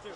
too.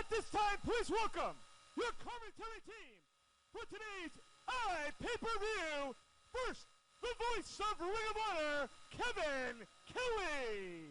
At this time, please welcome your commentary team for today's pay-per-view. First, the voice of Ring of Honor, Kevin Kelly.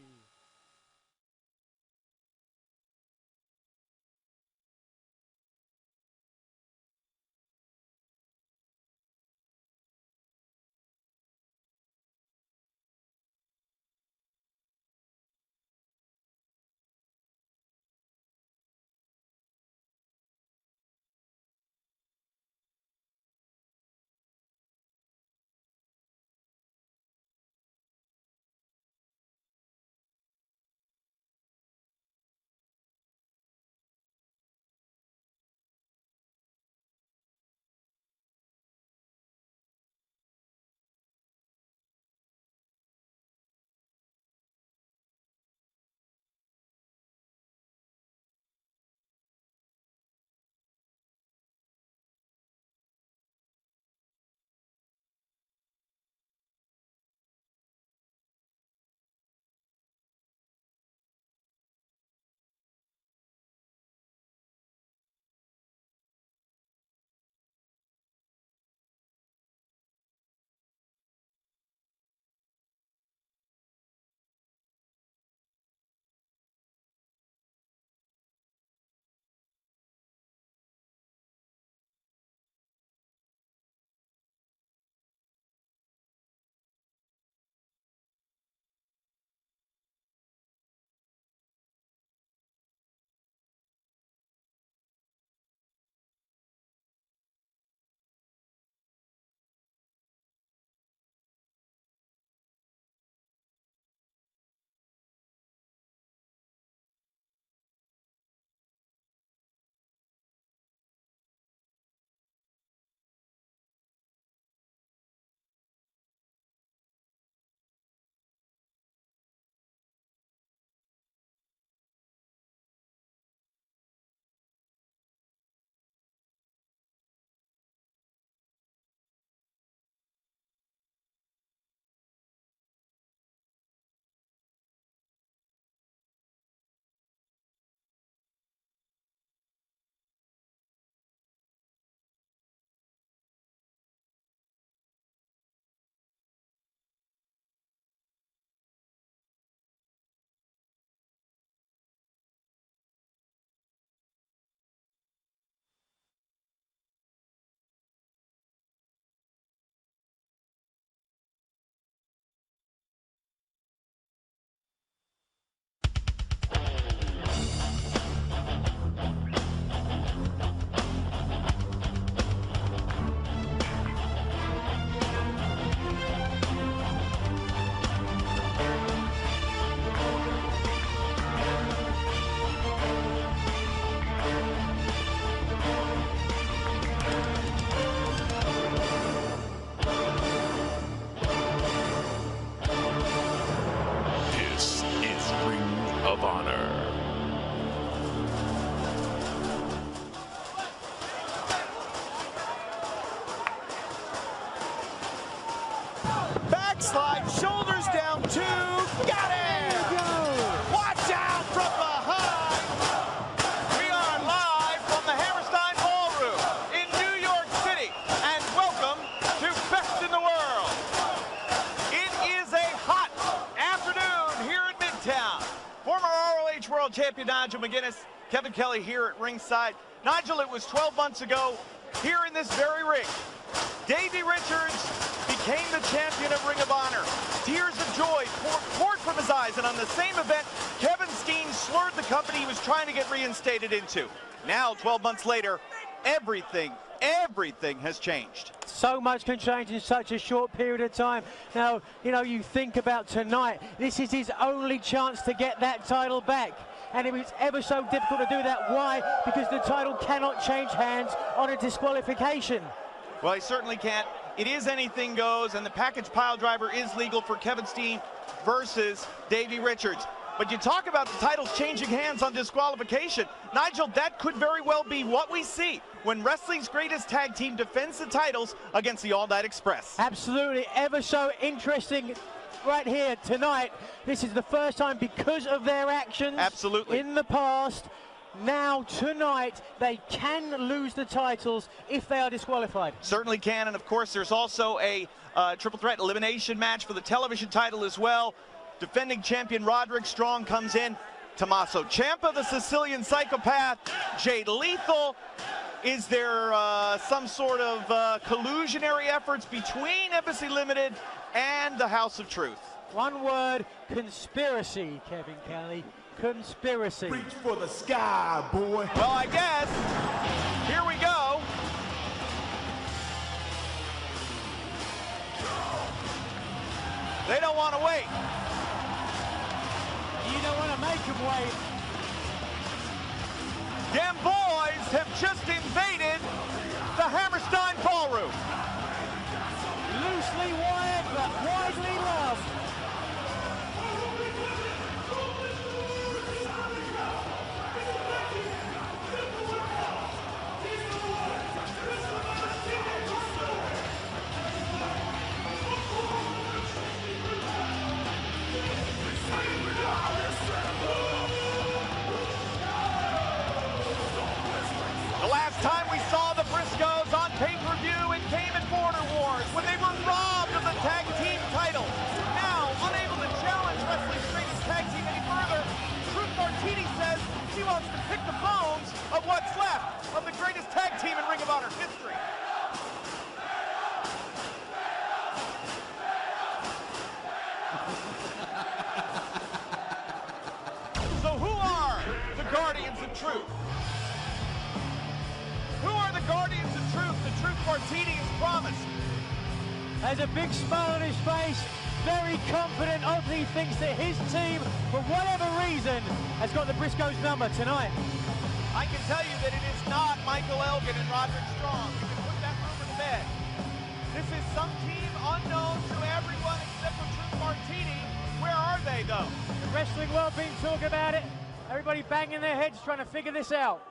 of Honor. Backslide, shoulders down, two, got it! Watch out from behind! We are live from the Hammerstein Ballroom in New York City, and welcome to Best in the World. It is a hot afternoon here in Midtown. Former ROH World Champion Nigel McGuinness, Kevin Kelly here at ringside. Nigel, it was 12 months ago here in this very ring. Davey Richards became the champion of Ring of Honor. Tears of joy poured from his eyes, and on the same event, Kevin Steen slurred the company he was trying to get reinstated into. Now, 12 months later, everything has changed. So much can change in such a short period of time. Now, you think about tonight, this is his only chance to get that title back. And it was ever so difficult to do that. Why? Because the title cannot change hands on a disqualification. Well, he certainly can't. It is anything goes, and the package pile driver is legal for Kevin Steen versus Davey Richards. But you talk about the titles changing hands on disqualification. Nigel, that could very well be what we see when wrestling's greatest tag team defends the titles against the All Night Express. Absolutely, ever so interesting right here tonight. This is the first time, because of their actions absolutely in the past, now, tonight, they can lose the titles if they are disqualified. Certainly can, and of course there's also a triple threat elimination match for the television title as well. Defending champion Roderick Strong comes in. Tommaso Ciampa, the Sicilian Psychopath, Jay Lethal. Is there some sort of collusionary efforts between Embassy Limited and the House of Truth? One word, conspiracy, Kevin Kelly. Conspiracy. Reach for the sky, boy. Well, I guess. Here we go. They don't want to wait. You don't want to make them wait. Them boys have just invaded the Hammerstein Ballroom. Loosely wired, but widely loved. The last time we saw the Briscoes on pay-per-view, it came in Border Wars when they were robbed of the tag team title. Now, unable to challenge Wrestling Straight's tag team any further, Truth Martini says she wants to pick the bones of what's left of the greatest tag team in Ring of Honor history. So who are the Guardians of Truth? Who are the Guardians of Truth that Truth Martini has promised? Has a big smile on his face, very confident of he thinks that his team, for whatever reason, has got the Briscoes number tonight. I can tell you that it is not Michael Elgin and Roderick Strong. You can put that rumor to bed. This is some team unknown to everyone except for Truth Martini. Where are they, though? The wrestling world been talking about it. Everybody banging their heads trying to figure this out.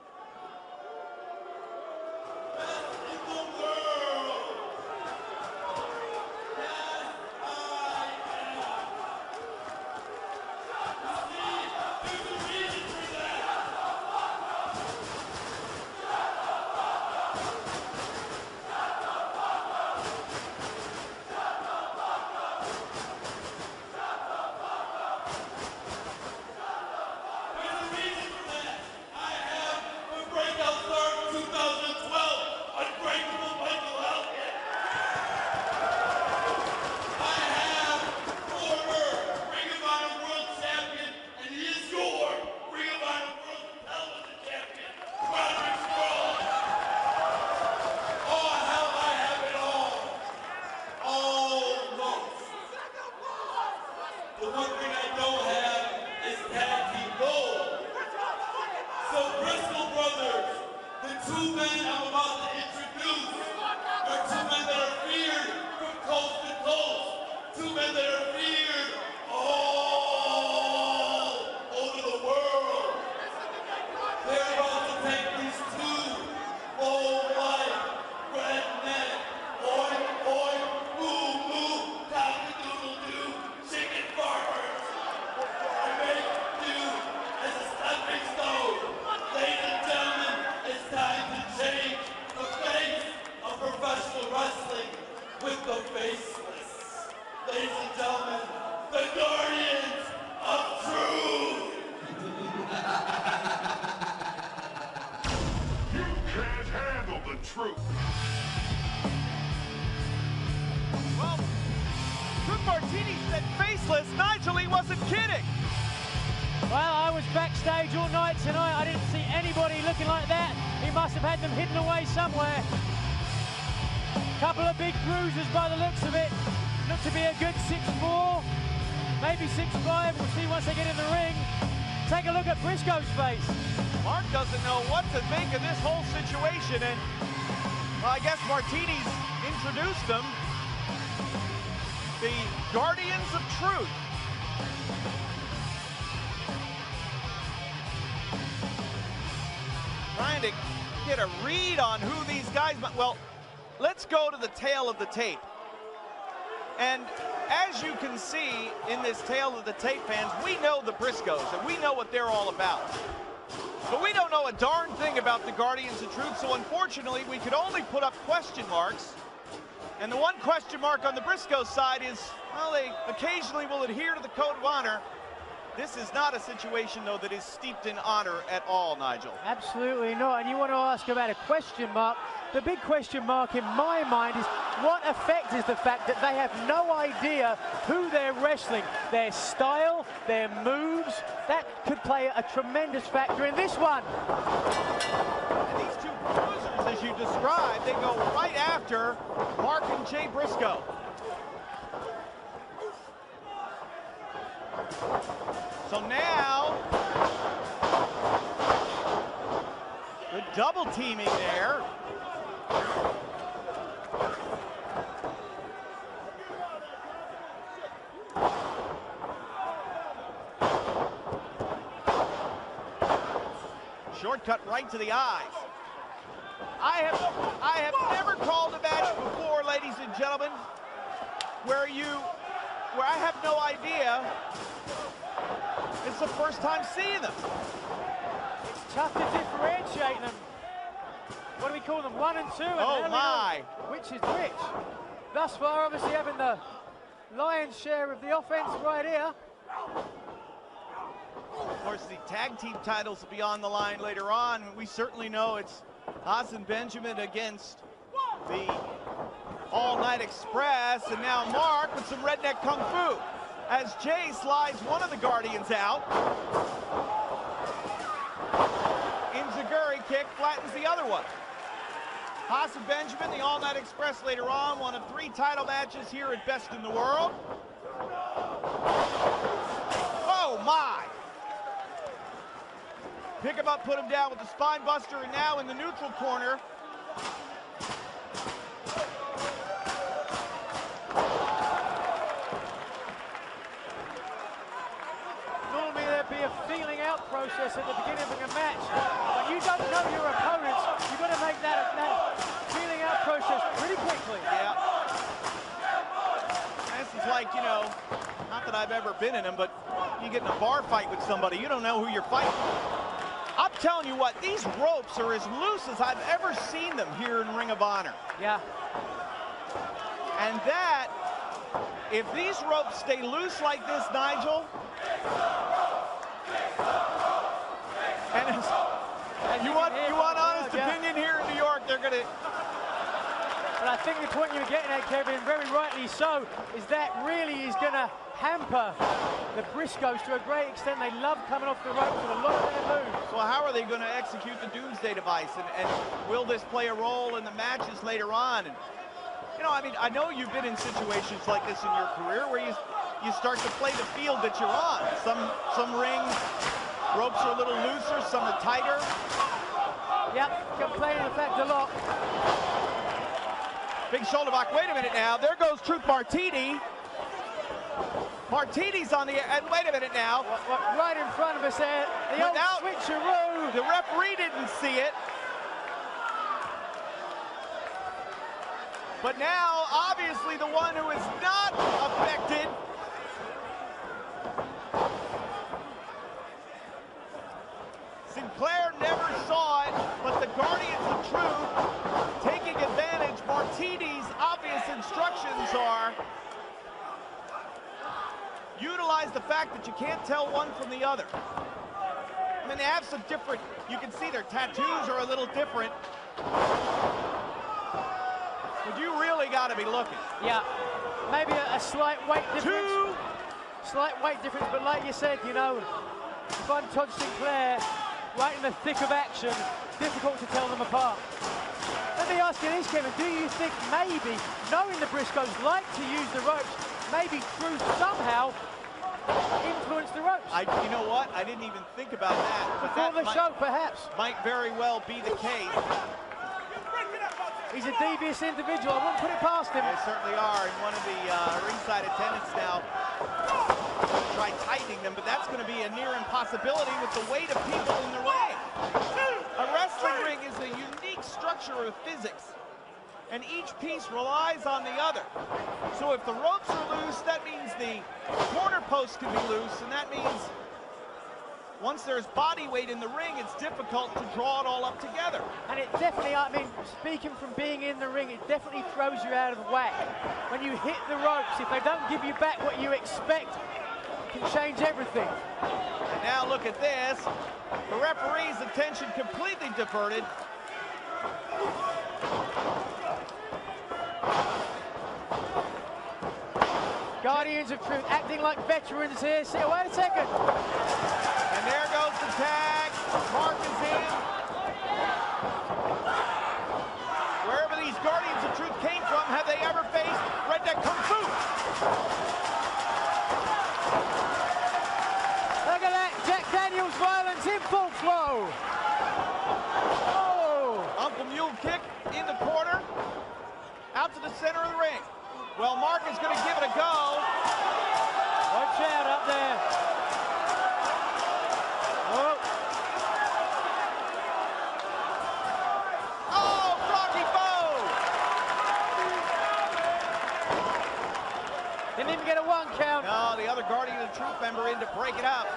Well, Truth Martini said faceless. Nigel, he wasn't kidding. Well, I was backstage all night tonight. I didn't see anybody looking like that. He must have had them hidden away somewhere. Couple of big bruises by the looks of it. Look to be a good 6'4", maybe 6'5". We'll see once they get in the ring. Take a look at Briscoe's face. Mark doesn't know what to think of this whole situation, and well, I guess Martini's introduced them. The Guardians of Truth. Trying to get a read on who these guys might. Well, let's go to the tail of the tape. And as you can see in this tail of the tape, fans, we know the Briscoes and we know what they're all about. But we don't know a darn thing about the Guardians of Truth, so unfortunately we could only put up question marks. And the one question mark on the Briscoe side is, well, they occasionally will adhere to the code of honor. This is not a situation, though, that is steeped in honor at all, Nigel. Absolutely not. And you want to ask about a question mark. The big question mark in my mind is what effect is the fact that they have no idea who they're wrestling. Their style, their moves, that could play a tremendous factor in this one. And these two bruisers, as you described, they go right after Mark and Jay Briscoe. So now, good double teaming there. Shortcut right to the eyes. I have never called a match before, ladies and gentlemen, where I have no idea. It's the first time seeing them. It's tough to differentiate them. What do we call them? 1 and 2. And Oh my! Which is which? Thus far, obviously having the lion's share of the offense right here. Of course, the tag team titles will be on the line later on. We certainly know it's Haas and Benjamin against the All Night Express, and now Mark with some redneck kung fu as Jay slides one of the Guardians out. Enziguri kick flattens the other one. Haas and Benjamin, the All Night Express later on, one of 3 title matches here at Best in the World. Oh my! Pick him up, put him down with the spine buster, and now in the neutral corner. Normally there'd be a feeling out process at the beginning of a match. When you don't know your opponents, you've got to make that feeling out process pretty quickly. Yeah. This is like, you know, not that I've ever been in them, but you get in a bar fight with somebody, you don't know who you're fighting. I'm telling you what, these ropes are as loose as I've ever seen them here in Ring of Honor. Yeah. And that, if these ropes stay loose like this, Nigel, and you want honest opinion here in New York, they're gonna. And I think the point you're getting at, Kevin, very rightly so, is that really is gonna hamper the Briscoes to a great extent. They love coming off the ropes with a lot of their moves. So how are they going to execute the Doomsday device, and will this play a role in the matches later on? And you know, I mean, I know you've been in situations like this in your career where you start to play the field that you're on. Some rings, ropes are a little looser, some are tighter. Yep, complaining the fact a lot. Big shoulder block. Wait a minute now. There goes Truth Martini. Martini's on the air, and wait a minute now. Right in front of us there, the old switcheroo. The referee didn't see it. But now, obviously, the one who is not affected. Sinclair never saw it, but the Guardians of Truth taking advantage. Martini's obvious instructions are utilize the fact that you can't tell one from the other. I mean, they have some different, you can see their tattoos are a little different. But you really got to be looking. Yeah, maybe a slight weight difference. Slight weight difference, but like you said, you know, if I'm Todd Sinclair, right in the thick of action, difficult to tell them apart. Let me ask you this, Kevin, do you think maybe, knowing the Briscoes like to use the ropes, maybe Truth somehow influence the ropes? You know what? I didn't even think about that. But before the show, perhaps. Might very well be the case. He's a devious individual. I wouldn't put it past him. They certainly are. And one of the ringside attendants now try tightening them, but that's going to be a near impossibility with the weight of people in the ring. A wrestling ring is a unique structure of physics, and each piece relies on the other. So if the ropes are loose, that means the corner post can be loose, and that means once there's body weight in the ring, it's difficult to draw it all up together. And it definitely, I mean, speaking from being in the ring, it definitely throws you out of whack. When you hit the ropes, if they don't give you back what you expect, it can change everything. And now look at this. The referee's attention completely diverted. Guardians of Truth acting like veterans here. See, wait a second. And there goes the tag. Mark is in. Wherever these Guardians of Truth came from, have they ever faced Redneck Kung Fu? Look at that. Jack Daniels violence in full flow. Oh. Uncle Mule kick in the corner. Out to the center of the ring. Well, Mark is going to give it a go. Watch out up there. Oh. Oh, Froggy Bow! Didn't even get a 1 count. No, the other Guardian of Truth member in to break it up.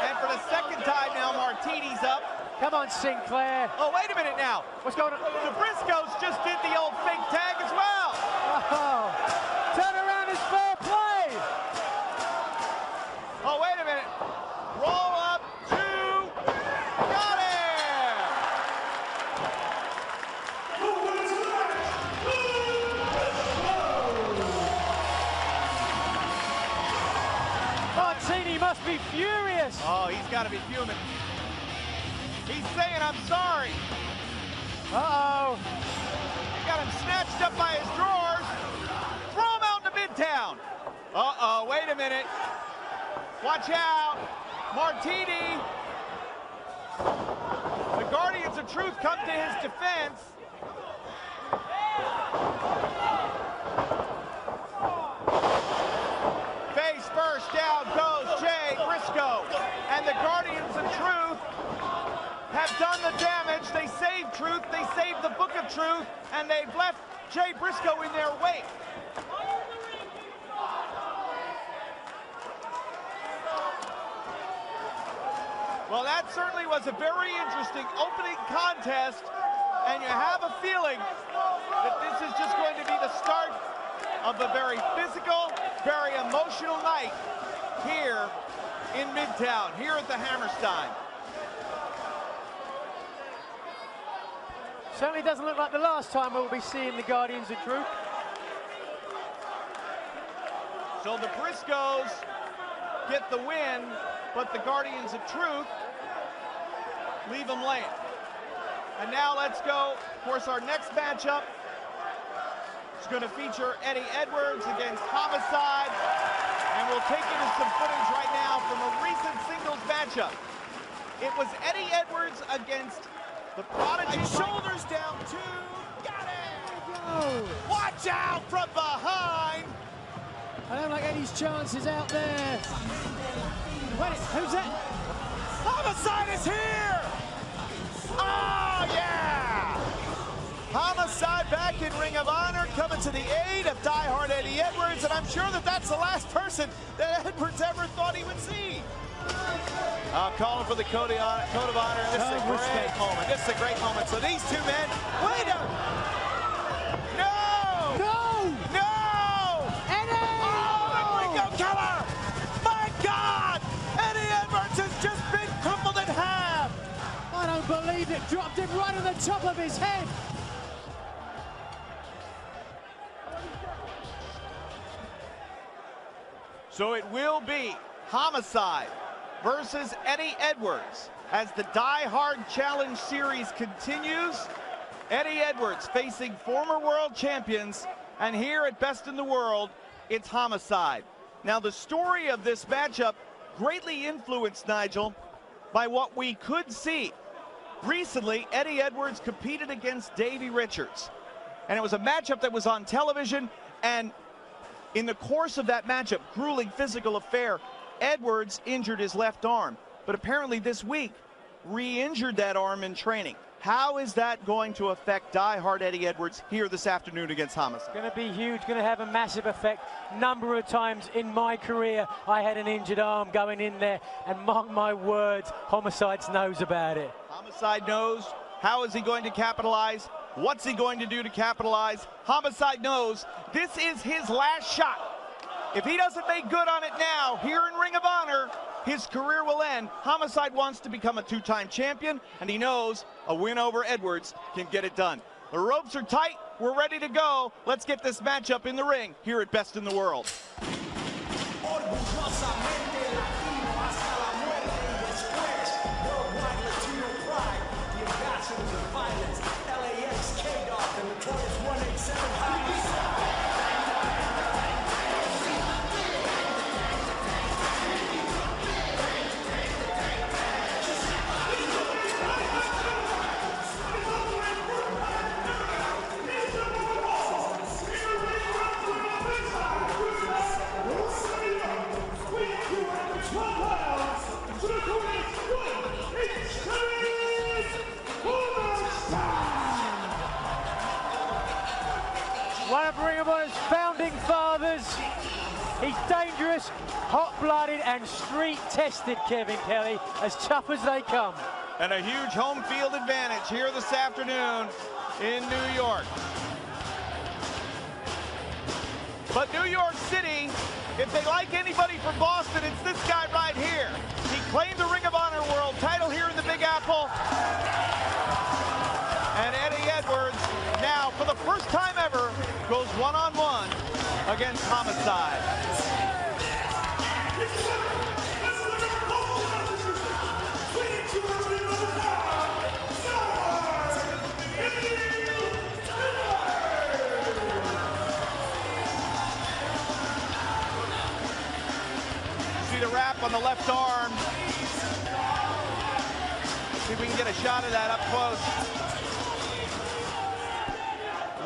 And for the second time now, Martini's up. Come on, Sinclair. Oh, wait a minute now. What's going on? The Briscoes just did the old fake tag as well. Oh. Turn around is fair play. Oh, wait a minute. Roll up, 2. Got it! Martini must be furious. Oh, he's got to be fuming. He's saying, I'm sorry. Uh-oh. He got him snatched up by his drawers. Throw him out into Midtown. Uh-oh, wait a minute. Watch out. Martini. The Guardians of Truth come to his defense. Face first, down goes Jay Briscoe. And the Guardians of Truth have done the damage. They saved Truth, they saved the Book of Truth, and they've left Jay Briscoe in their wake. Well, that certainly was a very interesting opening contest, and you have a feeling that this is just going to be the start of a very physical, very emotional night here in Midtown, here at the Hammerstein. Certainly doesn't look like the last time we'll be seeing the Guardians of Truth. So the Briscoes get the win, but the Guardians of Truth leave them laying. And now let's go. Of course, our next matchup is going to feature Eddie Edwards against Homicide. And we'll take you to some footage right now from a recent singles matchup. It was Eddie Edwards against the Prodigy. Shoulders down, 2. Got it! Oh. Watch out from behind! I don't like Eddie's chances out there. Wait, who's that? Homicide is here! Oh, yeah! Homicide back in Ring of Honor, coming to the aid of diehard Eddie Edwards, and I'm sure that that's the last person that Edwards ever thought he would see. I'm calling for the code of honor. This is a great moment. This is a great moment. So these two men, wait a No! No! No! Eddie! Oh, the Ringo killer! My God! Eddie Edwards has just been crumpled in half! I don't believe it. Dropped him right on the top of his head. So it will be Homicide versus Eddie Edwards as the Die Hard Challenge Series continues. Eddie Edwards facing former world champions, and here at Best in the World, it's Homicide. Now, the story of this matchup greatly influenced, Nigel, by what we could see. Recently, Eddie Edwards competed against Davey Richards, and it was a matchup that was on television, and in the course of that matchup, grueling physical affair, Edwards injured his left arm, but apparently this week re-injured that arm in training. How is that going to affect die-hard Eddie Edwards here this afternoon against Homicide? Going to be huge, going to have a massive effect. Number of times in my career, I had an injured arm going in there, and mark my words, Homicide knows about it. Homicide knows. How is he going to capitalize? What's he going to do to capitalize? Homicide knows this is his last shot. If he doesn't make good on it now, here in Ring of Honor, his career will end. Homicide wants to become a two-time champion, and he knows a win over Edwards can get it done. The ropes are tight. We're ready to go. Let's get this matchup in the ring here at Best in the World. One of Ring of Honor's founding fathers. He's dangerous, hot-blooded, and street-tested, Kevin Kelly, as tough as they come. And a huge home field advantage here this afternoon in New York. But New York City, if they like anybody from Boston, it's this guy right here. He claimed the Ring of Honor World title here in the Big Apple. And Eddie Edwards, now for the first time ever, goes one-on-one against Homicide. See the wrap on the left arm. See if we can get a shot of that up close.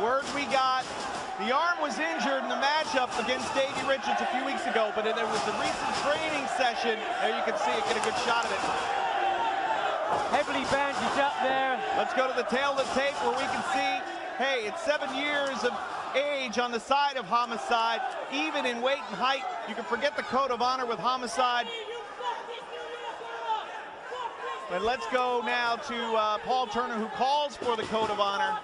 Word we got, the arm was injured in the matchup against Davey Richards a few weeks ago, but it was a recent training session. There you can see it, get a good shot of it. Heavily bandaged up there. Let's go to the tail of the tape where we can see, hey, it's 7 years of age on the side of Homicide, even in weight and height. You can forget the code of honor with Homicide. But let's go now to Paul Turner, who calls for the code of honor.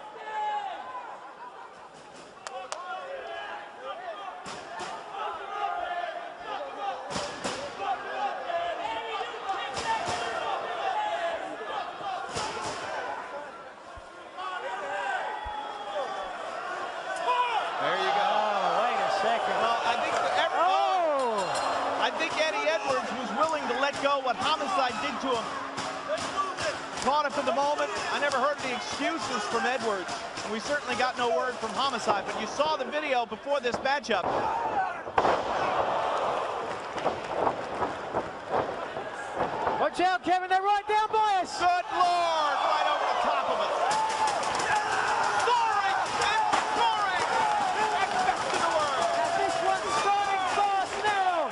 What Homicide did to him. Caught him for the moment. I never heard the excuses from Edwards, and we certainly got no word from Homicide, but you saw the video before this matchup. Watch out, Kevin, they're right down by us. Good Lord, right over the top of us. Soaring and soaring. That's Best in the World. And this one's starting fast now.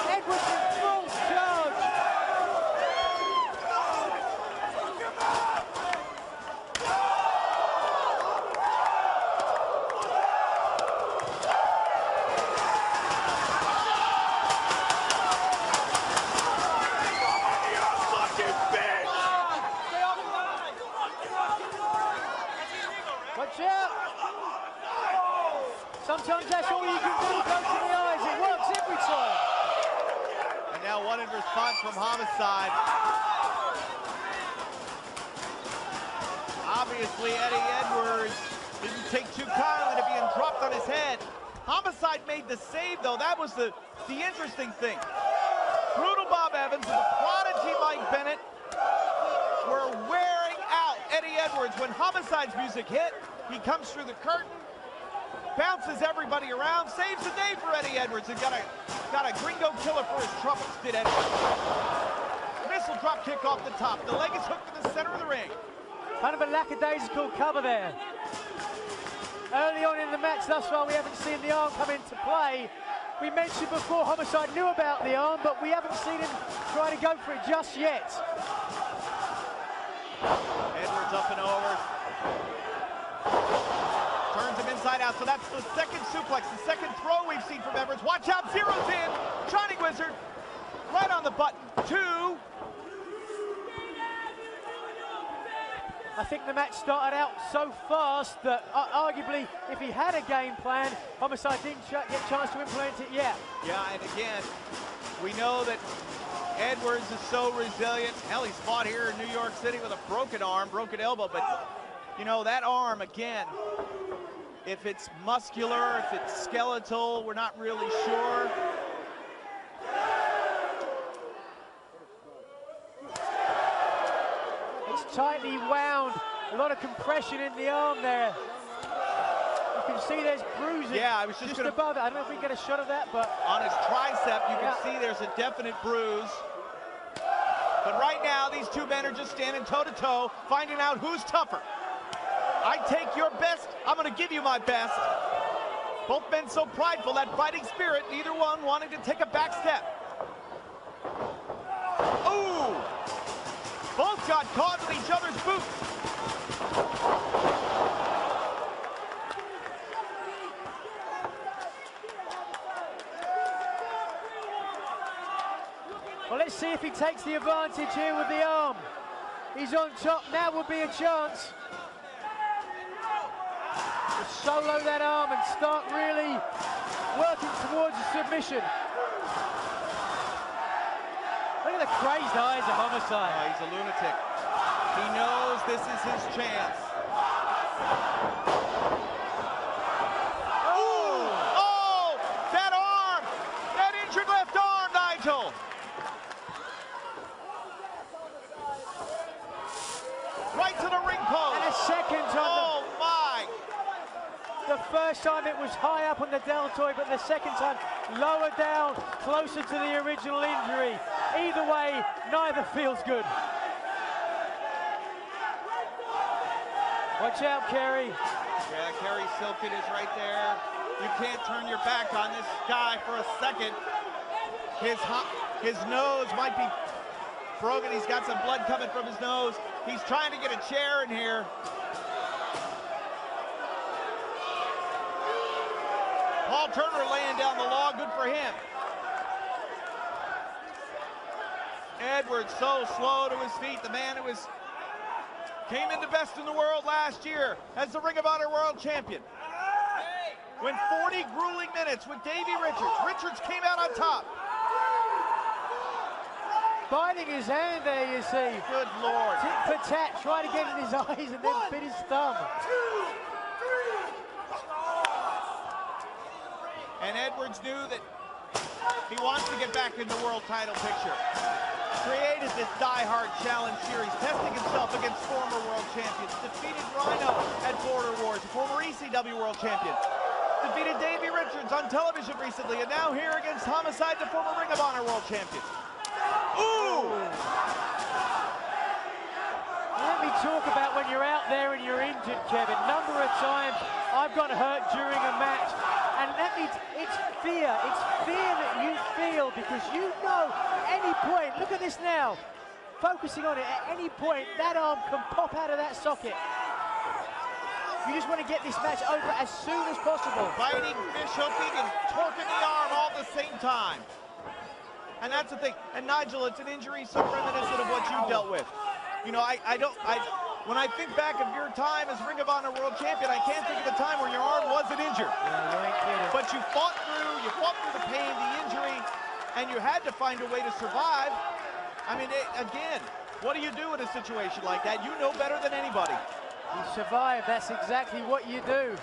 Edwards in full charge. Watch out. Sometimes that's all you can do, go to the eyes. It works every time. And now one in response from Homicide. Obviously, Eddie Edwards didn't take too kindly to being dropped on his head. Homicide made the save, though. That was the interesting thing. Brutal Bob Evans and the prodigy Mike Bennett were wearing out Eddie Edwards. When Homicide's music hit, he comes through the curtain, bounces everybody around, saves the day for Eddie Edwards, and got a gringo killer for his troubles, did Edwards. Missile drop kick off the top. The leg is hooked in the center of the ring. Kind of a lackadaisical cover there. Early on in the match thus far, we haven't seen the arm come into play. We mentioned before Homicide knew about the arm, but we haven't seen him try to go for it just yet. Edwards up and over. Turns him inside out, so that's the second suplex, the second throw we've seen from Edwards. Watch out, zeroes in. Shining Wizard, right on the button. 2. I think the match started out so fast that arguably, if he had a game plan, Homicide didn't get a chance to implement it yet. Yeah, and again, we know that Edwards is so resilient. Hell, he's fought here in New York City with a broken arm, broken elbow, but you know, that arm, again, if it's muscular, if it's skeletal, we're not really sure. It's tightly wound, a lot of compression in the arm there. You can see there's bruising. Yeah, I was just gonna, above it. I don't know if we can get a shot of that, but on his tricep, you can see there's a definite bruise. But right now, these two men are just standing toe-to-toe, finding out who's tougher. I take your best, I'm gonna give you my best. Both men so prideful, that fighting spirit, neither one wanting to take a back step. Ooh! Both got caught in each other's boots. well, let's see if he takes the advantage here with the arm. He's on top, now would be a chance. Solo that arm and start really working towards a submission. Look at the crazed eyes of Homicide. Oh, he's a lunatic. He knows this is his chance. Oh, that arm! That injured left arm, Nigel! Right to the ring post. And a second time. Oh, my! The first time it was high up on the deltoid, but the second time lower down, closer to the original injury. Either way, neither feels good. Watch out, Kerry. Yeah, Kerry Silkin is right there. You can't turn your back on this guy for a second. His nose might be broken. He's got some blood coming from his nose. He's trying to get a chair in here. Paul Turner laying down the law, good for him. Edwards so slow to his feet, the man who came into best in the world last year as the Ring of Honor World Champion. Went 40 grueling minutes with Davey Richards. Richards came out on top. Biting his hand there, you see. Good Lord. Tit for tat, trying to get in his eyes and then bit his thumb. And Edwards knew that he wants to get back in the world title picture. Created this die-hard challenge series, testing himself against former world champions. Defeated Rhino at Border Wars, a former ECW world champion. Defeated Davey Richards on television recently, and now here against Homicide, the former Ring of Honor world champion. Ooh! Let me talk about when you're out there and you're injured, Kevin. Number of times I've got hurt during a match. And it's fear that you feel because you know at any point, look at this now, focusing on it, at any point that arm can pop out of that socket. You just want to get this match over as soon as possible. Biting, fish hooking, and torquing the arm all at the same time. And that's the thing. And Nigel, it's an injury so reminiscent of what you dealt with. You know, when I think back of your time as Ring of Honor World Champion, I can't think of a time where your arm wasn't injured. Yeah, you ain't kidding. But you fought through the pain, the injury, and you had to find a way to survive. I mean, again, what do you do in a situation like that? You know better than anybody. You survive, that's exactly what you do.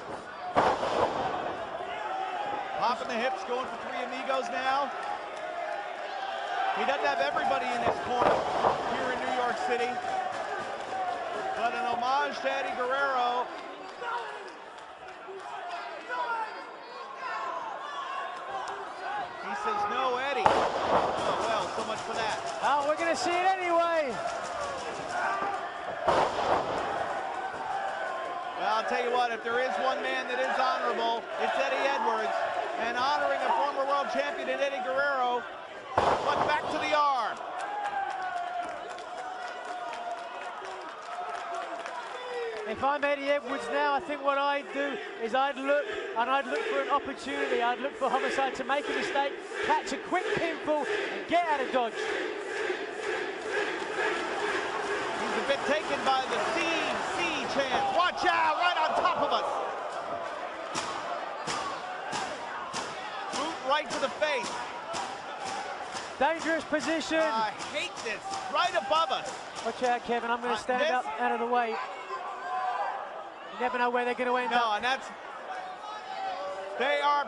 Popping the hips, going for three amigos now. He doesn't have everybody in his corner here in New York City. But an homage to Eddie Guerrero. He says, no, Eddie. Oh, well, so much for that. Oh, we're going to see it anyway. Well, I'll tell you what, if there is one man that is honorable, it's Eddie Edwards. And honoring a former world champion in Eddie Guerrero. But back to the arm. If I'm Eddie Edwards now, I think what I'd do is I'd look for an opportunity. I'd look for Homicide to make a mistake, catch a quick pinfall, and get out of dodge. He's a bit taken by the C chant. Watch out, right on top of us. Boot right to the face. Dangerous position. I hate this. Right above us. Watch out, Kevin. I'm going to stand up out of the way. You never know where they're going to end up. No, and that's... They are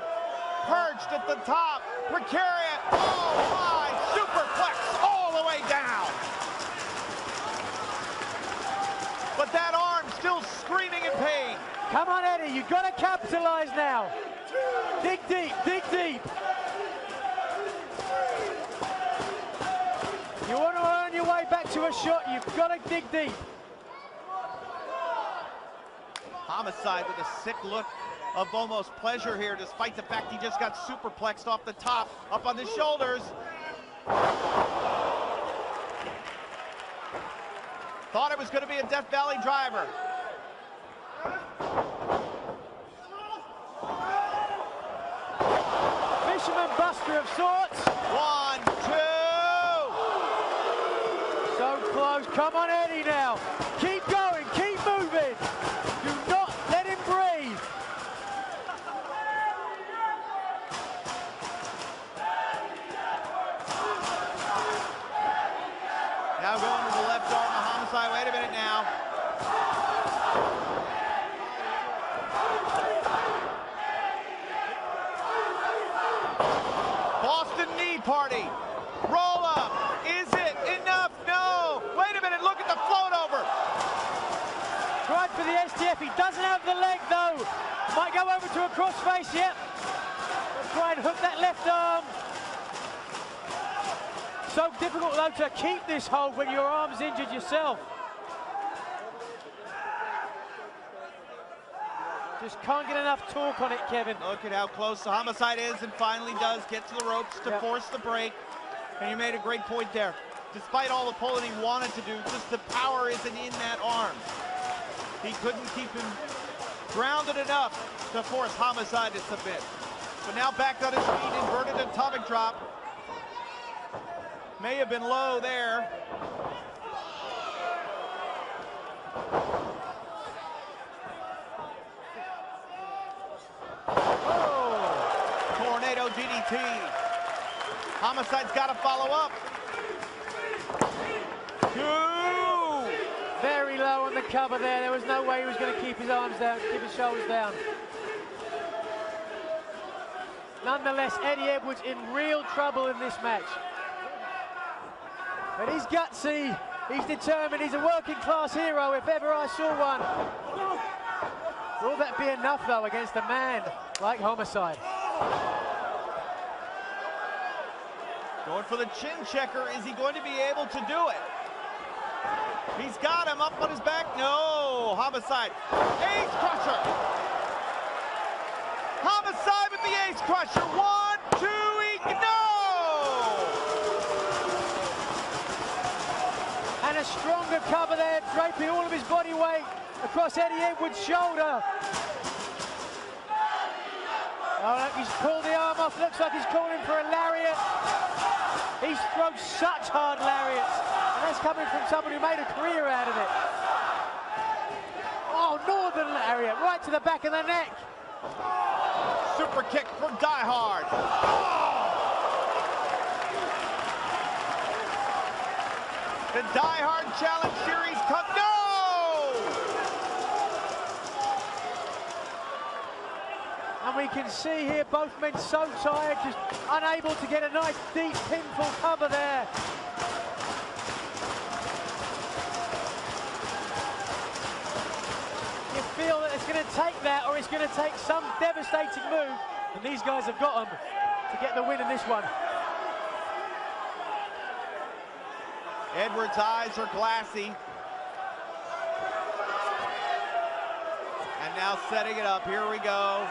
perched at the top. Precarious. Oh, my. Superplex all the way down. But that arm still screaming in pain. Come on, Eddie. You've got to capitalize now. Dig deep. Dig deep. You want to earn your way back to a shot, you've got to dig deep. Homicide with a sick look of almost pleasure here, despite the fact he just got superplexed off the top, up on the shoulders. Thought it was going to be a Death Valley driver. Fisherman buster of sorts. 1, 2. So close. Come on, Eddie, now. Keep going. Keep moving. Do not let him breathe. Now going to the left arm of Homicide. Wait a minute now. Boston knee party. Roll up. Is it enough? No. Wait a minute. Look at the float over. Tried for the STF. He doesn't have the leg, though. Might go over to a crossface. Yep. Try and hook that left arm. So difficult, though, to keep this hold when your arm's injured yourself. Just can't get enough torque on it, Kevin. Look at how close the Homicide is and finally does get to the ropes to force the break. And you made a great point there. Despite all the pulling he wanted to do, just the power isn't in that arm. He couldn't keep him grounded enough to force Homicide to submit. But now back on his feet, inverted atomic drop. May have been low there. Oh. Tornado DDT. Homicide's got to follow up. 2. Very low on the cover there. There was no way he was going to keep his arms down, keep his shoulders down. Nonetheless, Eddie Edwards in real trouble in this match. But he's gutsy, he's determined, he's a working class hero if ever I saw one. Will that be enough, though, against a man like Homicide? Going for the chin checker. Is he going to be able to do it? He's got him up on his back. No, Homicide. Ace Crusher. Homicide with the Ace Crusher. 1, 2, no! And a stronger cover there, draping all of his body weight across Eddie Edwards' shoulder. Oh, look, he's pulled the arm off. Looks like he's calling for a lariat. He's thrown such hard lariats, and that's coming from someone who made a career out of it. Oh, Northern lariat, right to the back of the neck. Super kick from Die Hard. The Die Hard Challenge Series Cup. No! And we can see here both men so tired, just unable to get a nice deep pinfall cover there. You feel that it's going to take that, or it's going to take some devastating move, and these guys have got them to get the win in this one. Edwards' eyes are glassy. And now setting it up. Here we go.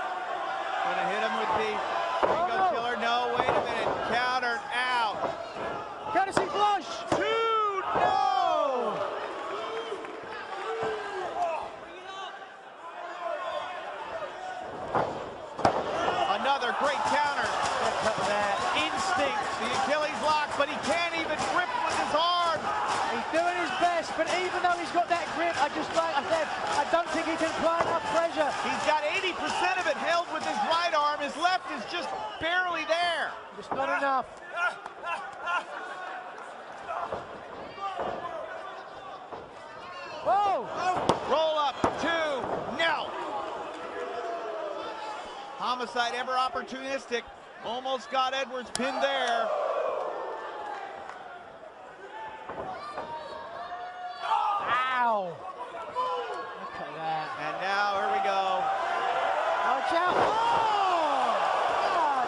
Gonna hit him with the Ringo Killer. No, wait a minute. Countered out. Courtesy flush. 2, no! The Achilles lock, but he can't even grip with his arm. He's doing his best, but even though he's got that grip, like I said, I don't think he can apply enough pressure. He's got 80% of it held with his right arm. His left is just barely there. Just not enough. Whoa! Roll up, 2, no. Homicide ever opportunistic. Almost got Edwards pinned there. Ow! Look at that. And now, here we go. Watch out! Oh! God.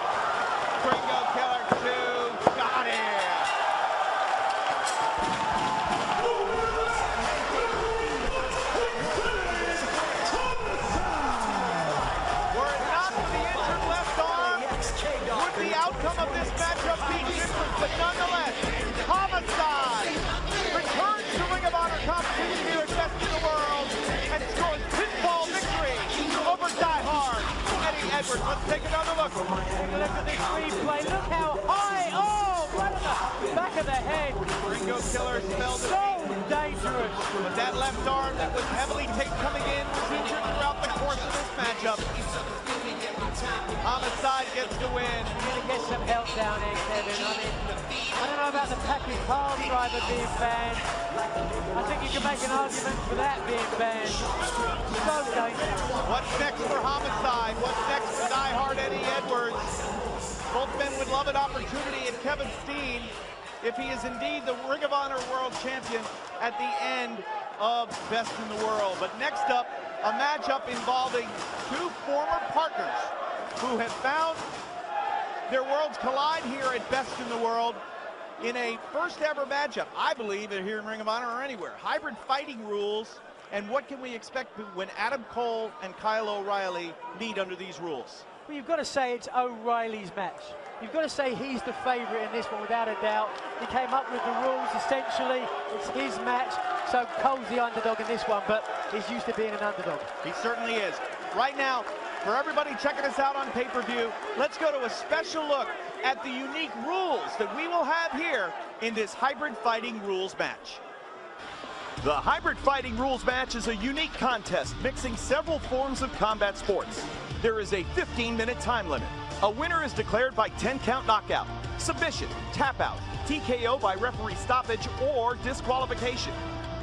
Gringo Killer 2, got him. Were it not for the injured left arm, would the outcome of this matchup be different? But nonetheless, Homicide returns to Ring of Honor competition here at Best in the World and scores pinfall victory over Die Hard Eddie Edwards. Let's take another look. Take a look at this replay. Look how high! Oh! Right on the back of the head. Gringo Killer spelled it. So dangerous. But that left arm that was heavily taped coming in was injured throughout the course of this matchup. Homicide gets the win. You're going to get some help down here, Kevin. I don't know about the package palm driver being banned. I think you can make an argument for that being banned. So dangerous. What's next for Homicide? What's next for Die Hard Eddie Edwards? Both men would love an opportunity at Kevin Steen if he is indeed the Ring of Honor World Champion at the end of Best in the World. But next up, a matchup involving two former partners who have found their worlds collide here at Best in the World in a first ever matchup, I believe, here in Ring of Honor or anywhere. Hybrid fighting rules, and what can we expect when Adam Cole and Kyle O'Reilly meet under these rules? Well, you've got to say it's O'Reilly's match. You've got to say he's the favorite in this one, without a doubt. He came up with the rules, essentially. It's his match, so Cole's the underdog in this one, but he's used to being an underdog. He certainly is. Right now, for everybody checking us out on pay-per-view, let's go to a special look at the unique rules that we will have here in this Hybrid Fighting Rules match. The Hybrid Fighting Rules match is a unique contest mixing several forms of combat sports. There is a 15-minute time limit. A winner is declared by 10-count knockout, submission, tap-out, TKO by referee stoppage, or disqualification.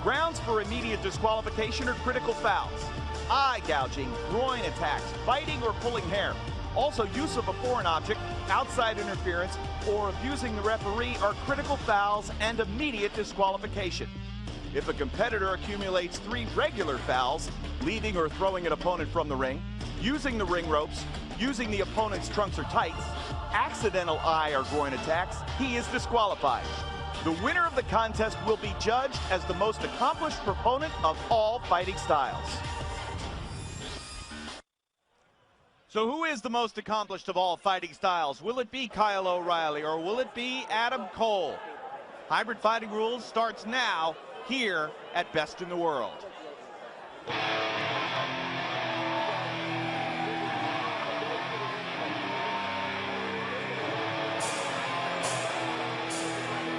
Grounds for immediate disqualification are critical fouls, eye gouging, groin attacks, biting or pulling hair. Also, use of a foreign object, outside interference, or abusing the referee are critical fouls and immediate disqualification. If a competitor accumulates 3 regular fouls, leaving or throwing an opponent from the ring, using the ring ropes, using the opponent's trunks or tights, accidental eye or groin attacks, he is disqualified. The winner of the contest will be judged as the most accomplished proponent of all fighting styles. So who is the most accomplished of all fighting styles? Will it be Kyle O'Reilly or will it be Adam Cole? Hybrid Fighting Rules starts now here at Best in the World.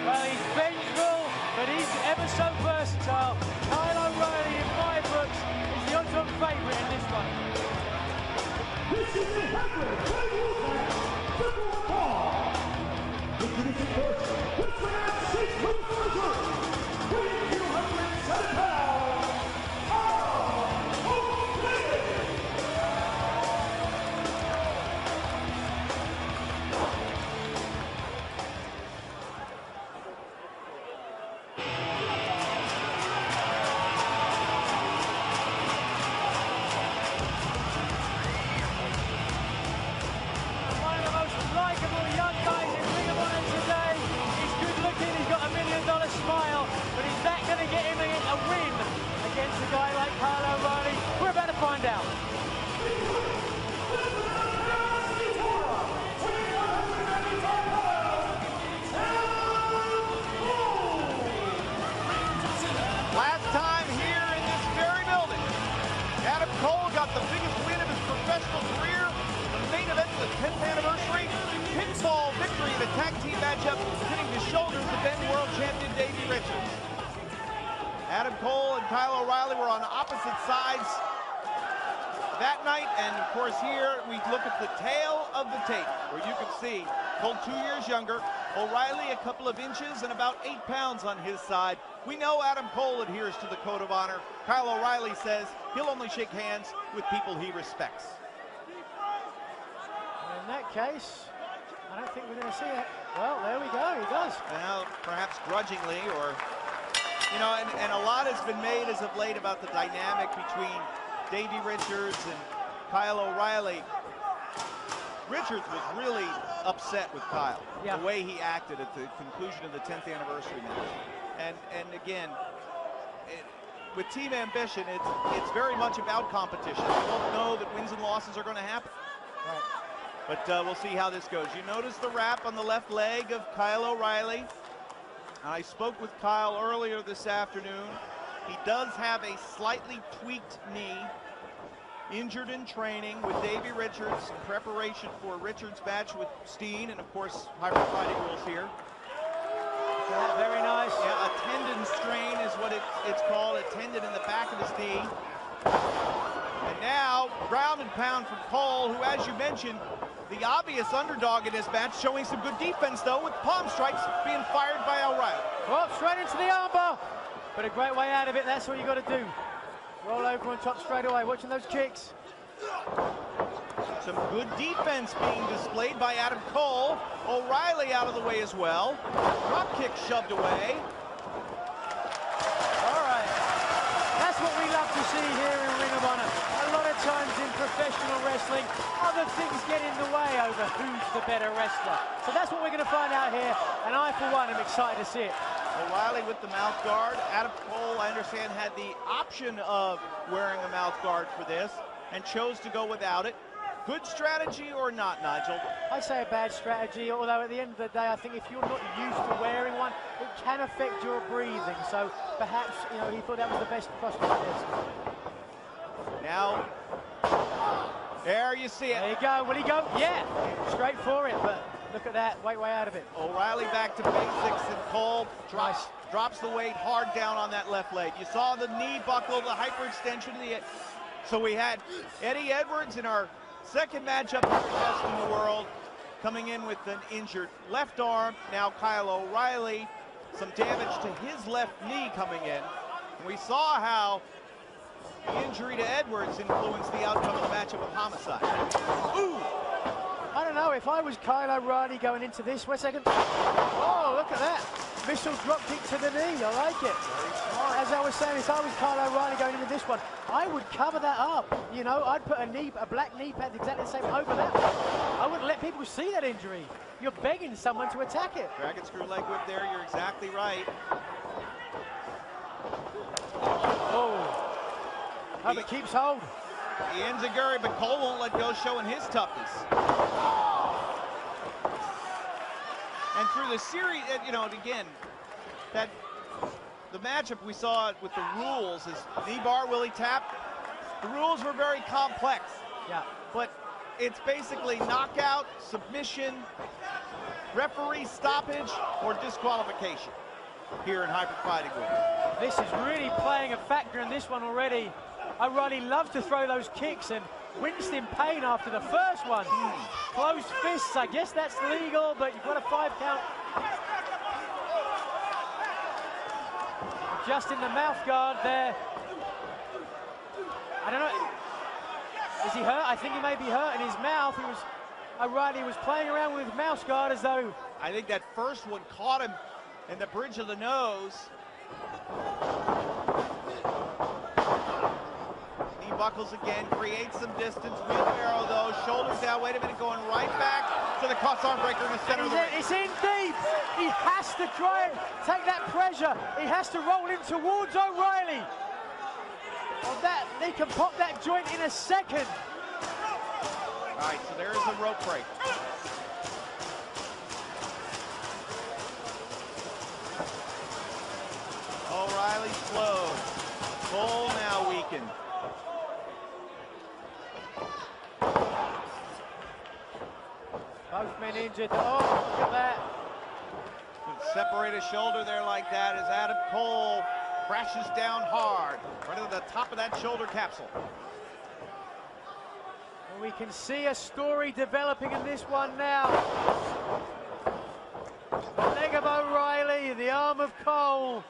Well, he's vengeful, but he's ever so versatile. Kyle O'Reilly, in my books, is the odds-on favourite in this one. This is the Hybrid Fighting Rules match. Triple Ball. Introducing first, this man, 6 foot 4, weighing 207 pounds, O'Reilly. and Kyle O'Reilly were on opposite sides that night, and of course here we look at the tail of the tape, where you can see Cole 2 years younger, O'Reilly a couple of inches and about 8 pounds on his side. We know Adam Cole adheres to the code of honor. Kyle O'Reilly says he'll only shake hands with people he respects. In that case, I don't think we're going to see it. Well, there we go, he does. Now, perhaps grudgingly, or, you know, and a lot has been made as of late about the dynamic between Davey Richards and Kyle O'Reilly. Richards was really upset with Kyle, the way he acted at the conclusion of the 10th anniversary match. And again, with team ambition, it's very much about competition. You don't know that wins and losses are going to happen. Right. But we'll see how this goes. You notice the wrap on the left leg of Kyle O'Reilly. I spoke with Kyle earlier this afternoon. He does have a slightly tweaked knee, injured in training with Davey Richards in preparation for Richards' match with Steen, and of course, hybrid fighting rules here. Yeah, very nice. Yeah, a tendon strain is what it's called, a tendon in the back of his knee. And now, ground and pound from Cole, who, as you mentioned, the obvious underdog in this match, showing some good defense, though, with palm strikes being fired by O'Reilly. Oh, straight into the armbar. But a great way out of it, that's what you got to do. Roll over on top straight away, watching those kicks. Some good defense being displayed by Adam Cole. O'Reilly out of the way as well. Drop kick shoved away. All right. That's what we love to see here in Ring of Honor. A lot of times in professional wrestling, other things get in the way over who's the better wrestler. So that's what we're going to find out here, and I, for one, am excited to see it. O'Reilly with the mouth guard. Adam Cole, I understand, had the option of wearing a mouth guard for this and chose to go without it. Good strategy or not, Nigel? I say a bad strategy, although at the end of the day, I think if you're not used to wearing one, it can affect your breathing. So perhaps, you know, he thought that was the best prospect. Now, there you see it. There you go. Will he go? Yeah. Straight for it, but look at that. Way out of it. O'Reilly back to basics, and Cole drops the weight hard down on that left leg. You saw the knee buckle, the hyperextension. So we had Eddie Edwards in our second matchup here at Best in the World, coming in with an injured left arm. Now Kyle O'Reilly, some damage to his left knee coming in. We saw how the injury to Edwards influenced the outcome of the matchup of Homicide. Ooh! I don't know, if I was Kyle O'Reilly going into this, wait a second. Oh, look at that. Missile drop kick to the knee, I like it. As I was saying, if I was Kyle O'Reilly going into this one, I would cover that up. You know, I'd put a black knee pad exactly the same over that one. I wouldn't let people see that injury. You're begging someone to attack it. Dragon screw leg whip there, you're exactly right. Oh. Hope it keeps hold. The enziguri, but Cole won't let go, showing his toughness. And through the series, you know, again, that the matchup we saw with the rules is knee bar, Willie tap. The rules were very complex. Yeah. But it's basically knockout, submission, referee stoppage, or disqualification here in hybrid fighting rules. This is really playing a factor in this one already. O'Reilly loves to throw those kicks and winced in pain after the first one. Closed fists, I guess that's legal, but you've got a 5 count. Just in the mouth guard there. I don't know. Is he hurt? I think he may be hurt in his mouth. O'Reilly was playing around with his mouth guard as though. I think that first one caught him in the bridge of the nose. Knee buckles again, creates some distance. Wheelbarrow though, shoulders down. Wait a minute, going right back to the cross arm breaker in the center of the ring. It's in deep. He has to try and take that pressure. He has to roll in towards O'Reilly. Well, he can pop that joint in a second. All right, so there is a rope break. O'Reilly slowed. Cole now weakened. Both men injured. Oh, look at that. Separate a shoulder there like that as Adam Cole crashes down hard, right at the top of that shoulder capsule. And we can see a story developing in this one now. The leg of O'Reilly, the arm of Cole.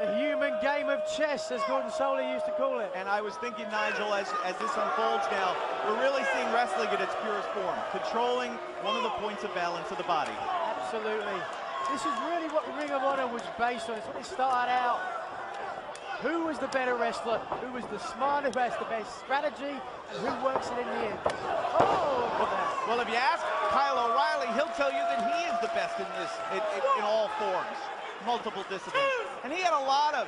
The human game of chess, as Gordon Solie used to call it. And I was thinking, Nigel, as this unfolds now, we're really seeing wrestling in its purest form, controlling one of the points of balance of the body. Absolutely. This is really what Ring of Honor was based on. It's what it started out. Who was the better wrestler? Who was the smarter, who has the best strategy, and who works it in the end? Oh, look at that. Well, if you ask Kyle O'Reilly, he'll tell you that he is the best in this, in all forms, multiple disciplines. And he had a lot of,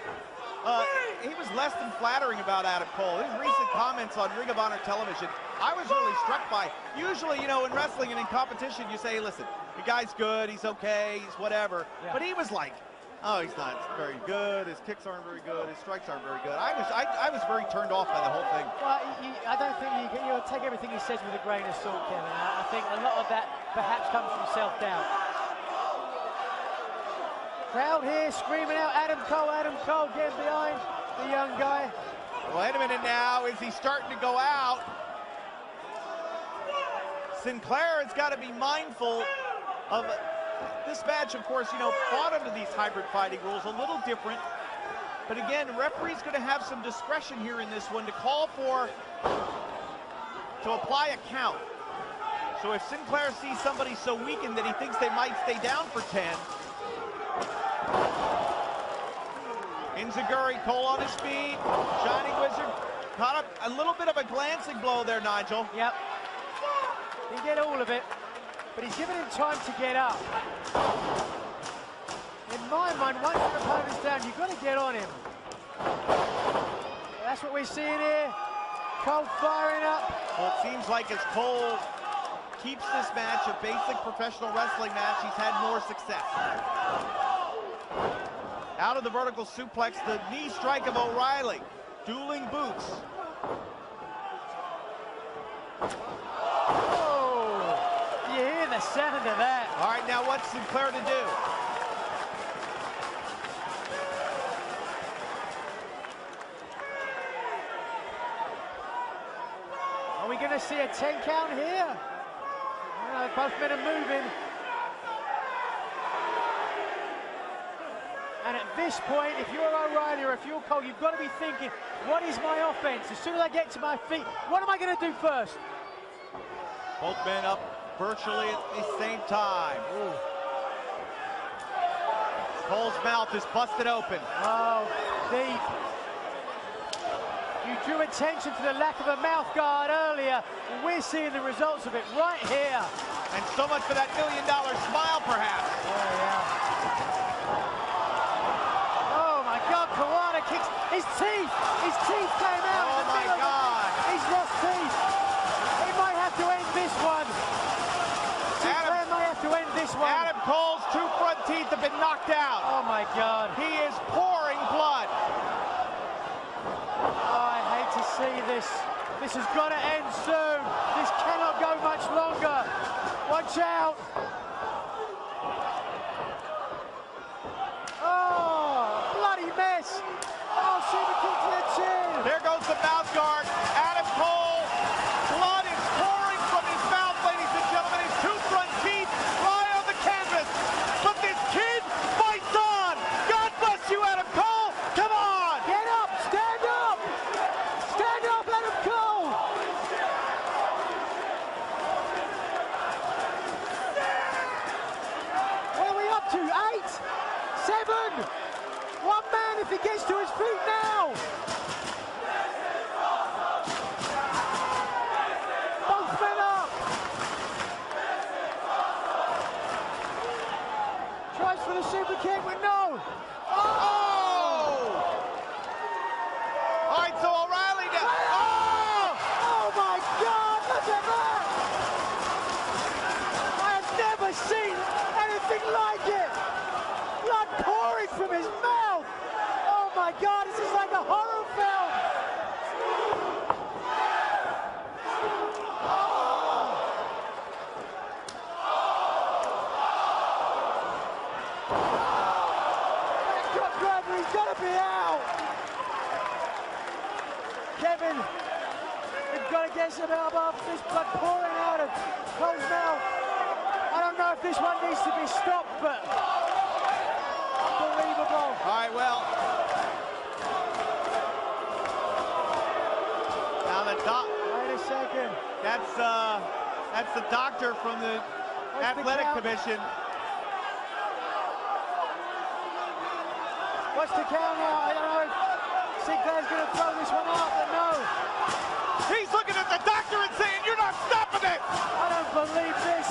he was less than flattering about Adam Cole. His recent comments on Ring of Honor television, I was really struck by. Usually, you know, in wrestling and in competition, you say, listen, the guy's good, he's okay, he's whatever. Yeah. But he was like, oh, he's not very good, his kicks aren't very good, his strikes aren't very good. I was very turned off by the whole thing. Well, I don't think you take everything he says with a grain of salt, Kevin. I think a lot of that perhaps comes from self-doubt. Crowd here screaming out Adam Cole getting behind the young guy. Wait a minute now, is he starting to go out? Sinclair has got to be mindful of this match, of course, you know, fought under these hybrid fighting rules, a little different. But again, the referee's going to have some discretion here in this one to call for, to apply a count. So if Sinclair sees somebody so weakened that he thinks they might stay down for 10, Enziguri, Cole on his feet, Shining Wizard caught up a little bit of a glancing blow there, Nigel. Yep, didn't get all of it, but he's given him time to get up. In my mind, once your opponent's down, you've got to get on him. That's what we're seeing here. Cole firing up. Well, it seems like as Cole keeps this match a basic professional wrestling match, he's had more success. Out of the vertical suplex, the knee strike of O'Reilly. Dueling boots. Oh, you hear the sound of that. All right, now what's Sinclair to do? Are we going to see a 10 count here? Both men are moving. And at this point, if you're O'Reilly or if you're Cole, you've got to be thinking, what is my offense? As soon as I get to my feet, what am I going to do first? Both men up virtually at the same time. Ooh. Cole's mouth is busted open. Oh, deep. You drew attention to the lack of a mouth guard earlier, and we're seeing the results of it right here. And so much for that $1 million smile, perhaps. Oh, yeah. Oh, my God, Kawada kicks his teeth. His teeth came out. Oh, my God. He's lost teeth. He might have to end this one. Sinclair might have to end this one. Adam Cole's two front teeth have been knocked out. Oh, my God. He is pouring blood. Oh, I hate to see this. This has got to end soon. This cannot go much longer. Watch out. Oh, bloody mess. Oh, super kick to the chin. There goes the mouth guard. Adam Cole. Blood is pouring from his mouth, ladies and gentlemen. His two front teeth lie on the canvas. But this kid fights on. God bless you, Adam Cole. Come on. Get up. Stand up. Stand up, Adam Cole. We've got to get some help after this blood pouring out of Cole's mouth. I don't know if this one needs to be stopped, but unbelievable. All right, well. Now the Wait a second. that's the doctor from the Athletic Commission. What's the count now? I don't know if Sinclair's going to throw this one out, but no. He's looking at the doctor and saying, "You're not stopping it." I don't believe this.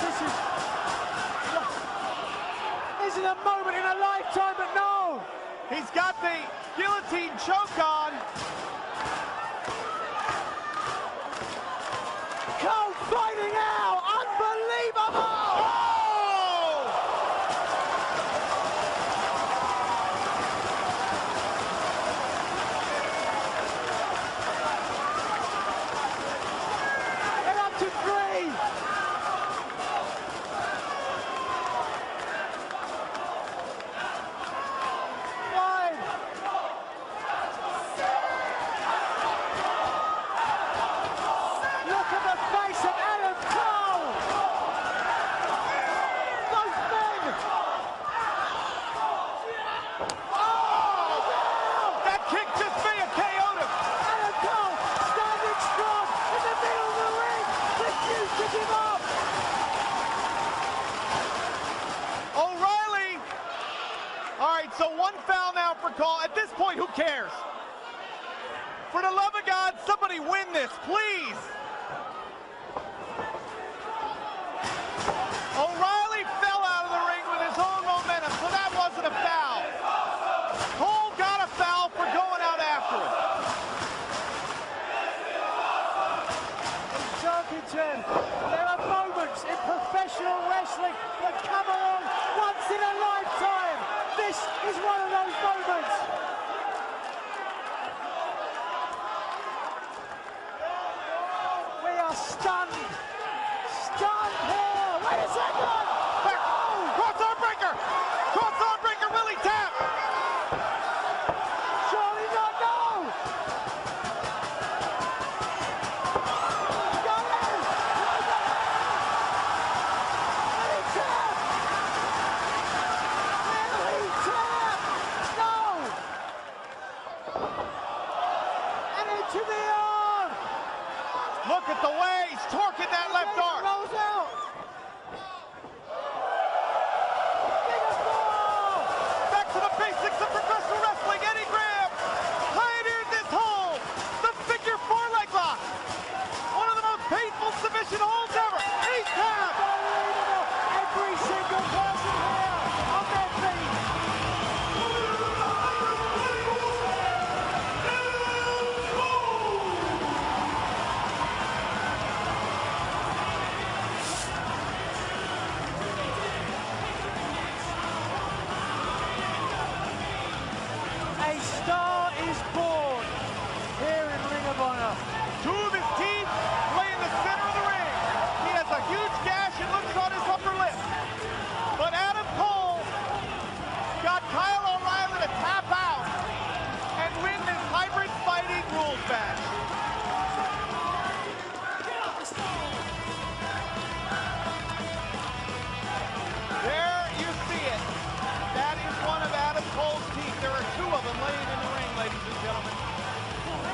This is a moment in a lifetime, but no. He's got the guillotine choke on. Cole fighting out. Unbelievable. Oh! They're up to 3. Look at the face of Adam Cole! Both men! Oh! That kick just may have KO'd him. Adam Cole standing strong in the middle of the ring, refused to give up! O'Reilly. All right, so 1 foul now for Cole. At this point, who cares? For the love of God, somebody win this, please. O'Reilly fell out of the ring with his own momentum, so that wasn't a foul. Cole got a foul for going out after him. In Tarkington, there are moments in professional wrestling that come along once in a lifetime. This is one of those moments. We are stunned. Stunned here. Wait a second. Cross-arm breaker. Cross-arm breaker, Willie tap. Surely not, no. Got it. Willie tap. Willie tap. No. And into the arm. Look at the way he's torquing that left arm. Rolls out. Bigger ball. Back to the basics of professional wrestling. Eddie Graham pioneered this hold. The figure 4 leg lock. One of the most painful submission holds ever. He's tapped. Unbelievable. Every single person here on their feet. A star is born here in Ring of Honor. 2 of his teeth lay in the center of the ring. He has a huge gash, it looks, on his upper lip. But Adam Cole got Kyle O'Reilly to tap out and win this hybrid fighting rules match. There you see it. That is one of Adam Cole's teeth. There are 2 of them laying in the ring, ladies and gentlemen.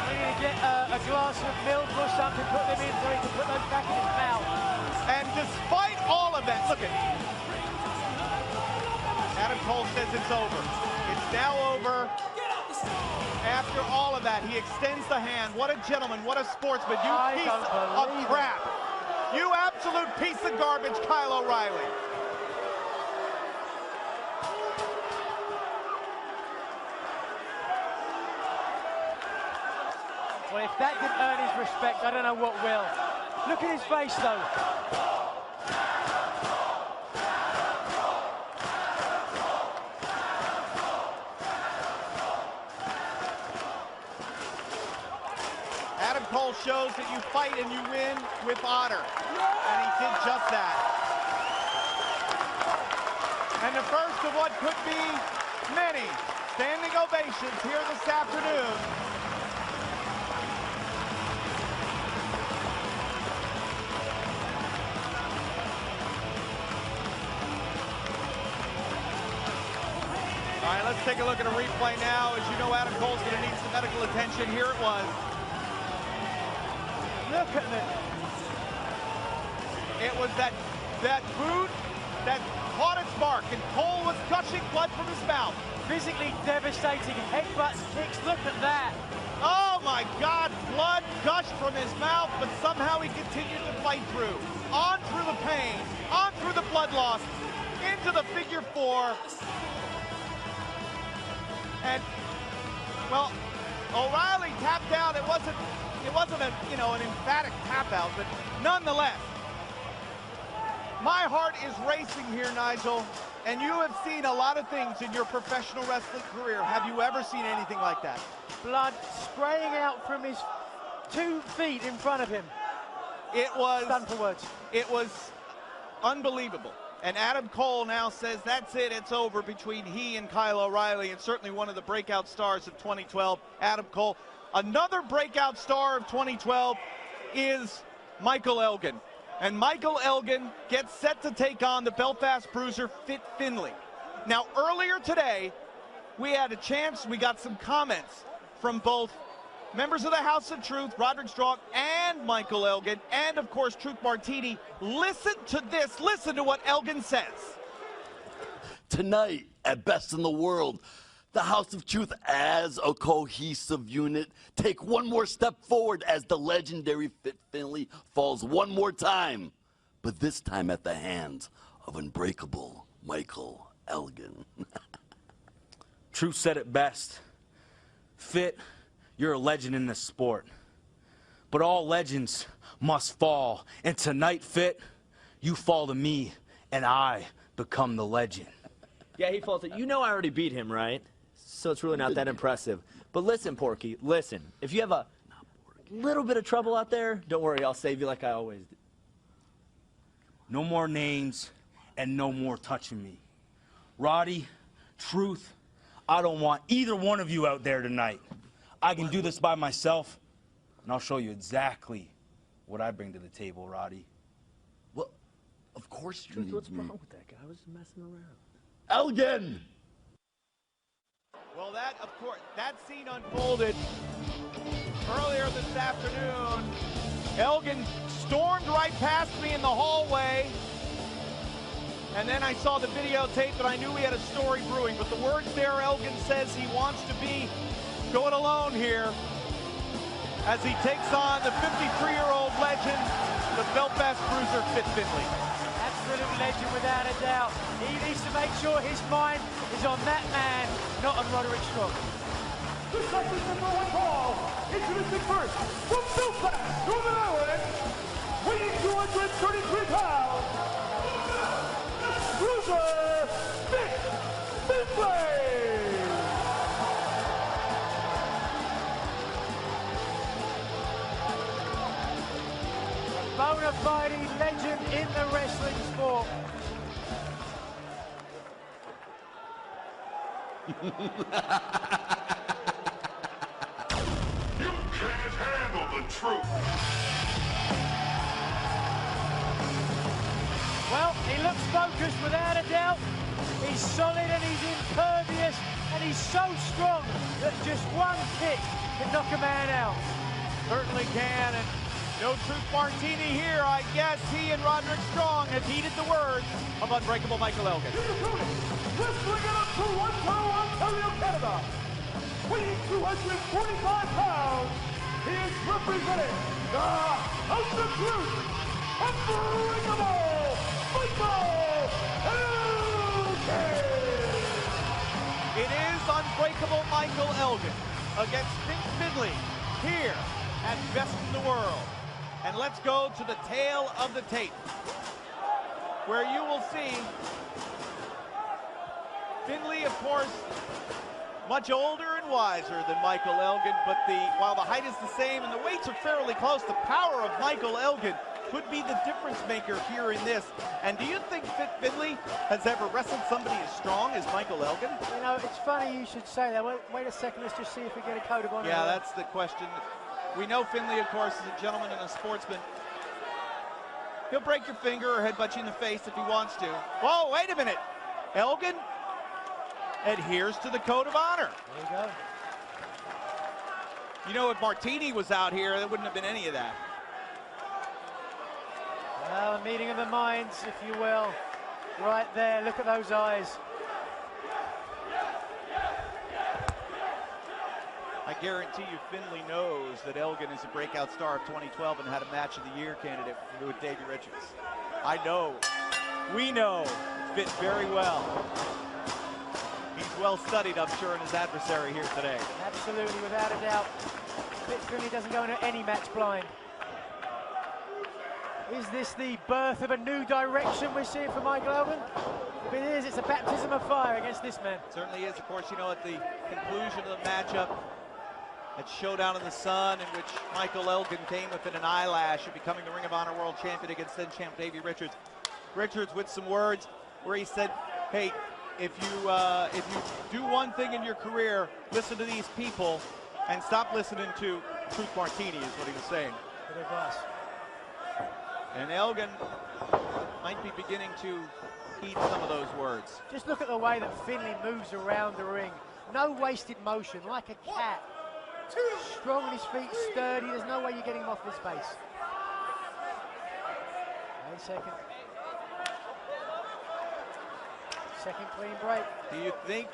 We need to get a glass of milk or something, put them in so he can put those back in his mouth. And despite all of that, look at Adam Cole says it's over. It's now over. After all of that, he extends the hand. What a gentleman, what a sportsman. You I piece don't of believe crap. You absolute piece of garbage, Kyle O'Reilly. Well, if that didn't earn his respect, I don't know what will. Look at his face, though. Adam Cole shows that you fight and you win with honor. And he did just that. And the first of what could be many standing ovations here this afternoon let's take a look at a replay now. As you know, Adam Cole's going to need some medical attention. Here it was. Look at that. It was that boot that caught its mark, and Cole was gushing blood from his mouth. Physically devastating headbutts, kicks. Look at that. Oh my God, blood gushed from his mouth, but somehow he continued to fight through. On through the pain, on through the blood loss, into the figure four. And, well, O'Reilly tapped out. It wasn't an emphatic tap out, but nonetheless, my heart is racing here, Nigel. And you have seen a lot of things in your professional wrestling career. Have you ever seen anything like that? Blood spraying out from his 2 feet in front of him. It was Stunned for words. It was unbelievable. And Adam Cole now says that's it, it's over between he and Kyle O'Reilly, and certainly one of the breakout stars of 2012, Adam Cole. Another breakout star of 2012 is Michael Elgin. And Michael Elgin gets set to take on the Belfast bruiser Fit Finlay. Now, earlier today, we had a chance, we got some comments from both members of the House of Truth, Roderick Strong and Michael Elgin, and of course Truth Martini. Listen to this, listen to what Elgin says. Tonight, at Best in the World, the House of Truth, as a cohesive unit, take one more step forward as the legendary Fit Finlay falls one more time, but this time at the hands of unbreakable Michael Elgin. Truth said it best. Fit, you're a legend in this sport, but all legends must fall, and tonight, Fit, you fall to me, and I become the legend. Yeah, he falls. You know I already beat him, right? So it's really not that impressive. But listen, Porky, listen. If you have a little bit of trouble out there, don't worry, I'll save you like I always do. No more names and no more touching me. Roddy, Truth, I don't want either one of you out there tonight. I can do this by myself, and I'll show you exactly what I bring to the table, Roddy. Well, of course you Truth, need what's me. wrong with that guy? I was messing around. Elgin! Well, that, of course, that scene unfolded earlier this afternoon. Elgin stormed right past me in the hallway, and then I saw the videotape, and I knew we had a story brewing. But the words there, Elgin says he wants to be going alone here as he takes on the 53-year-old legend, the Belfast bruiser, Fit Finlay. Absolute legend without a doubt. He needs to make sure his mind is on that man, not on Roderick Strong. The second #1 call, introducing first, from Belfast, Northern Ireland, weighing 233 pounds, bruiser, Fit Finlay! Bona fide legend in the wrestling sport. You can't handle the truth. Well, he looks focused without a doubt. He's solid and he's impervious and he's so strong that just one kick can knock a man out. Certainly can, and no Truth Martini here. I guess he and Roderick Strong have heeded the words of Unbreakable Michael Elgin. Wrestling out of Toronto, Ontario, Canada, weighing 245 pounds, he is representing the House of Truth, Unbreakable Michael Elgin! It is Unbreakable Michael Elgin against Fit Finlay here at Best in the World. And let's go to the tail of the tape, where you will see Finlay, of course, much older and wiser than Michael Elgin, but while the height is the same and the weights are fairly close, the power of Michael Elgin could be the difference maker here in this. And do you think Fit Finlay has ever wrestled somebody as strong as Michael Elgin? You know, it's funny you should say that. Wait a second, let's just see if we get a code of honor. Yeah, that's the question. We know Finlay, of course, is a gentleman and a sportsman. He'll break your finger or headbutt you in the face if he wants to. Whoa, wait a minute. Elgin adheres to the code of honor. There you go. You know, if Martini was out here, there wouldn't have been any of that. Well, a meeting of the minds, if you will. Right there, look at those eyes. I guarantee you Finley knows that Elgin is a breakout star of 2012 and had a match of the year candidate with Davey Richards. I know. We know Fit very well. He's well studied, I'm sure, in his adversary here today. Absolutely, without a doubt. Fit Finley doesn't go into any match blind. Is this the birth of a new direction we're seeing for Michael Elgin? If it is, it's a baptism of fire against this man. It certainly is. Of course, you know, at the conclusion of the matchup, at Showdown in the Sun, in which Michael Elgin came within an eyelash of becoming the Ring of Honor World Champion against then champ Davey Richards. Richards with some words where he said, hey, if you do one thing in your career, listen to these people and stop listening to Truth Martini, is what he was saying. Good advice. And Elgin might be beginning to heed some of those words. Just look at the way that Finley moves around the ring. No wasted motion, like a cat. Strong on his feet, sturdy. There's no way you're getting him off this base. Wait a second. Second clean break. Do you think?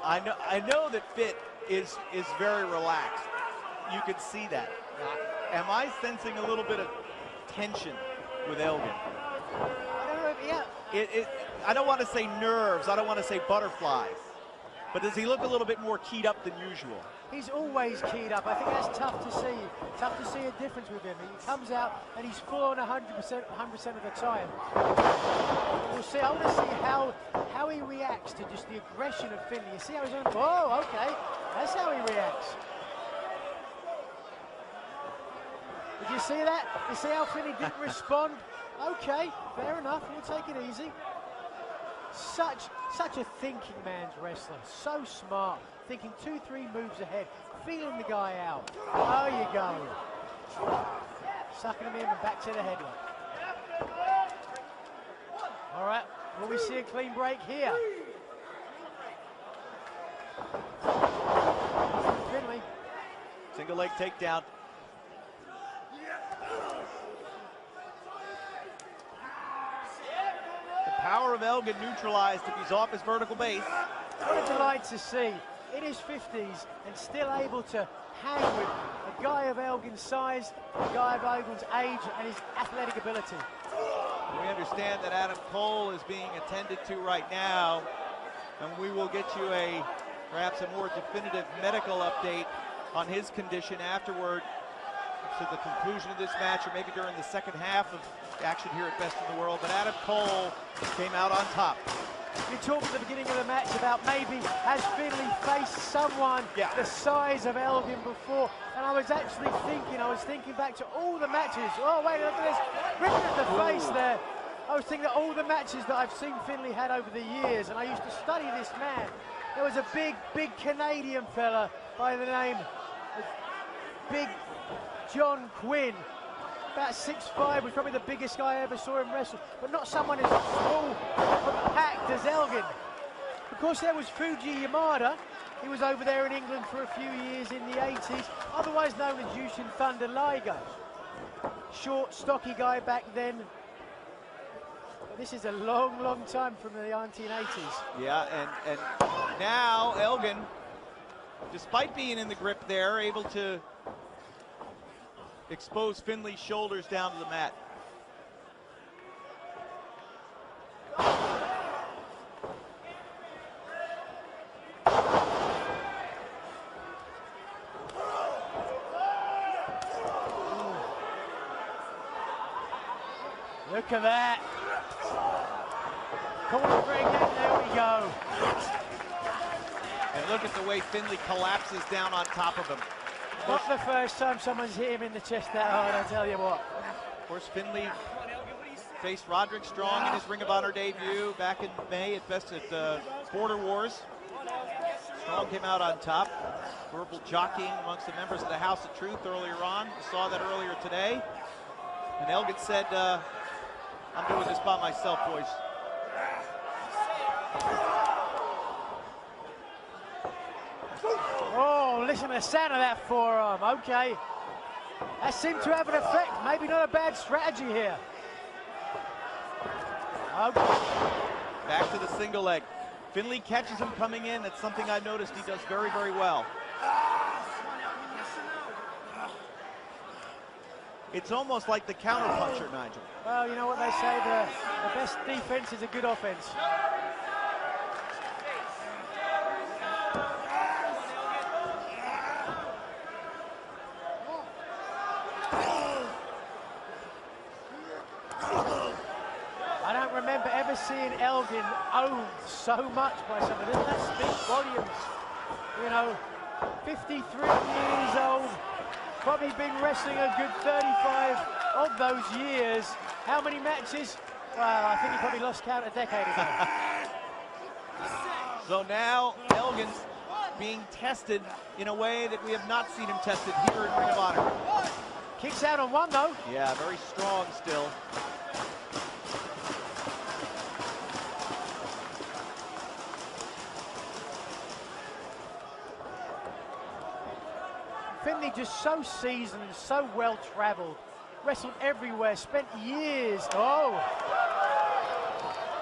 I know that Fit is very relaxed. You can see that. Am I sensing a little bit of tension with Elgin? I don't know, yeah. I don't want to say nerves. I don't want to say butterflies. But does he look a little bit more keyed up than usual? He's always keyed up. I think that's tough to see. Tough to see a difference with him. He comes out and he's full on 100% of the time. We'll see. I want to see how he reacts to just the aggression of Finley. You see how he's on? Oh, okay. That's how he reacts. Did you see that? You see how Finley didn't respond? Okay, fair enough. We'll take it easy. Such a thinking man's wrestler. So smart. Thinking 2-3 moves ahead. Feeling the guy out. There you go. Sucking him in and back to the headlock. All right. Will we see a clean break here? Finley. Single leg takedown. The power of Elgin neutralized if he's off his vertical base. What a delight to see. In his 50s and still able to hang with a guy of Elgin's size, a guy of Elgin's age and his athletic ability. We understand that Adam Cole is being attended to right now, and we will get you perhaps a more definitive medical update on his condition afterward, to the conclusion of this match, or maybe during the second half of action here at Best in the World. But Adam Cole came out on top. You talked at the beginning of the match about maybe has Finley faced someone the size of Elgin before, and I was thinking back to all the matches. Oh wait, look at this, written at the face there. I was thinking of all the matches that I've seen Finley had over the years, and I used to study this man. There was a big Canadian fella by the name of Big John Quinn. About 6'5", was probably the biggest guy I ever saw him wrestle, but not someone as small but packed as Elgin. Of course, there was Fuji Yamada. He was over there in England for a few years in the 80s, otherwise known as Yushin Thunder Liger. Short, stocky guy back then. But this is a long time from the 1980s. Yeah, and now Elgin, despite being in the grip there, able to expose Finley's shoulders down to the mat. Look at that. Corner for again, there we go. And look at the way Finley collapses down on top of him. Not the first time someone's hit him in the chest that hard, I tell you what. Of course, Finley faced Roderick Strong in his Ring of Honor debut back in May at Border Wars. Strong came out on top. Verbal jockeying amongst the members of the House of Truth earlier on. We saw that earlier today. And Elgin said, I'm doing this by myself, boys. Oh, listen to the sound of that forearm. Okay. That seemed to have an effect. Maybe not a bad strategy here. Okay. Back to the single leg. Finlay catches him coming in. That's something I noticed he does very, very well. It's almost like the counter puncher, Nigel. Well, you know what they say, the best defense is a good offense. I don't remember ever seeing Elgin owned so much by someone. Doesn't that speak volumes? You know, 53 years old, probably been wrestling a good 35 of those years. How many matches? Well, I think he probably lost count a decade ago. So now Elgin's being tested in a way that we have not seen him tested here in Ring of Honor. Kicks out on one, though. Yeah, very strong still. Finlay just so seasoned, so well traveled, wrestled everywhere, spent years. Oh!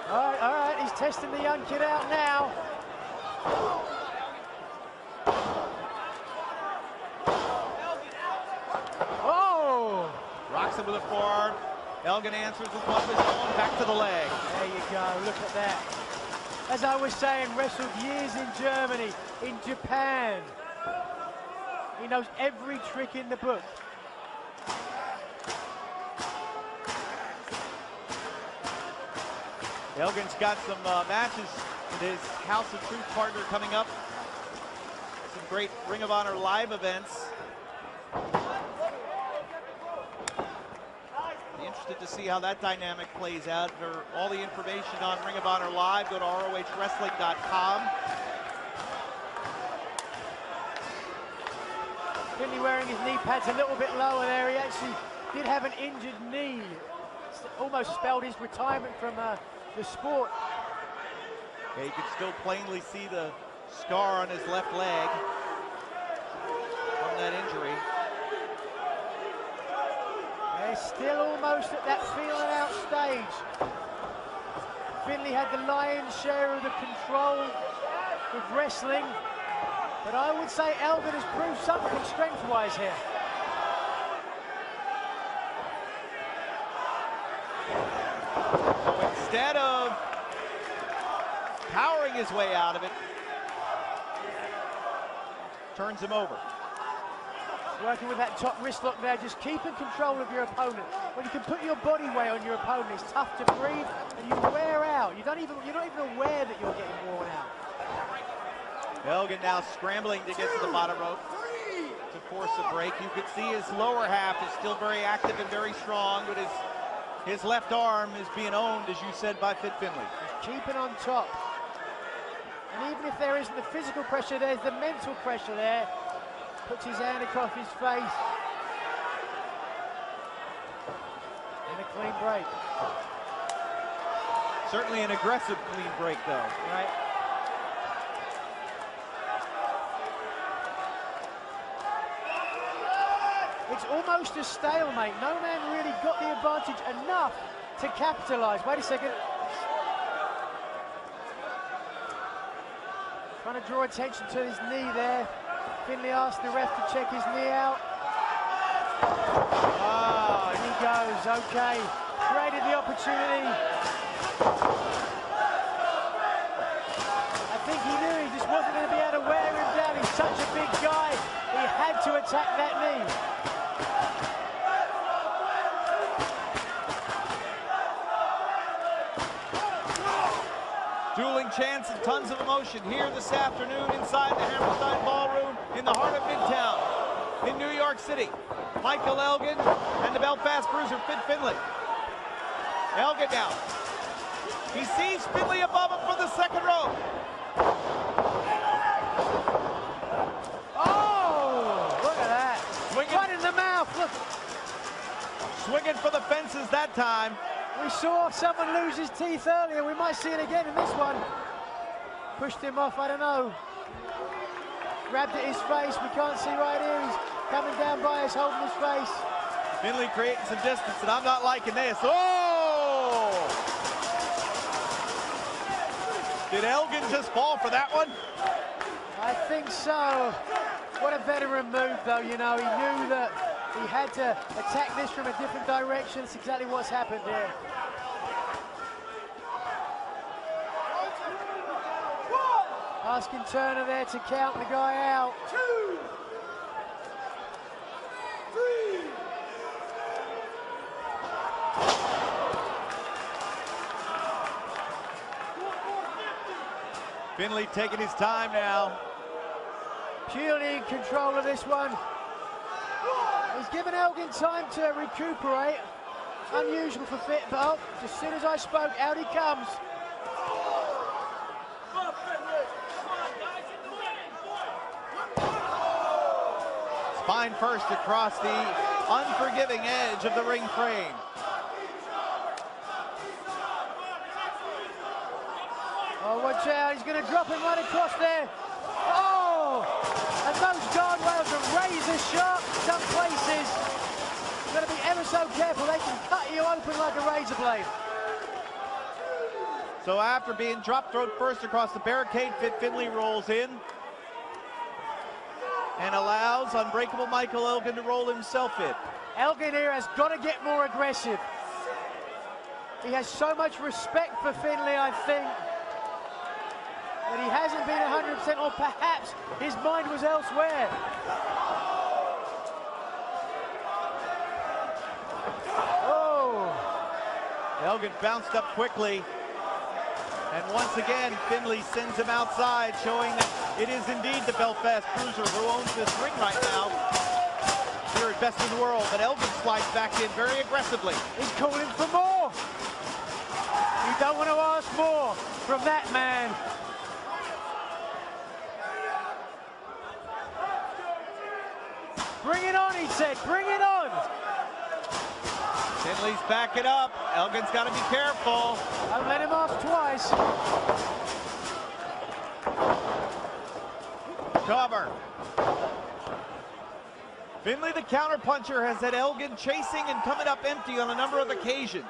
All right, he's testing the young kid out now. Oh! Rocks him with a forearm. Elgin answers with one of his own, back to the leg. There you go, look at that. As I was saying, wrestled years in Germany, in Japan. He knows every trick in the book. Elgin's got some matches with his House of Truth partner coming up. Some great Ring of Honor live events. Be interested to see how that dynamic plays out. For all the information on Ring of Honor Live, go to ROHWrestling.com. Finlay wearing his knee pads a little bit lower there. He actually did have an injured knee. Almost spelled his retirement from the sport. Yeah, you can still plainly see the scar on his left leg from that injury. They're still almost at that feeling out stage. Finlay had the lion's share of the control with wrestling. But I would say Elgin has proved something strength-wise here. So instead of powering his way out of it, turns him over. Working with that top wrist lock there, just keeping control of your opponent. When you can put your body weight on your opponent, it's tough to breathe and you wear out. You're not even aware that you're getting worn out. Elgin now scrambling to get to the bottom rope to force a break. You can see his lower half is still very active and very strong, but his left arm is being owned, as you said, by Fit Finlay. Keeping on top. And even if there isn't the physical pressure, there's the mental pressure there. Puts his hand across his face. And a clean break. Certainly an aggressive clean break, though. Right. It's almost a stalemate. No man really got the advantage enough to capitalize. Wait a second. Trying to draw attention to his knee there. Finlay asked the ref to check his knee out. Oh, and he goes, okay. Created the opportunity. I think he knew he just wasn't going to be able to wear him down. He's such a big guy. He had to attack that knee. Dueling chants and tons of emotion here this afternoon inside the Hammerstein Ballroom in the heart of Midtown in New York City. Michael Elgin and the Belfast bruiser Fit Finlay. Elgin now. He sees Finlay above him from the second row. Oh, look at that. Swinging. Right in the mouth, look. Swinging for the fences that time. We saw someone lose his teeth earlier. We might see it again in this one. Pushed him off, I don't know. Grabbed at his face. We can't see right here. He's coming down by us, holding his face. Finlay creating some distance, and I'm not liking this. Oh! Did Elgin just fall for that one? I think so. What a veteran move, though. You know, he knew that he had to attack this from a different direction. That's exactly what's happened here. Asking Turner there to count the guy out. 2, 3. Finlay taking his time now. Purely in control of this one. He's given Elgin time to recuperate. Unusual for Fit, but as soon as I spoke, out he comes. Spine first across the unforgiving edge of the ring frame. Oh, watch out, he's going to drop him right across there. Oh, and those guardrails are razor sharp in some places. You've got to be ever so careful, they can cut you open like a razor blade. So after being drop thrown first across the barricade, Finlay rolls in and allows Unbreakable Michael Elgin to roll himself in. Elgin here has got to get more aggressive. He has so much respect for Finlay, I think, that he hasn't been 100%, or perhaps his mind was elsewhere. Oh! Elgin bounced up quickly. And once again, Finlay sends him outside, showing that it is indeed the Belfast Cruiser who owns this ring right now. Here at Best in the World, but Elgin slides back in very aggressively. He's calling for more. You don't want to ask more from that man. Bring it on, he said, bring it on. Finlay's backing up. Elgin's got to be careful. Don't let him ask twice. Cover. Finlay, the counterpuncher, has had Elgin chasing and coming up empty on a number of occasions.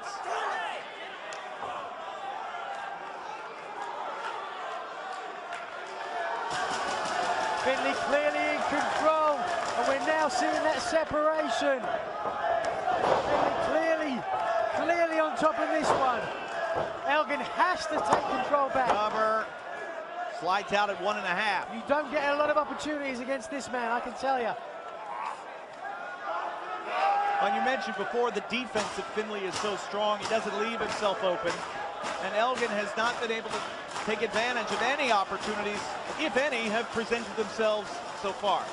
Finlay clearly in control, and we're now seeing that separation. Finlay clearly on top of this one. Elgin has to take control back. Cover. Slides out at 1.5. You don't get a lot of opportunities against this man, I can tell you. Well, you mentioned before the defense of Finlay is so strong, he doesn't leave himself open. And Elgin has not been able to take advantage of any opportunities, if any, have presented themselves so far.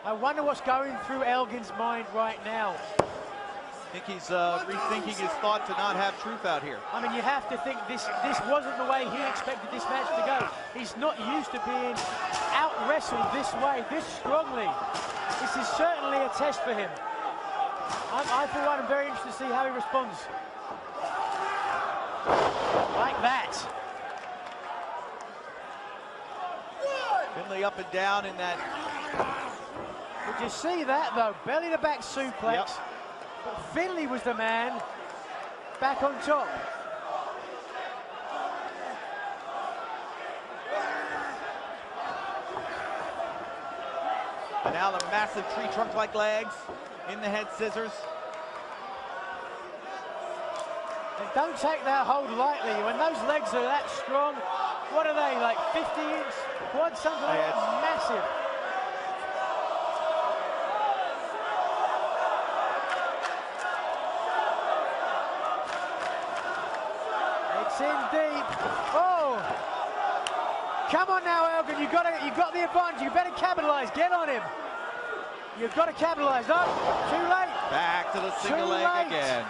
I wonder what's going through Elgin's mind right now. I think he's rethinking his thought to not have Truth out here. I mean, you have to think this wasn't the way he expected this match to go. He's not used to being out-wrestled this way, this strongly. This is certainly a test for him. I, for one, am very interested to see how he responds. Like that. Finlay up and down in that. Did you see that, though? Belly-to-back suplex. Yep. But Finlay was the man back on top. And now the massive tree trunk-like legs in the head scissors. And don't take that hold lightly. When those legs are that strong, what are they, like 50-inch quad, something like that? Massive. It's in deep. Oh! Come on now, Elgin. You've got the advantage. You better capitalize. Get on him. You've got to capitalize. No, too late. Back to the single Too leg late. again.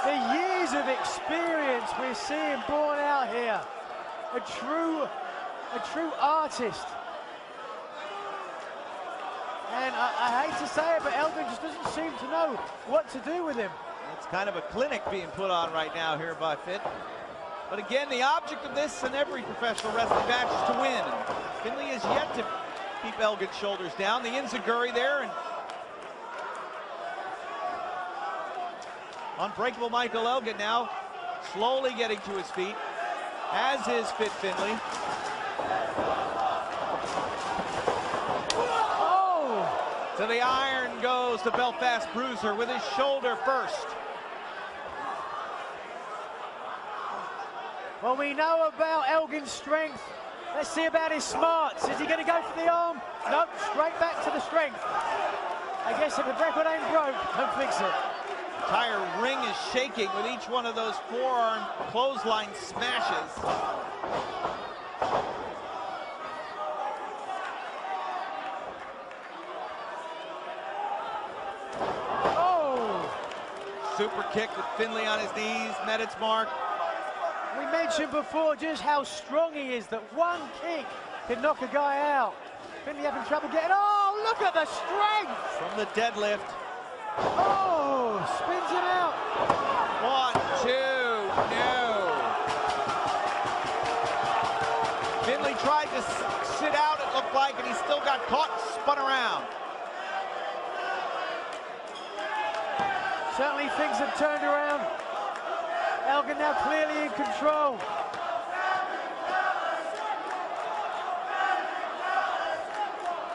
The years of experience we're seeing born out here. A true artist. And I hate to say it, but Elgin just doesn't seem to know what to do with him. It's kind of a clinic being put on right now here by Fit. But again, the object of this and every professional wrestling match is to win. And Finlay has yet to keep Elgin's shoulders down. The enziguri there, and unbreakable Michael Elgin now slowly getting to his feet, as is Fit Finlay. Oh! To the iron goes the Belfast Bruiser with his shoulder first. Well, we know about Elgin's strength. Let's see about his smarts. Is he going to go for the arm? Nope, straight back to the strength. I guess if the record ain't broke, don't fix it. Entire ring is shaking with each one of those forearm clothesline smashes. Oh! Super kick with Finlay on his knees, met its mark. We mentioned before just how strong he is, that one kick can knock a guy out. Finlay having trouble getting, oh, look at the strength! From the deadlift. Oh, spins him out. 1, 2, no. Finlay tried to sit out, it looked like, and he still got caught and spun around. Certainly things have turned around. Elgin now clearly in control.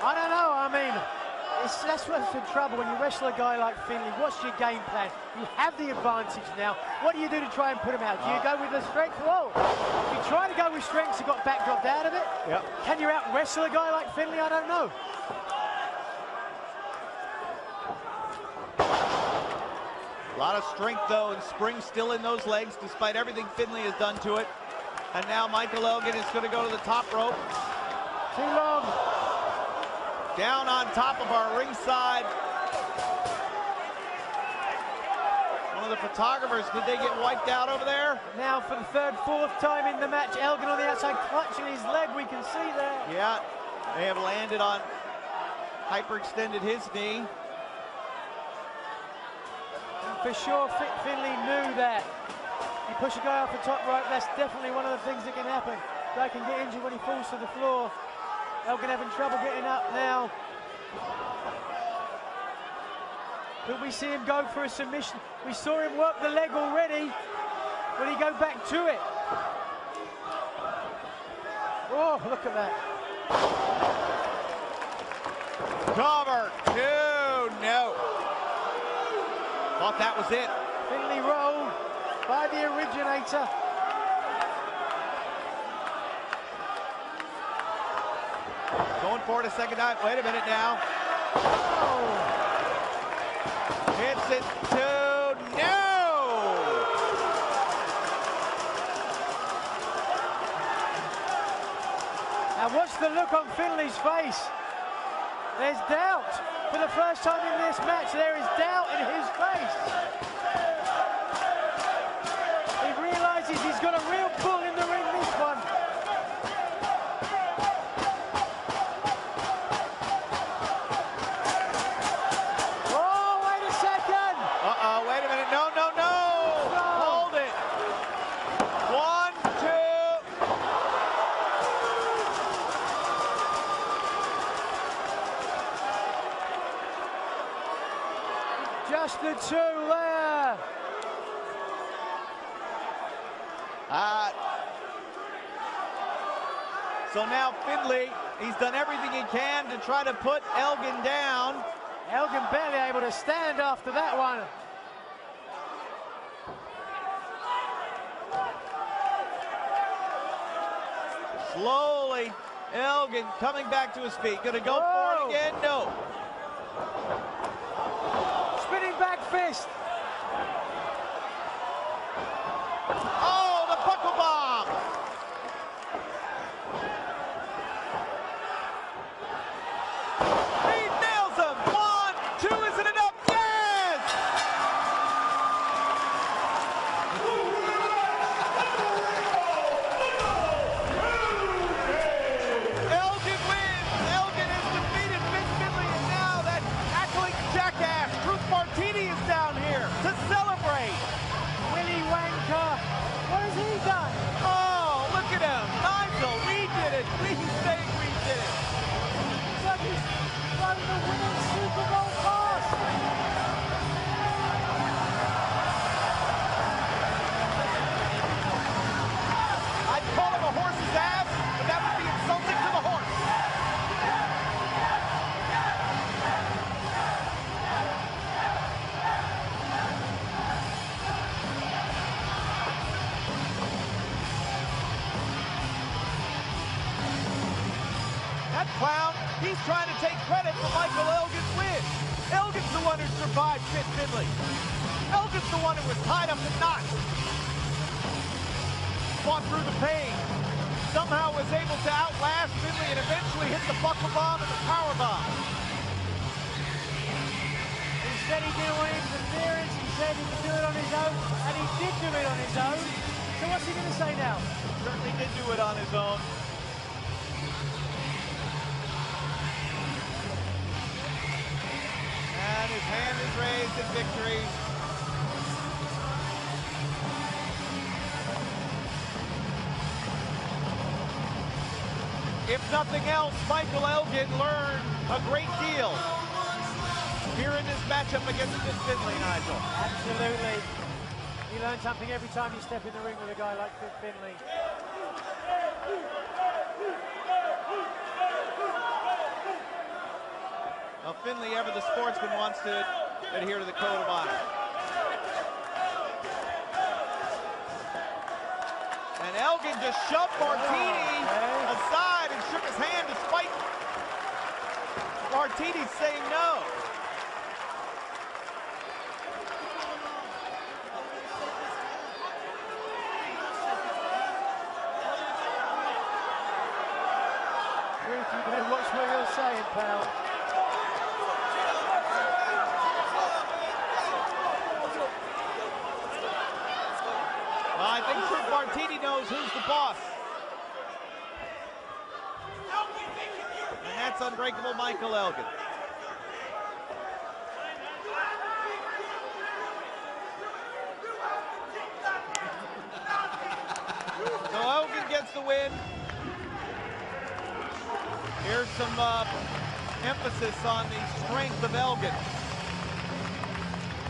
I don't know, I mean, that's what's the trouble when you wrestle a guy like Finlay. What's your game plan? You have the advantage now. What do you do to try and put him out? Do you go with the strength? Whoa! You try to go with strength, you got backdropped out of it. Yep. Can you out wrestle a guy like Finlay? I don't know. A lot of strength, though, and spring still in those legs, despite everything Finlay has done to it. And now Michael Elgin is going to go to the top rope. Too long. Down on top of our ringside. One of the photographers, did they get wiped out over there? Now for the third, fourth time in the match, Elgin on the outside clutching his leg, we can see there. Yeah, they have landed on, hyperextended his knee. For sure, Finlay knew that. You push a guy off the top rope, that's definitely one of the things that can happen. Guy can get injured when he falls to the floor. Elgin having trouble getting up now. Could we see him go for a submission? We saw him work the leg already. Will he go back to it? Oh, look at that. Cover, 2, no. Thought that was it. Finlay rolled by the originator. Going for it a second time. Wait a minute now. Oh. Hits it, 2, no. Now watch the look on Finlay's face. There's doubt. For the first time in this match, there is doubt in his face. He realizes he's got a real bull in the ring this one. Oh, wait a second. Uh-oh, wait a minute. No, no, no. Hold it. 1, 2. Just the two there. So now Finlay, he's done everything he can to try to put Elgin down. Elgin barely able to stand after that one. Slowly, Elgin coming back to his feet. Gonna go Whoa. for it again? No. Spinning back fist. Oh, the buckle bomb. He nails him. 1, 2, is it enough? Yes! Elgin wins. Elgin has defeated Fit Finlay, and now that accolade jackass Truth Martini is down here to celebrate. Willy Wanker. What has he done? He's thrown the winning Super Bowl pass. I'd call him a horse's ass, but that would be insulting to the horse. That clown, he's trying to take credit for Michael Elgin's win. Elgin's the one who survived Fit Finlay. Elgin's the one who was tied up in knots. Fought through the pain. Somehow was able to outlast Finlay and eventually hit the buckle bomb and the power bomb. He said he didn't want interference. He said he could do it on his own, and he did do it on his own. So what's he going to say now? Certainly did do it on his own. And his hand is raised in victory. If nothing else, Michael Elgin learned a great deal here in this matchup against Fit Finlay, Nigel. Absolutely. You learn something every time you step in the ring with a guy like Fit Finlay. Well, Finlay, ever the sportsman, wants to adhere to the code of honor. And Elgin just shoved Martini aside and shook his hand despite Martini saying no. Ruth, you better watch what you're saying, pal. Well, I think Truth Martini knows who's the boss. And that's Unbreakable Michael Elgin. So Elgin gets the win. Here's some emphasis on the strength of Elgin.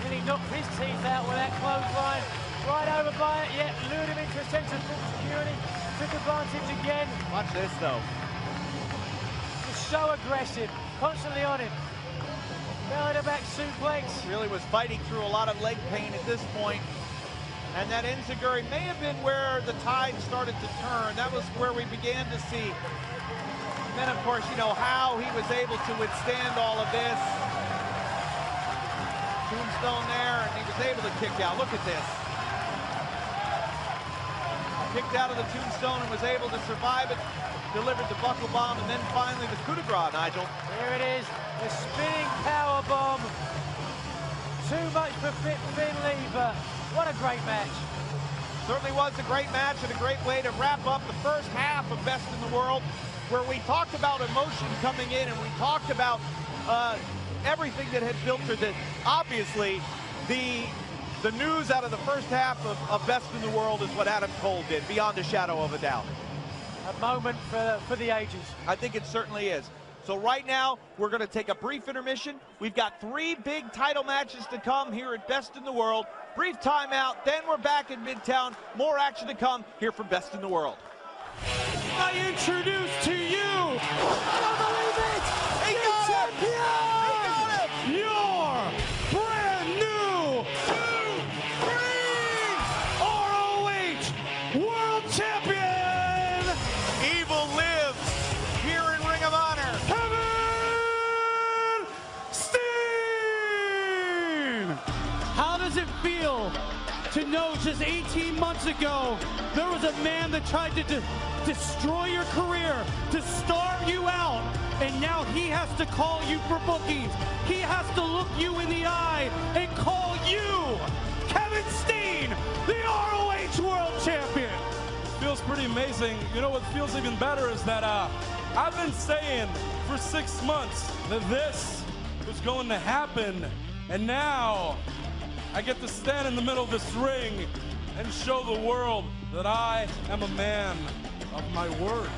Nearly knocked his teeth out with that clothesline. Right over by it, yet lured him into a sense of full security. Took advantage again. Watch this, though. Just so aggressive, constantly on him. Belly to back suplex. Really was fighting through a lot of leg pain at this point. And that enziguri may have been where the tide started to turn. That was where we began to see. And then, of course, you know how he was able to withstand all of this. Tombstone there, and he was able to kick out. Look at this. Kicked out of the tombstone and was able to survive it. Delivered the buckle bomb, and then finally the coup de grace, Nigel. Here it is, the spinning power bomb. Too much for Fit Finlay, but what a great match. Certainly was a great match and a great way to wrap up the first half of Best in the World, where we talked about emotion coming in and we talked about everything that had filtered it. Obviously, the news out of the first half of Best in the World is what Adam Cole did, beyond a shadow of a doubt. A moment for the ages. I think it certainly is. So right now, we're going to take a brief intermission. We've got 3 big title matches to come here at Best in the World. Brief timeout, then we're back in Midtown. More action to come here from Best in the World. I introduce to you, I don't believe it, He got him! your brand new ROH World Champion, Evil lives here in Ring of Honor. Kevin Steen! How does it feel to know just 18 months ago there was a man that tried to destroy your career, to starve you out, and now he has to call you for bookings. He has to look you in the eye and call you, Kevin Steen, the ROH World Champion. Feels pretty amazing. You know what feels even better is that I've been saying for 6 months that this was going to happen, and now I get to stand in the middle of this ring and show the world that I am a man of my words.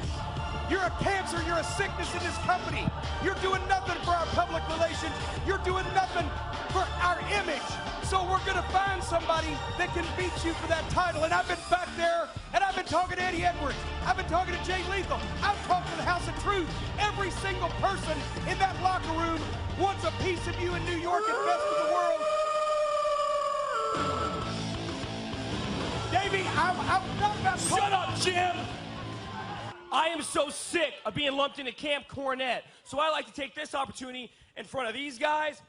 You're a cancer, you're a sickness in this company. You're doing nothing for our public relations. You're doing nothing for our image. So we're going to find somebody that can beat you for that title. And I've been back there, and I've been talking to Eddie Edwards. I've been talking to Jay Lethal. I've talked to the House of Truth. Every single person in that locker room wants a piece of you in New York and best in the world. Davey, I'm not about to... Shut up, Jim! I am so sick of being lumped into Camp Cornette. So I like to take this opportunity in front of these guys,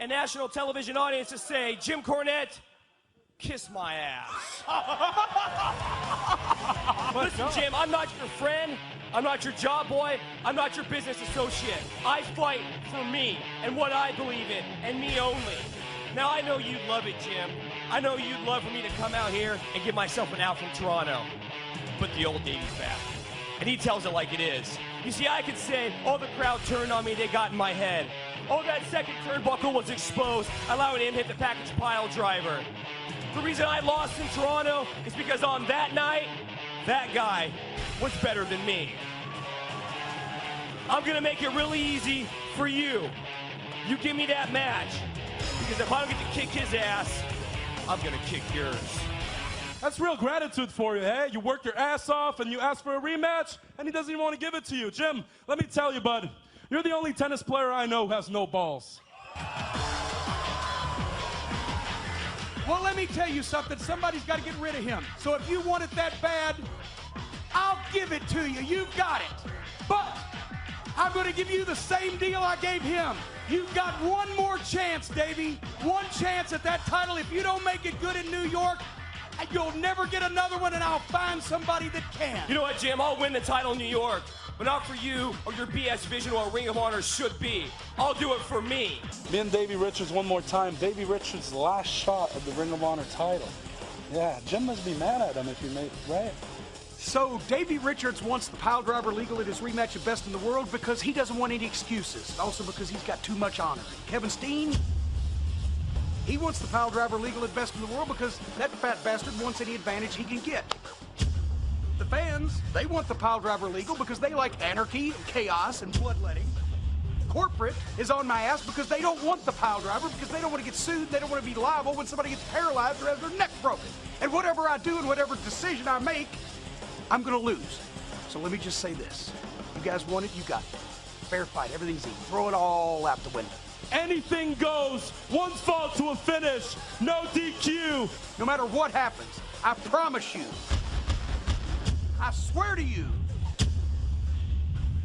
and national television audience to say, Jim Cornette, kiss my ass. Listen, Jim, I'm not your friend. I'm not your job boy. I'm not your business associate. I fight for me and what I believe in, and me only. Now, I know you'd love it, Jim. I know you'd love for me to come out here and give myself an out from Toronto. But the old Davey's back. And he tells it like it is. You see, I could say, oh, the crowd turned on me, they got in my head. Oh, that second turnbuckle was exposed, allowing him to hit the package pile driver. The reason I lost in Toronto is because on that night, that guy was better than me. I'm gonna make it really easy for you. You give me that match, because if I don't get to kick his ass, I'm gonna kick yours. That's real gratitude for you, hey? You work your ass off and you ask for a rematch, and he doesn't even want to give it to you. Jim, let me tell you, bud, you're the only tennis player I know who has no balls. Well, let me tell you something. Somebody's got to get rid of him. So if you want it that bad, I'll give it to you. You've got it. But I'm going to give you the same deal I gave him. You've got one more chance, Davey. One chance at that title. If you don't make it good in New York, you'll never get another one, and I'll find somebody that can. You know what, Jim? I'll win the title in New York, but not for you or your BS vision or Ring of Honor should be. I'll do it for me. Me and Davey Richards one more time. Davey Richards' last shot of the Ring of Honor title. Yeah, Jim must be mad at him if he made right. So Davey Richards wants the pile driver legal at his rematch of Best in the World because he doesn't want any excuses. Also because he's got too much honor. Kevin Steen, he wants the pile driver legal at Best in the World because that fat bastard wants any advantage he can get. The fans, they want the pile driver legal because they like anarchy and chaos and bloodletting. Corporate is on my ass because they don't want the pile driver because they don't want to get sued. They don't want to be liable when somebody gets paralyzed or has their neck broken. And whatever I do and whatever decision I make, I'm going to lose. So let me just say this. You guys want it, you got it. Fair fight, everything's even. Throw it all out the window. Anything goes. One fall to a finish. No DQ. No matter what happens, I promise you, I swear to you,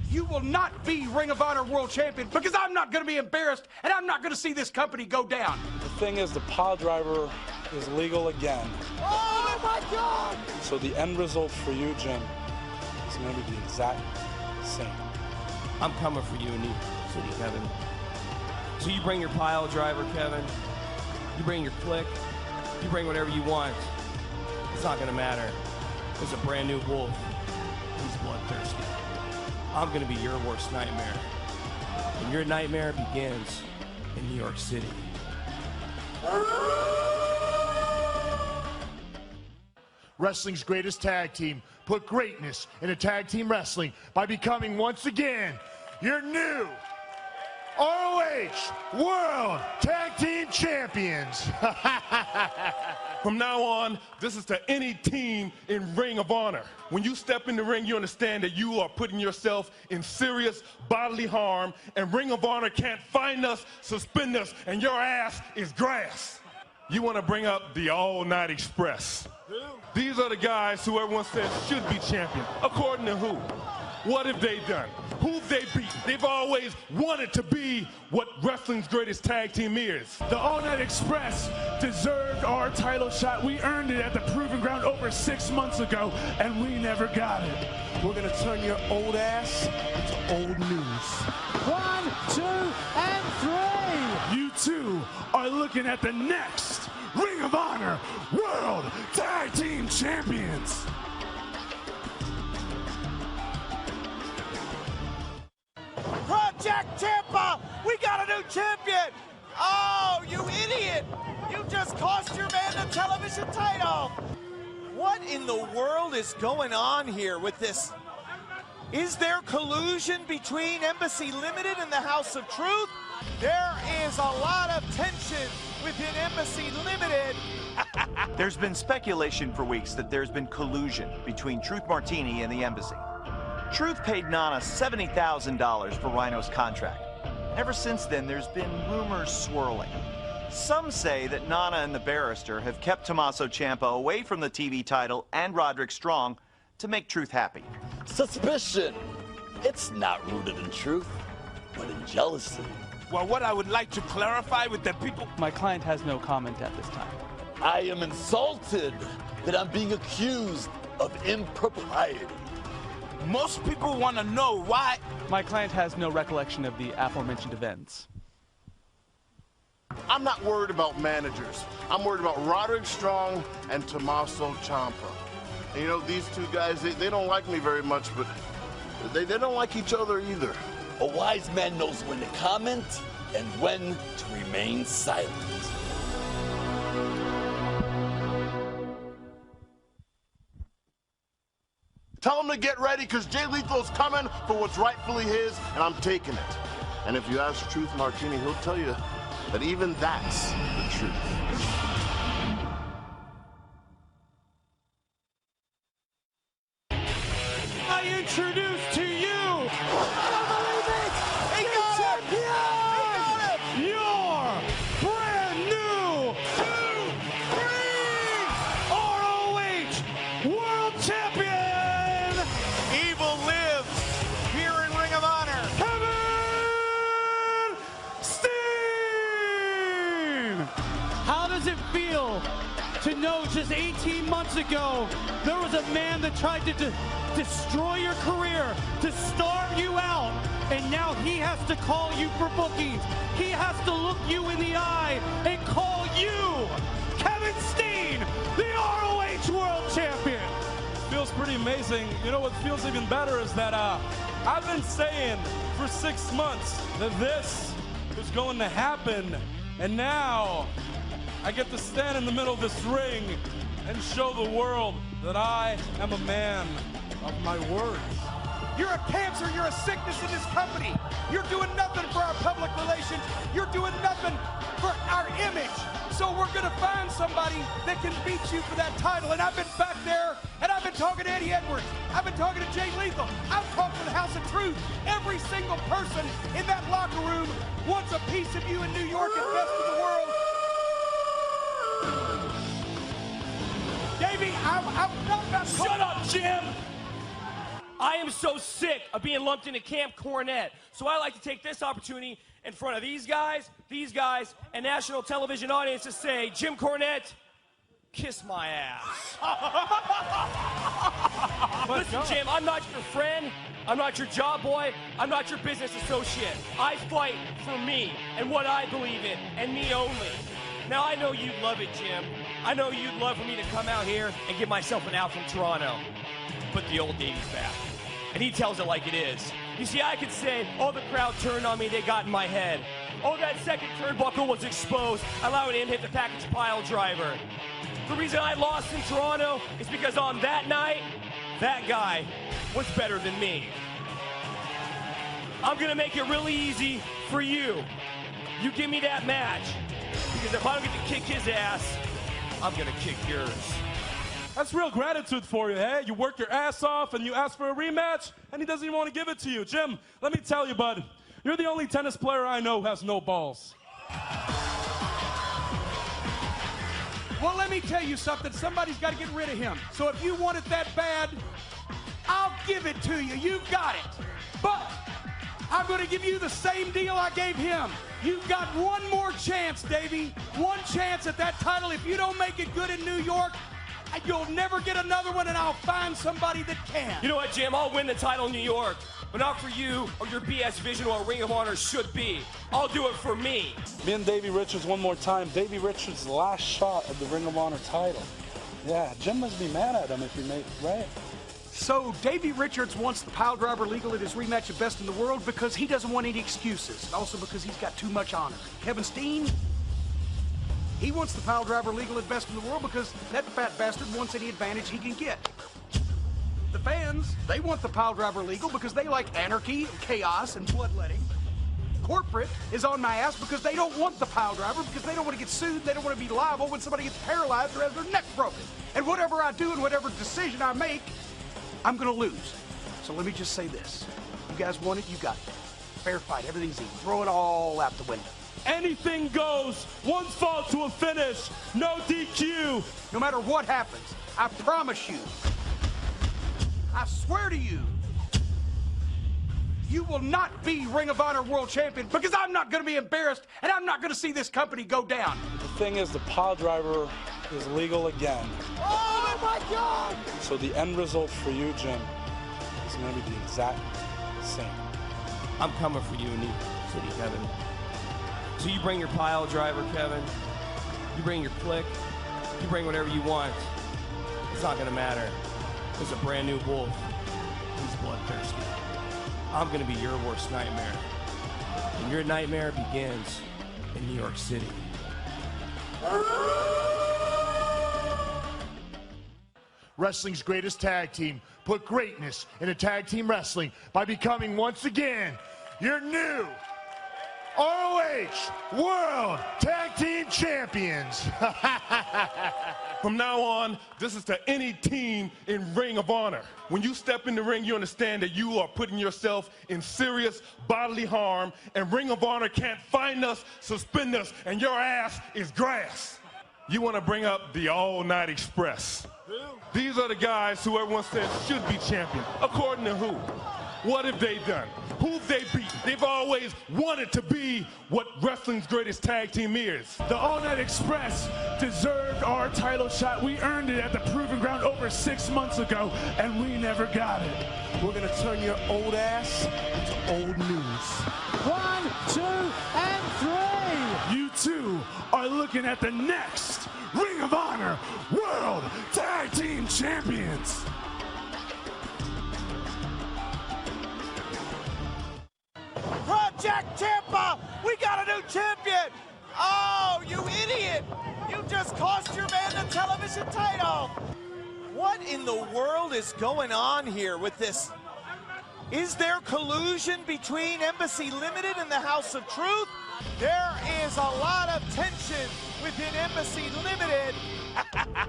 you will not be Ring of Honor World Champion because I'm not going to be embarrassed and I'm not going to see this company go down. The thing is, the pile driver is legal again. Oh my God! So the end result for you, Jim, is going to be the exact same. I'm coming for you in New York City, Kevin. So you bring your pile driver, Kevin. You bring your click. You bring whatever you want. It's not going to matter. There's a brand new wolf. He's bloodthirsty. I'm going to be your worst nightmare. And your nightmare begins in New York City. Wrestling's greatest tag team put greatness into tag team wrestling by becoming once again your new ROH World Tag Team Champions. From now on, this is to any team in Ring of Honor. When you step in the ring, you understand that you are putting yourself in serious bodily harm, and Ring of Honor can't find us, suspend us, and your ass is grass. You want to bring up the All Night Express. These are the guys who everyone says should be champion. According to who? What have they done? Who've they beat? They've always wanted to be what wrestling's greatest tag team is. The All Night Express deserved our title shot. We earned it at the Proving Ground over 6 months ago, and we never got it. We're gonna turn your old ass into old news. 1, 2, and 3. You two are looking at the next Ring of Honor World Tag Team Champions. Project Tampa! We got a new champion! Oh, you idiot! You just cost your man the television title! What in the world is going on here with this Is there collusion between Embassy Limited and the House of Truth? There is a lot of tension within Embassy Limited. There's been speculation for weeks that there's been collusion between Truth Martini and the Embassy. Truth paid Nana $70,000 for Rhino's contract. Ever since then, there's been rumors swirling. Some say that Nana and the Barrister have kept Tommaso Ciampa away from the TV title and Roderick Strong to make Truth happy. Suspicion. It's not rooted in truth, but in jealousy. Well, what I would like to clarify with the people... My client has no comment at this time. I am insulted that I'm being accused of impropriety. Most people want to know why... My client has no recollection of the aforementioned events. I'm not worried about managers. I'm worried about Roderick Strong and Tommaso Ciampa. And you know, these two guys, they don't like me very much, but they don't like each other either. A wise man knows when to comment and when to remain silent. Tell him to get ready, because Jay Lethal's coming for what's rightfully his, and I'm taking it. And if you ask Truth Martini, he'll tell you that even that's the truth. I introduce to you... Your brand new ROH World Champion! Evil lives here in Ring of Honor. Kevin Steen! How does it feel to know just 18 months ago there was a man that tried to destroy your career, to starve you out, and now he has to call you for bookings. He has to look you in the eye and call you, Kevin Steen, the ROH World Champion. Feels pretty amazing. You know what feels even better is that I've been saying for 6 months that this was going to happen, and now I get to stand in the middle of this ring and show the world that I am a man of my word. You're a cancer, you're a sickness in this company. You're doing nothing for our public relations. You're doing nothing for our image. So we're gonna find somebody that can beat you for that title. And I've been back there, and I've been talking to Eddie Edwards. I've been talking to Jay Lethal. I've talked to the House of Truth. Every single person in that locker room wants a piece of you in New York and best in the world. Davey, I'm not about to... Shut up, Jim! I am so sick of being lumped into Camp Cornette. So I like to take this opportunity in front of these guys, and national television audience to say, Jim Cornette, kiss my ass. Listen, Jim, I'm not your friend. I'm not your job boy. I'm not your business associate. I fight for me and what I believe in, and me only. Now, I know you'd love it, Jim. I know you'd love for me to come out here and give myself an out from Toronto. Put the old Davey back. And he tells it like it is. You see, I could say, oh, the crowd turned on me, they got in my head. Oh, that second turnbuckle was exposed, allowing him to hit the package pile driver. The reason I lost in Toronto is because on that night, that guy was better than me. I'm gonna make it really easy for you. You give me that match, because if I don't get to kick his ass, I'm gonna kick yours. That's real gratitude for you, hey? You work your ass off and you ask for a rematch, and he doesn't even want to give it to you. Jim, let me tell you, bud, you're the only tennis player I know who has no balls. Well, let me tell you something. Somebody's got to get rid of him. So if you want it that bad, I'll give it to you. You've got it. But I'm going to give you the same deal I gave him. You've got one more chance, Davey. One chance at that title. If you don't make it good in New York, you'll never get another one, and I'll find somebody that can. You know what, Jim? I'll win the title in New York, but not for you or your BS vision or Ring of Honor should be. I'll do it for me. Me and Davey Richards one more time. Davey Richards' last shot at the Ring of Honor title. Yeah, Jim must be mad at him if he made, right? So Davey Richards wants the pile driver legal at his rematch of Best in the World because he doesn't want any excuses. Also because he's got too much honor. Kevin Steen, he wants the pile driver legal at Best in the World because that fat bastard wants any advantage he can get. The fans, they want the pile driver legal because they like anarchy, and chaos, and bloodletting. Corporate is on my ass because they don't want the pile driver, because they don't want to get sued, they don't want to be liable when somebody gets paralyzed or has their neck broken. And whatever I do and whatever decision I make, I'm going to lose. So let me just say this. You guys want it, you got it. Fair fight, everything's easy. Throw it all out the window. Anything goes. One fall to a finish. No DQ. No matter what happens, I promise you, I swear to you, you will not be Ring of Honor World Champion because I'm not going to be embarrassed and I'm not going to see this company go down. The thing is, the pile driver is legal again. Oh my God! So the end result for you, Jim, is going to be the exact same. I'm coming for you in New York City, Kevin. So you bring your pile driver, Kevin. You bring your clique. You bring whatever you want. It's not going to matter. There's a brand new wolf who's bloodthirsty. I'm going to be your worst nightmare. And your nightmare begins in New York City. Wrestling's greatest tag team put greatness into tag team wrestling by becoming once again your new ROH World Tag Team Champions. From now on, this is to any team in Ring of Honor. When you step in the ring, you understand that you are putting yourself in serious bodily harm, and Ring of Honor can't find us, suspend us, and your ass is grass. You want to bring up the All Night Express. These are the guys who everyone says should be champion. According to who? What have they done? Who've they beat? They've always wanted to be what wrestling's greatest tag team is. The All Night Express deserved our title shot. We earned it at the Proving Ground over 6 months ago, and we never got it. We're going to turn your old ass into old news. 1, 2, and 3. You two are looking at the next Ring of Honor World Tag Team Champions. Project Tampa! We got a new champion! Oh, you idiot! You just cost your man the television title! What in the world is going on here with this? Is there collusion between Embassy Limited and the House of Truth? There is a lot of tension within Embassy Limited.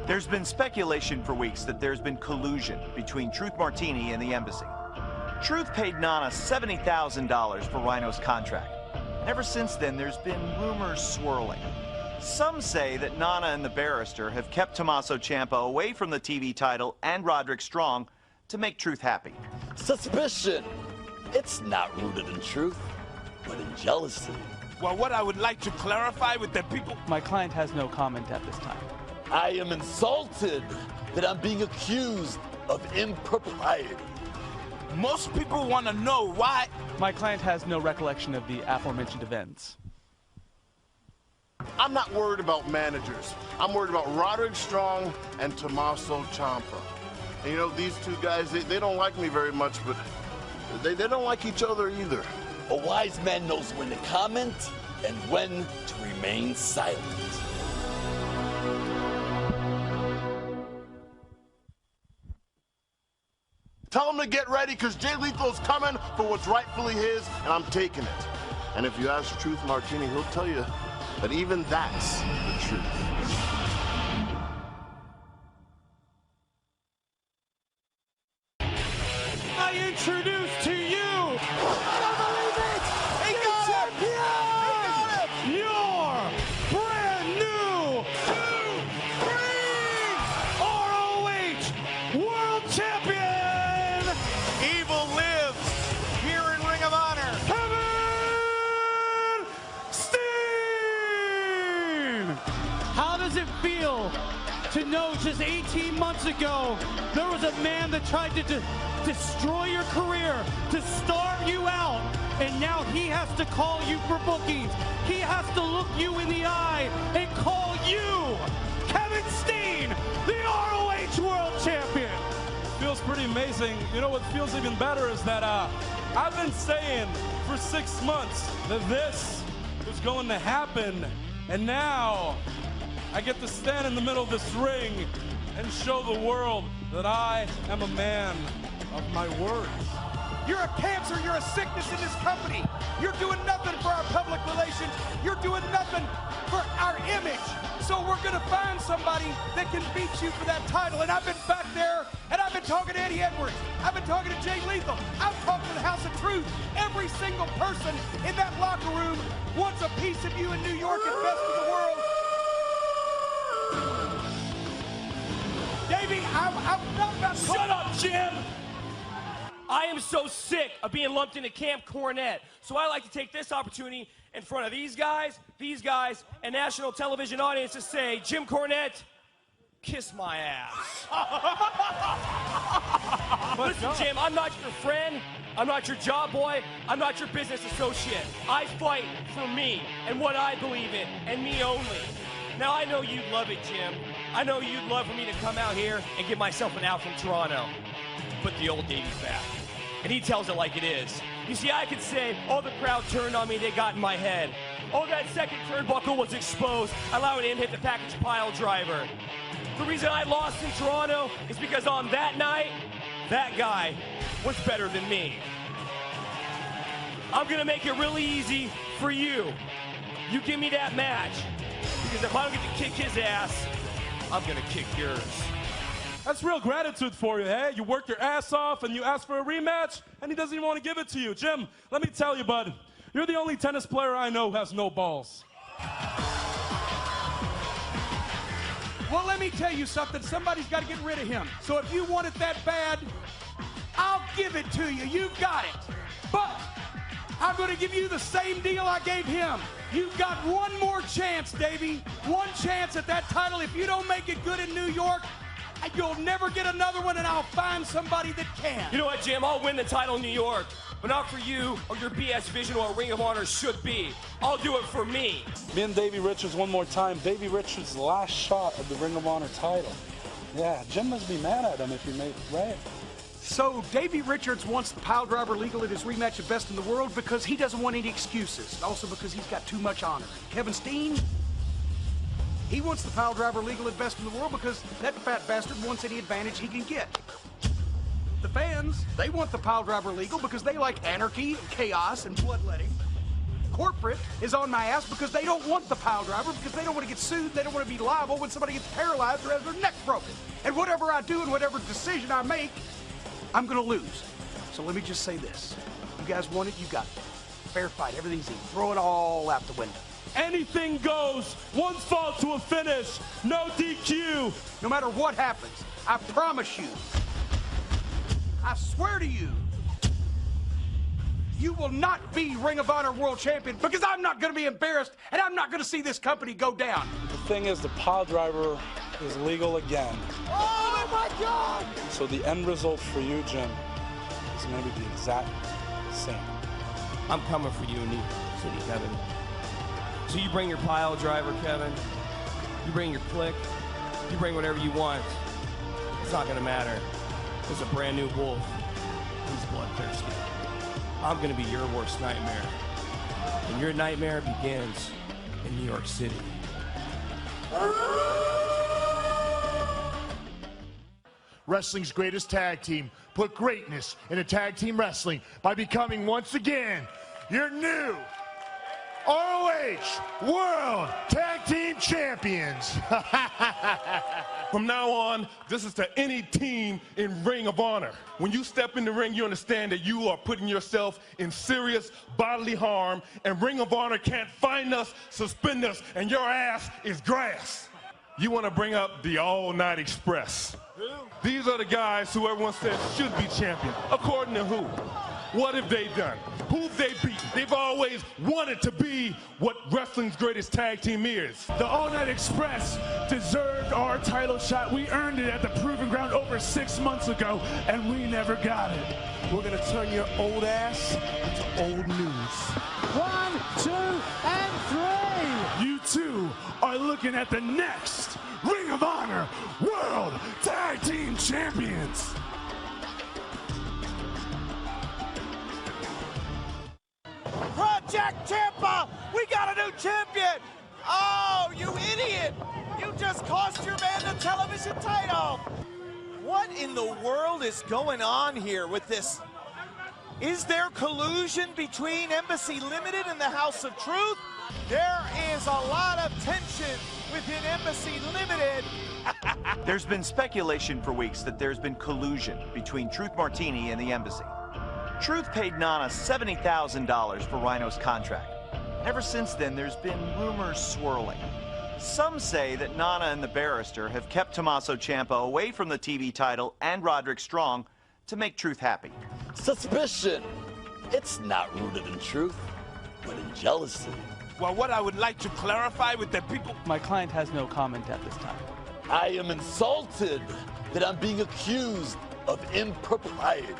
There's been speculation for weeks that there's been collusion between Truth Martini and the Embassy. Truth paid Nana $70,000 for Rhino's contract. Ever since then, there's been rumors swirling. Some say that Nana and the Barrister have kept Tommaso Ciampa away from the TV title and Roderick Strong to make Truth happy. Suspicion. It's not rooted in truth, but in jealousy. Well, what I would like to clarify with the people... My client has no comment at this time. I am insulted that I'm being accused of impropriety. Most people want to know why... My client has no recollection of the aforementioned events. I'm not worried about managers. I'm worried about Roderick Strong and Tommaso Ciampa. And you know, these two guys, they don't like me very much, but they don't like each other either. A wise man knows when to comment and when to remain silent. Tell him to get ready, because Jay Lethal's coming for what's rightfully his, and I'm taking it. And if you ask Truth Martini, he'll tell you that even that's the truth. I introduce to you, I don't believe it! He got him! He got him! Your brand new ROH World Champion! Evil lives here in Ring of Honor. Kevin Steen! How does it feel to know just 18 months ago there was a man that tried to destroy your career, to starve you out, and now he has to call you for bookings. He has to look you in the eye and call you, Kevin Steen, the ROH World Champion. Feels pretty amazing. You know what feels even better is that I've been saying for 6 months that this was going to happen, and now I get to stand in the middle of this ring and show the world that I am a man of my words. You're a cancer, you're a sickness in this company. You're doing nothing for our public relations. You're doing nothing for our image. So we're gonna find somebody that can beat you for that title. And I've been back there, and I've been talking to Eddie Edwards. I've been talking to Jay Lethal. I've talked to the House of Truth. Every single person in that locker room wants a piece of you in New York and best of the world. Davey, I'm not about to... Shut up, Jim! I am so sick of being lumped into Camp Cornette. So I like to take this opportunity in front of these guys, and national television audience to say, Jim Cornette, kiss my ass. Listen, Jim, I'm not your friend. I'm not your job boy. I'm not your business associate. I fight for me and what I believe in, and me only. Now, I know you'd love it, Jim. I know you'd love for me to come out here and give myself an out from Toronto. But the old Davey's back, and he tells it like it is. You see, I could say, oh, the crowd turned on me, they got in my head. Oh, that second turnbuckle was exposed, allowing him to hit the package pile driver. The reason I lost in Toronto is because on that night, that guy was better than me. I'm gonna make it really easy for you. You give me that match, because if I don't get to kick his ass, I'm gonna kick yours. That's real gratitude for you, hey? You work your ass off and you ask for a rematch, and he doesn't even want to give it to you. Jim, let me tell you, bud, you're the only tennis player I know who has no balls. Well, let me tell you something. Somebody's got to get rid of him. So if you want it that bad, I'll give it to you. You've got it. But I'm going to give you the same deal I gave him. You've got one more chance, Davey. One chance at that title. If you don't make it good in New York, you'll never get another one, and I'll find somebody that can. You know what, Jim? I'll win the title in New York, but not for you or your BS vision or Ring of Honor should be. I'll do it for me. Me and Davey Richards one more time. Davey Richards' last shot at the Ring of Honor title. Yeah, Jim must be mad at him if he made it right. So Davey Richards wants the pile driver legal at his rematch of Best in the World because he doesn't want any excuses. Also because he's got too much honor. Kevin Steen, he wants the pile driver legal at Best in the World because that fat bastard wants any advantage he can get. The fans, they want the pile driver legal because they like anarchy and chaos and bloodletting. Corporate is on my ass because they don't want the pile driver because they don't want to get sued, they don't want to be liable when somebody gets paralyzed or has their neck broken. And whatever I do and whatever decision I make, I'm gonna lose. So let me just say this. You guys want it, you got it. Fair fight, everything's easy. Throw it all out the window. Anything goes. One fall to a finish. No DQ. No matter what happens, I promise you, I swear to you, you will not be Ring of Honor World Champion because I'm not going to be embarrassed and I'm not going to see this company go down. The thing is, the pile driver is legal again. Oh my God! So the end result for you, Jim, is going to be the exact same. I'm coming for you in New York City, Kevin. So you bring your pile driver, Kevin. You bring your click. You bring whatever you want. It's not going to matter. There's a brand new wolf who's bloodthirsty. I'm going to be your worst nightmare. And your nightmare begins in New York City. Wrestling's greatest tag team put greatness into tag team wrestling by becoming once again your new ROH World Tag Team Champions. From now on, this is to any team in Ring of Honor. When you step in the ring, you understand that you are putting yourself in serious bodily harm, and Ring of Honor can't find us, suspend us, and your ass is grass. You want to bring up the All Night Express. These are the guys who everyone says should be champion. According to who? What have they done? Who've they beaten? They've always wanted to be what wrestling's greatest tag team is. The All Night Express deserved our title shot. We earned it at the Proving Ground over 6 months ago, and we never got it. We're going to turn your old ass into old news. 1, 2, and 3. You two are looking at the next Ring of Honor World Tag Team Champions. Project Tampa! We got a new champion! Oh, you idiot! You just cost your man the television title! What in the world is going on here with this? Is there collusion between Embassy Limited and the House of Truth? There is a lot of tension within Embassy Limited. There's been speculation for weeks that there's been collusion between Truth Martini and the Embassy. Truth paid Nana $70,000 for Rhino's contract. And ever since then, there's been rumors swirling. Some say that Nana and the Barrister have kept Tommaso Ciampa away from the TV title and Roderick Strong to make Truth happy. Suspicion. It's not rooted in truth, but in jealousy. Well, what I would like to clarify with the people... My client has no comment at this time. I am insulted that I'm being accused of impropriety.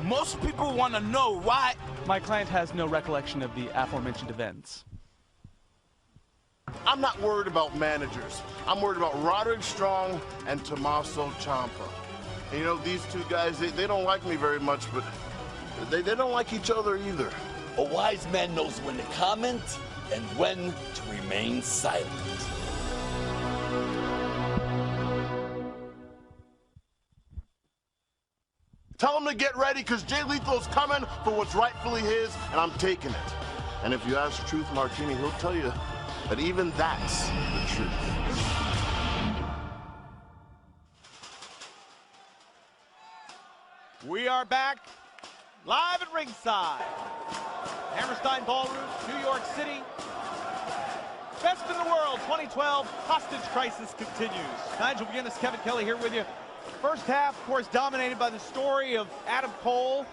Most people want to know why... My client has no recollection of the aforementioned events. I'm not worried about managers. I'm worried about Roderick Strong and Tommaso Ciampa. And you know, these two guys, they don't like me very much, but they don't like each other either. A wise man knows when to comment and when to remain silent. Tell him to get ready, because Jay Lethal's coming for what's rightfully his, and I'm taking it. And if you ask Truth Martini, he'll tell you that even that's the truth. We are back live at ringside. Hammerstein Ballroom, New York City. Best in the World 2012 hostage crisis continues. Nigel McGuinness, Kevin Kelly here with you. First half, of course, dominated by the story of Adam Cole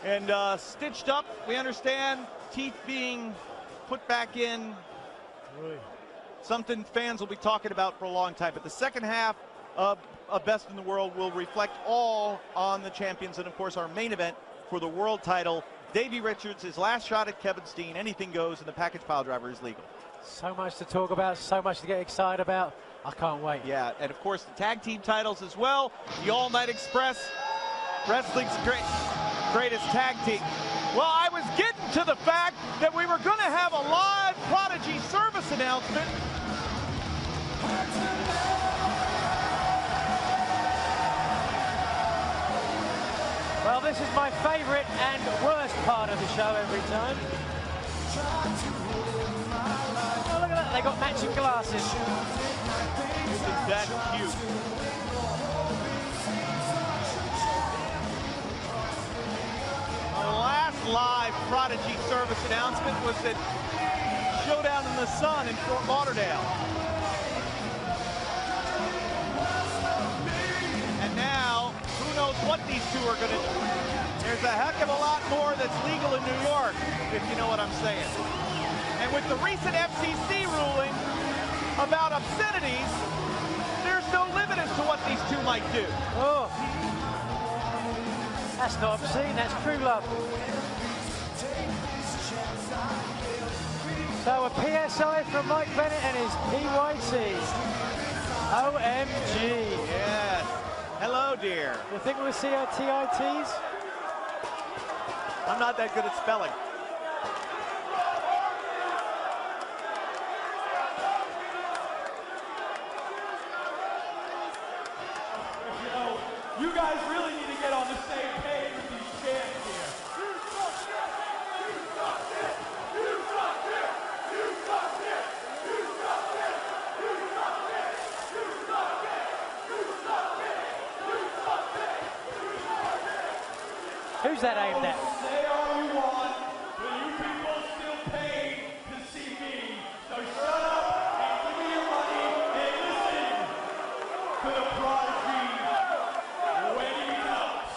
and stitched up, we understand, teeth being put back in. Something fans will be talking about for a long time. But the second half of Best in the World will reflect all on the champions and, of course, our main event for the world title. Davey Richards, his last shot at Kevin Steen. Anything goes, and the package pile driver is legal. So much to talk about, so much to get excited about. I can't wait. Yeah, and of course the tag team titles as well. The All Night Express, wrestling's greatest tag team. Well, I was getting to the fact that we were going to have a live Prodigy service announcement. Well, this is my favorite and worst part of the show every time. Oh, look at that, they got matching glasses. Isn't that cute? The last live Prodigy service announcement was at Showdown in the Sun in Fort Lauderdale. And now, who knows what these two are going to do. There's a heck of a lot more that's legal in New York, if you know what I'm saying. And with the recent FCC ruling about obscenities, there's no limit as to what these two might do. Oh, that's not obscene, that's true love. So a PSI from Mike Bennett and his PYT. OMG. Yes. Hello, dear. You think we'll see our TITs? I'm not that good at spelling. You guys really need to get on the same page with these chants here. Who's that aimed at? Say all you want, but you people still pay to see me. So shut up and give me your money and listen to the Prodigy when he comes.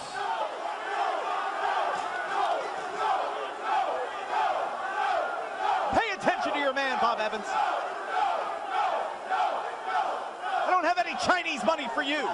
Pay attention to your man, Bob Evans. I don't have any Chinese money for you.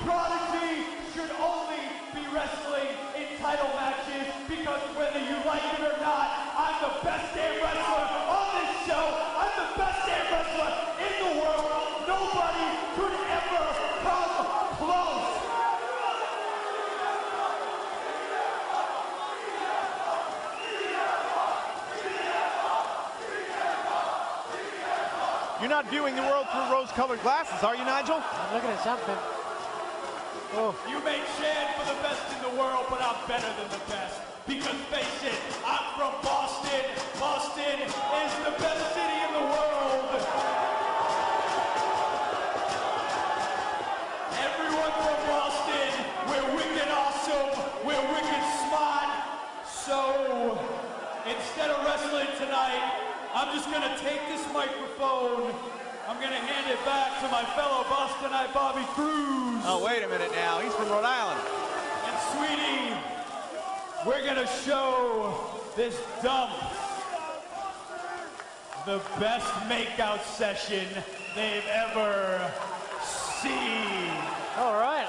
Prodigy should only be wrestling in title matches because whether you like it or not, I'm the best damn wrestler on this show. I'm the best damn wrestler in the world. Nobody could ever come close. You're not viewing the world through rose-colored glasses, are you, Nigel? I'm looking at something. Oh. You may chant for the best in the world, but I'm better than the best. Because face it, I'm from Boston. Boston is the best city in the world. Everyone from Boston, we're wicked awesome, we're wicked smart. So, instead of wrestling tonight, I'm just gonna take this microphone, I'm gonna hand it back to my fellow Bostonite, Bobby Cruz. Oh, wait a minute now. He's from Rhode Island. And sweetie, we're gonna show this dump the best makeout session they've ever seen. All right,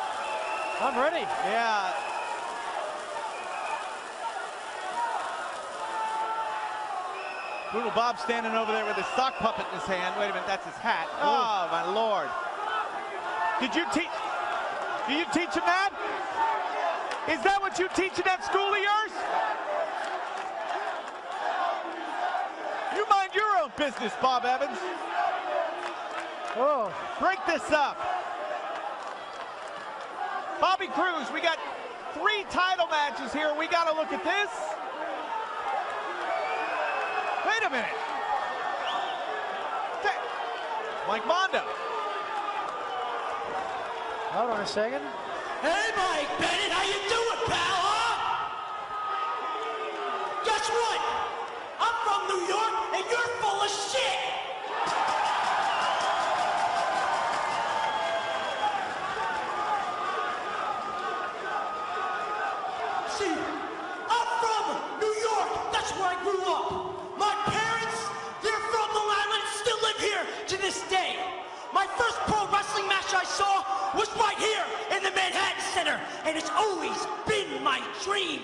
I'm ready. Yeah. Brutal Bob standing over there with his sock puppet in his hand. Wait a minute, that's his hat. Oh, my Lord. Do you teach him that? Is that what you teach in that school of yours? You mind your own business, Bob Evans. Oh. Break this up. Bobby Cruz, we got 3 title matches here. We got to look at this. Wait a minute. Mike Mondo. Hold on a second. Hey, Mike Bennett, how you doing, pal, huh? Guess what? I'm from New York, and you're full of shit. See, I'm from New York. That's where I grew up. My parents, they're from Long Island, still live here to this day. My first pro wrestling match I saw was right here in the Manhattan Center, and it's always been my dream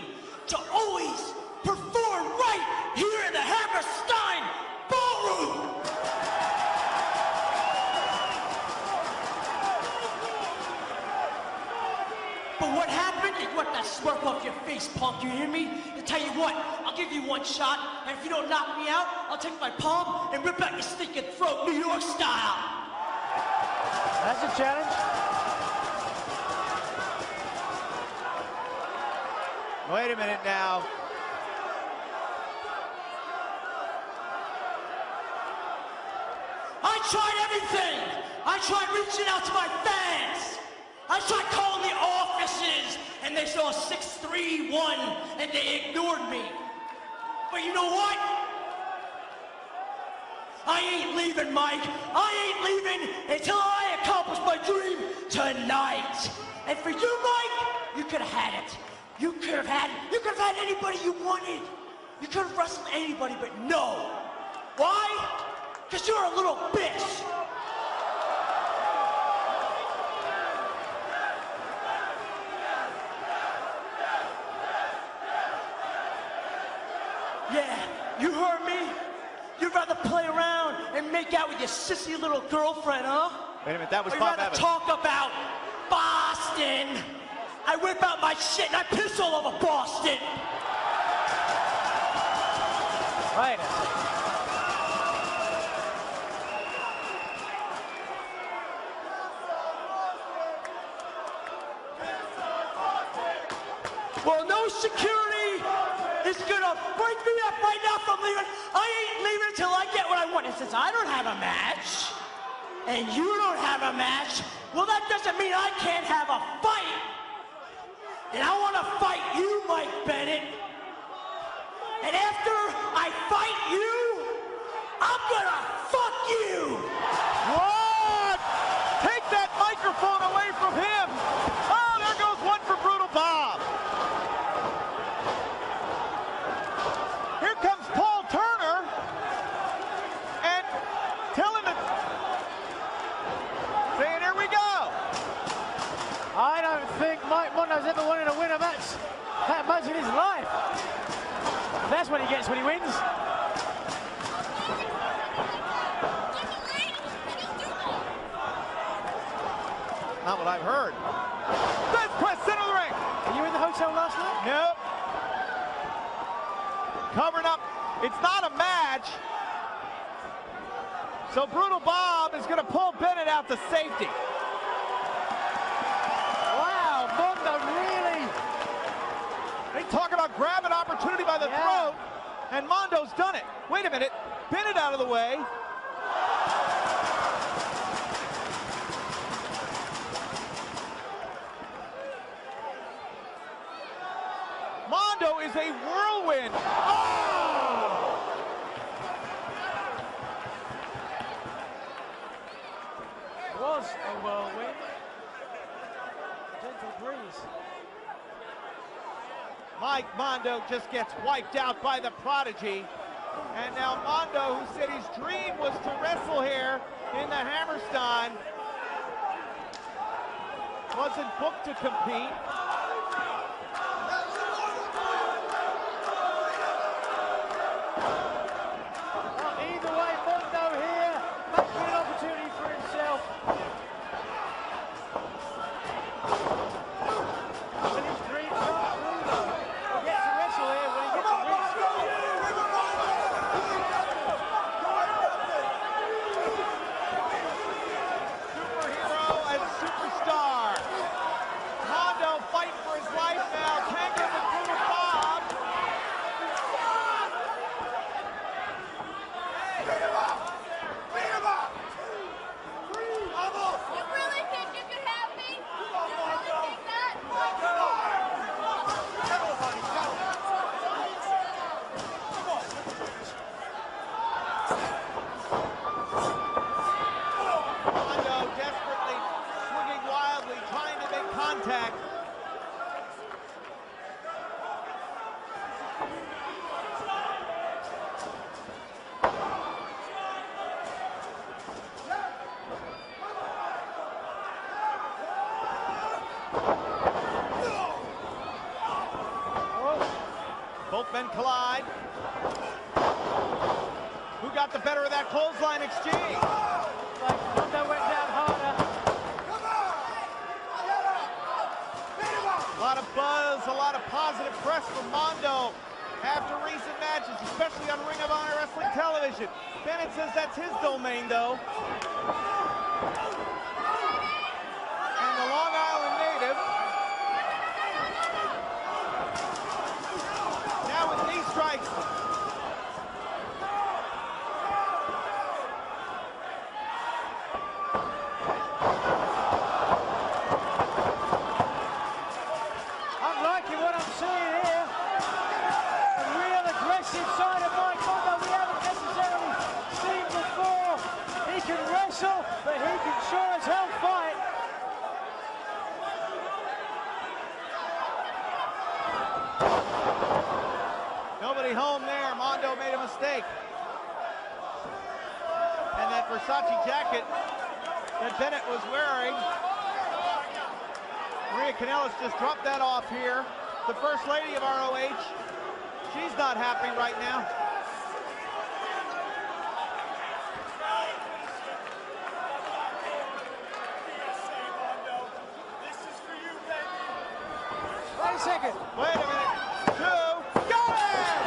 to always perform right here in the Hammerstein Ballroom. But what happened is what that smirk off your face, punk, you hear me? I tell you what, I'll give you one shot, and if you don't knock me out, I'll take my palm and rip out your stinking throat, New York style. That's a challenge. Wait a minute now. I tried everything. I tried reaching out to my fans. I tried calling the offices, and they saw 631, and they ignored me. But you know what? I ain't leaving, Mike. I ain't leaving until I accomplish my dream tonight. And for you, Mike, you could have had it. You could have had anybody you wanted. You could have wrestled anybody, but no. Why? Because you're a little bitch. Yeah, you heard me. You'd rather play around and make out with your sissy little girlfriend, huh? Wait a minute, that was Or Bob rather Evans. talk about Boston. I whip out my shit and I piss all over Boston. Right. Well, no security is gonna break me up right now from leaving. I ain't leaving until I get what I want. And since I don't have a match, and you don't have a match, well, that doesn't mean I can't have a fight. And I want to fight you, Mike Bennett. And after I fight you, I'm gonna fuck you. What? Take that microphone away from him. Oh, there goes one for Brutal Bob. Here comes Paul Turner and saying, here we go. Mondo's ever wanted to win a match that much in his life. That's what he gets when he wins. Not what I've heard. Let's press center of the ring. Were you in the hotel last night? Nope. Covering up. It's not a match. So Brutal Bob is going to pull Bennett out to safety. Wow, Mondo really. They talk about grabbing opportunity by the throat, and Mondo's done it. Wait a minute. Bennett out of the way. Mondo is a whirlwind. Oh! Was a whirlwind. Gentle breeze. Mike Mondo just gets wiped out by the Prodigy. And now Mondo, who said his dream was to wrestle here in the Hammerstein, wasn't booked to compete. Either way, Mondo here making an opportunity for himself. Will his dream come true though? He gets to wrestle here when he gets to win. Superhero and superstar. Mondo fighting for his life now. Can't get the Brutal Bob. You really think you can have me? You really think that? Mondo desperately swinging wildly, trying to make contact. Both men collide. Who got the better of that clothesline exchange? Mondo went down harder. A lot of buzz, a lot of positive press from Mondo after recent matches, especially on Ring of Honor Wrestling Television. Bennett says that's his domain, though. And the Long Island native, now with knee strikes. I'm liking what I'm seeing here. A real aggressive side of Mike Mondo we haven't necessarily seen before. He can wrestle, but he can sure as hell fight. Nobody home there. Mondo made a mistake. And that Versace jacket that Bennett was wearing, Maria Kanellis just dropped that off here. The First Lady of ROH. She's not happy right now. Wait a second. Wait a minute. Two. Got it!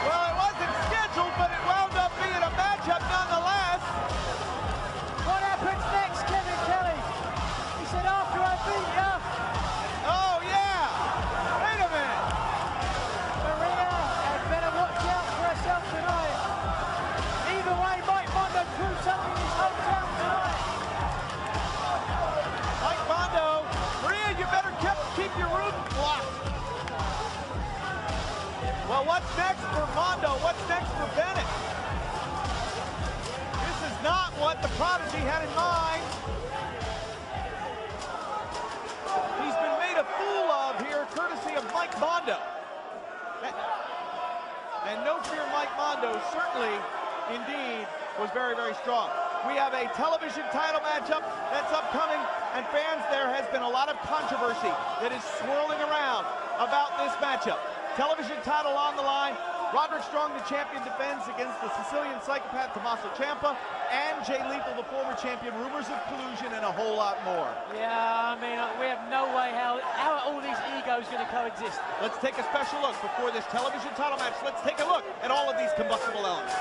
Well, it wasn't scheduled, but it wound up being a matchup nonetheless. What happens next, Kevin Kelly? He said, after I beat you. Oh, yeah. Wait a minute. Maria had better watch out for herself tonight. Either way, Mike Mondo proved something in his hometown tonight. Mike Mondo, Maria, you better keep your roof blocked. Well, what's next for Mondo? What's next for Bennett? This is not what the Prodigy had in mind. He's been made a fool of here, courtesy of Mike Mondo. And No Fear Mike Mondo certainly, indeed, was very, very strong. We have a television title matchup that's upcoming, and fans, there has been a lot of controversy that is swirling around about this matchup. Television title on the line. Roderick Strong, the champion, defends against the Sicilian psychopath Tommaso Ciampa and Jay Lethal, the former champion. Rumors of collusion and a whole lot more. Yeah, I mean, we have no way how all these egos going to coexist. Let's take a special look before this television title match. Let's take a look at all of these combustible elements.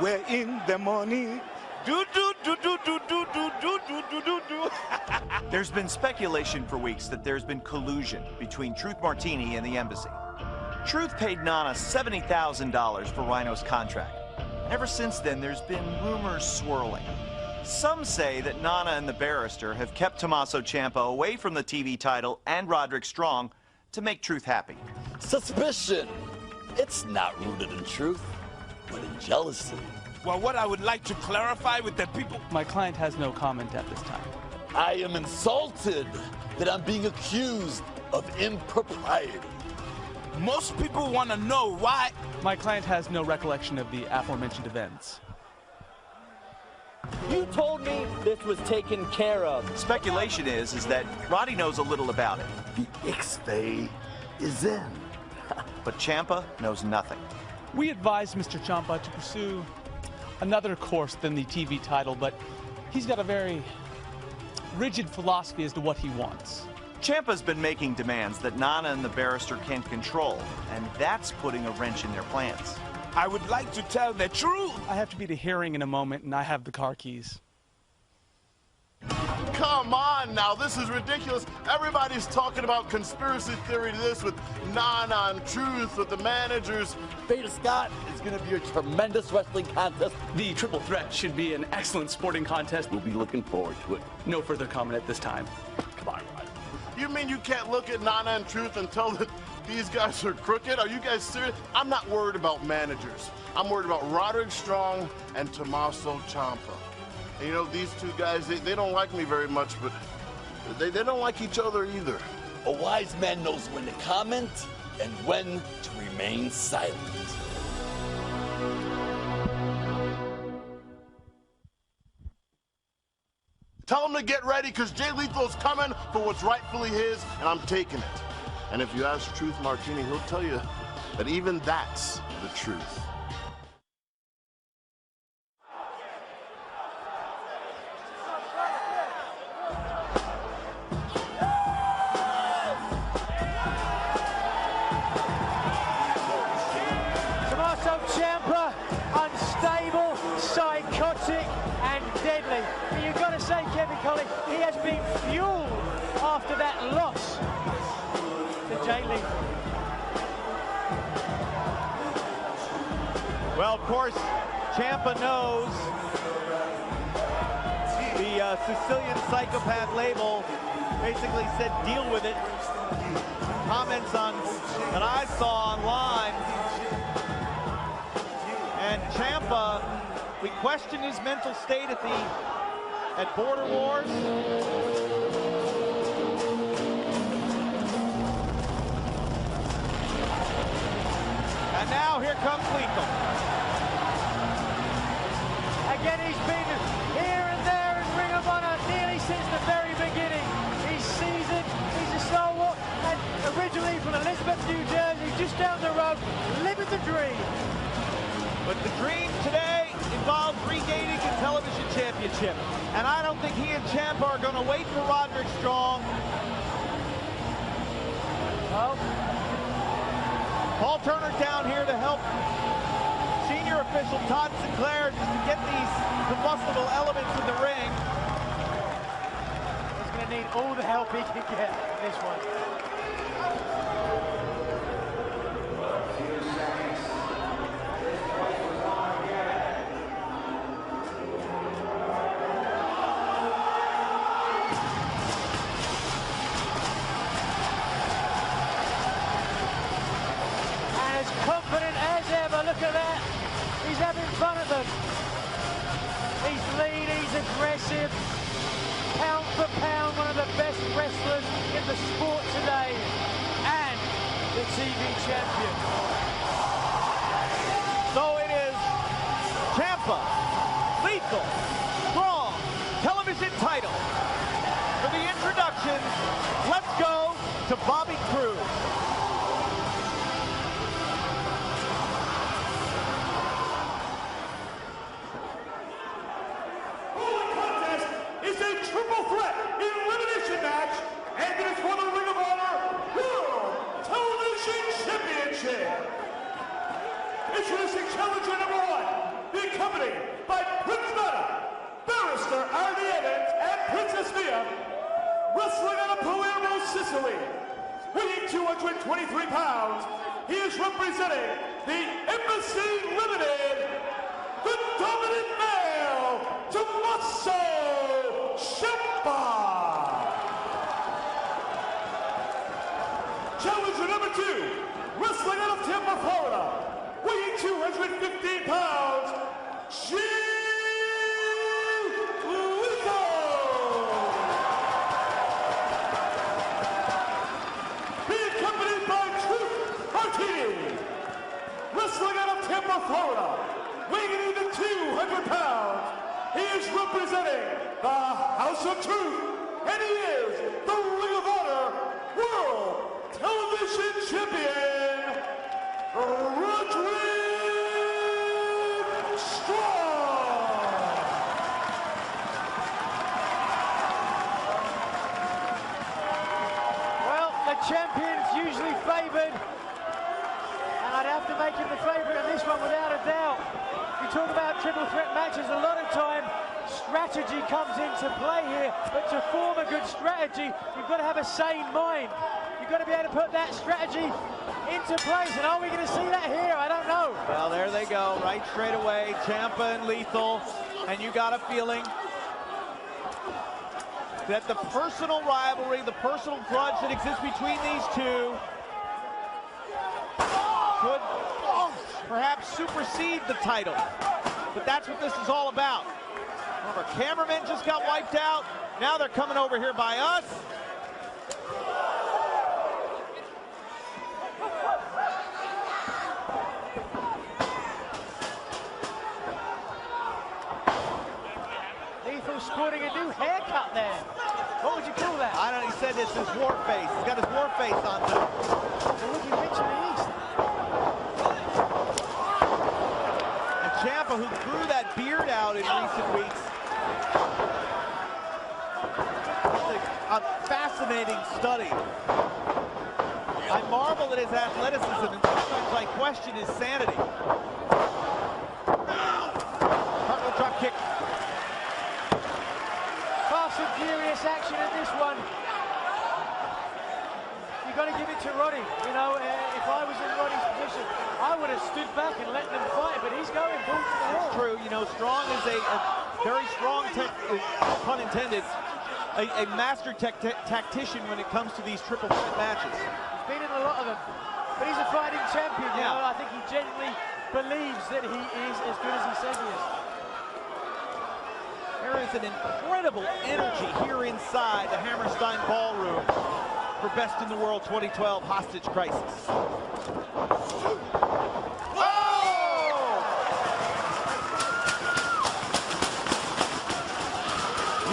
We're in the morning. There's been speculation for weeks that there's been collusion between Truth Martini and the embassy. Truth paid Nana $70,000 for Rhino's contract. Ever since then, there's been rumors swirling. Some say that Nana and the barrister have kept Tommaso Ciampa away from the TV title and Roderick Strong to make Truth happy. Suspicion. It's not rooted in truth, but in jealousy. Well, what I would like to clarify with the people... My client has no comment at this time. I am insulted that I'm being accused of impropriety. Most people want to know why... My client has no recollection of the aforementioned events. You told me this was taken care of. Speculation is that Roddy knows a little about it. The Ixfay is in. But Ciampa knows nothing. We advised Mr. Ciampa to pursue another course than the TV title, but he's got a very rigid philosophy as to what he wants. Ciampa's been making demands that Nana and the barrister can't control, and that's putting a wrench in their plans. I would like to tell the truth. I have to be at a hearing in a moment, and I have the car keys. Come on now, this is ridiculous. Everybody's talking about conspiracy theory to this with Nana and Truth, with the managers. Beta Scott is going to be a tremendous wrestling contest. The triple threat should be an excellent sporting contest. We'll be looking forward to it. No further comment at this time. Come on, Rod. You mean you can't look at Nana and Truth and tell that these guys are crooked? Are you guys serious? I'm not worried about managers. I'm worried about Roderick Strong and Tommaso Ciampa. And you know, these two guys, they don't like me very much, but they don't like each other either. A wise man knows when to comment and when to remain silent. Tell him to get ready, because Jay Lethal's coming for what's rightfully his, and I'm taking it. And if you ask Truth Martini, he'll tell you that even that's the truth. Tommaso Ciampa, unstable, psychotic, and deadly. And you've got to say, Kevin Colley, he has been fueled after that loss to Jay Lethal. Well, of course, Ciampa knows the Sicilian psychopath label basically said deal with it. Comments on that I saw online. And Ciampa, we question his mental state at Border Wars. And now here comes Lethal. Again, he's been here and there in Ring of Honor nearly since the very beginning. He's seasoned, he's a stalwart, and originally from Elizabeth, New Jersey, just down the road, living the dream. But the dream today involves regaining the television championship. And I don't think he and Ciampa are going to wait for Roderick Strong. Well, Paul Turner down here to help senior official Todd Sinclair just to get these combustible elements in the ring. he's going to need all the help he can get in this one. Confident as ever, look at that. He's having fun at them. He's lean, he's aggressive. Pound for pound, one of the best wrestlers in the sport today. And the TV champion. So it is Ciampa, Lethal, Strong, television title. For the introduction, let's go to Bobby Cruz. Is a triple threat elimination match, and it is for the Ring of Honor World Television Championship. Introducing challenger number 1, being accompanied by Prince Nana, Barrister Arnie Evans, and Princess Mia, wrestling out of Palermo, Sicily. Weighing 223 pounds, he is representing the Embassy Limited, the dominant male, Tommaso Ciampa. Challenger number 2, wrestling out of Tampa, Florida, weighing 215 pounds, Jay Lethal. Being accompanied by Truth Martini, wrestling out of Tampa, Florida, weighing even 200 pounds. He is representing the House of Truth, and he is the Ring of Honor World Television Champion, Roderick Strong. Well, the champion's usually favored, and I'd have to make him the favorite in this one without a doubt. You talk about triple threat matches, a lot of time strategy comes into play here, but to form a good strategy, you've got to have a sane mind. You've got to be able to put that strategy into place, and are we going to see that here? I don't know. Well, there they go, right straight away, Ciampa and Lethal, and you got a feeling that the personal rivalry, the personal grudge that exists between these two could perhaps supersede the title. But that's what this is all about. One of our cameramen just got wiped out. Now they're coming over here by us. Lethal sporting a new haircut there. What would you call that? I don't know, he said it's his war face. He's got his war face on too. Well, looking rich in the East. And Ciampa, who grew that beard out in recent weeks. A fascinating study. I marvel at his athleticism, and sometimes I question his sanity. Cartwheel drop kick. Fast and furious action in this one. You've got to give it to Roddy. You know, if I was in Roddy's position, I would have stood back and let them fight, but he's going full to the wall. It's true. You know, Strong is a very strong, pun intended, a master tactician when it comes to these triple threat matches. He's been in a lot of them, but he's a fighting champion. You know, I think he genuinely believes that he is as good as he says he is. There is an incredible energy here inside the Hammerstein Ballroom for Best in the World 2012 Hostage Crisis.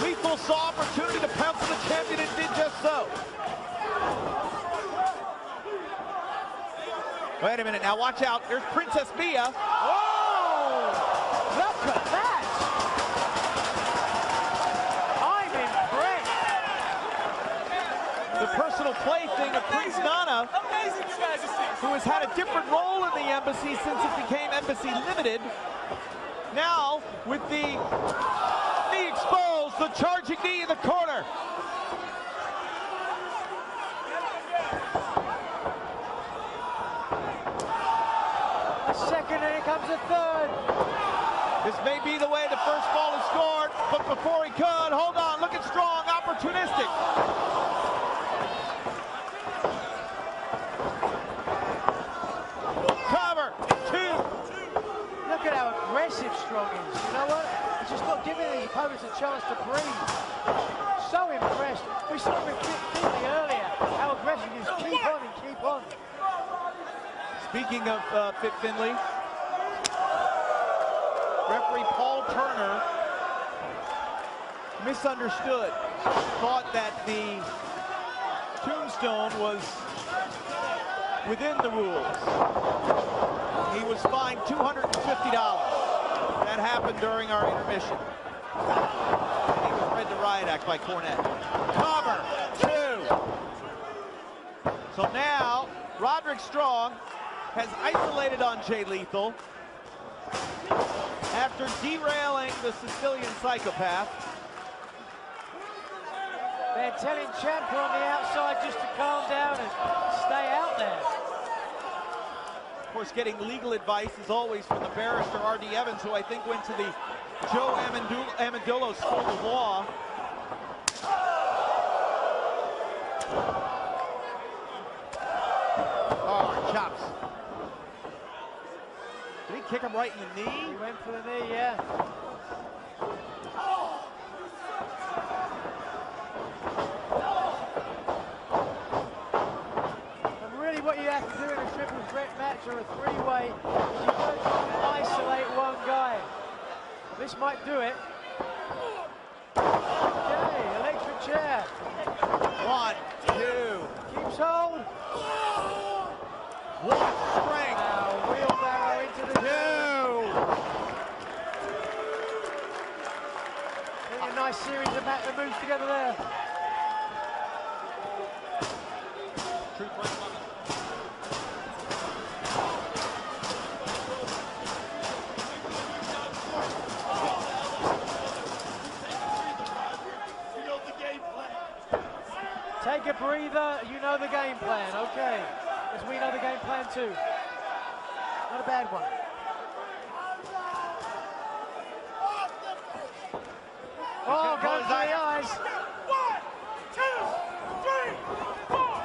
Lethal saw opportunity to pounce on the champion and did just so. Wait a minute, now watch out. There's Princess Mia. Oh! Look at that! I'm impressed. The personal plaything of Prince Nana, who has had a different role in the Embassy since it became Embassy Limited. Now, with the knee exposed, the charging knee in the corner. A second, and here comes a third. This may be the way the first ball is scored, but before he could, hold on, look at Strong, opportunistic. Cover, 2. Look at how aggressive Strong is. You know what? He's just not giving his opponents a chance to breathe. So impressed. We saw him with Finley earlier, how aggressive he is. Keep on and keep on. Speaking of Fit Finley, referee Paul Turner misunderstood, thought that the tombstone was within the rules. He was fined $250. That happened during our intermission. He was read the riot act by Cornette. Cover, 2. So now, Roderick Strong has isolated on Jay Lethal after derailing the Sicilian Psychopath. They're telling Ciampa on the outside just to calm down and stay out there. Of course, getting legal advice is always from the barrister R.D. Evans, who I think went to the Joe Amendola School of Law. Oh, chops. Did he kick him right in the knee? He went for the knee, yeah. What you have to do in a triple threat match or a three-way is you don't isolate one guy. This might do it. Okay, electric chair. 1, 2. Keeps hold. What strength. Now wheelbarrow into the 2. A nice series of moves together there. Take a breather, you know the game plan, okay. Because we know the game plan too. Not a bad one. Oh, go for the eyes. 1, 2, 3, 4.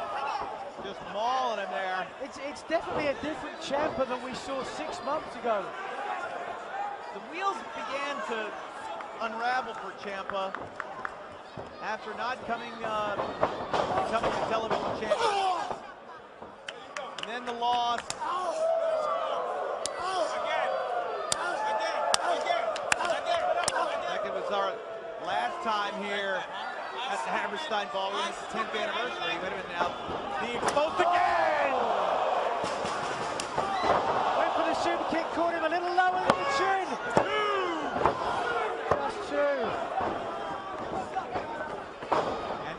Just mauling him there. It's definitely a different Ciampa than we saw 6 months ago. The wheels began to unravel for Ciampa after not becoming a television champion. And then the loss. Like it was our last time here at the Hammerstein Ballroom. It's the 10th anniversary. Wait a minute now. The exposed again! Went for the super kick, caught him a little lower than the chin. 2. Just 2.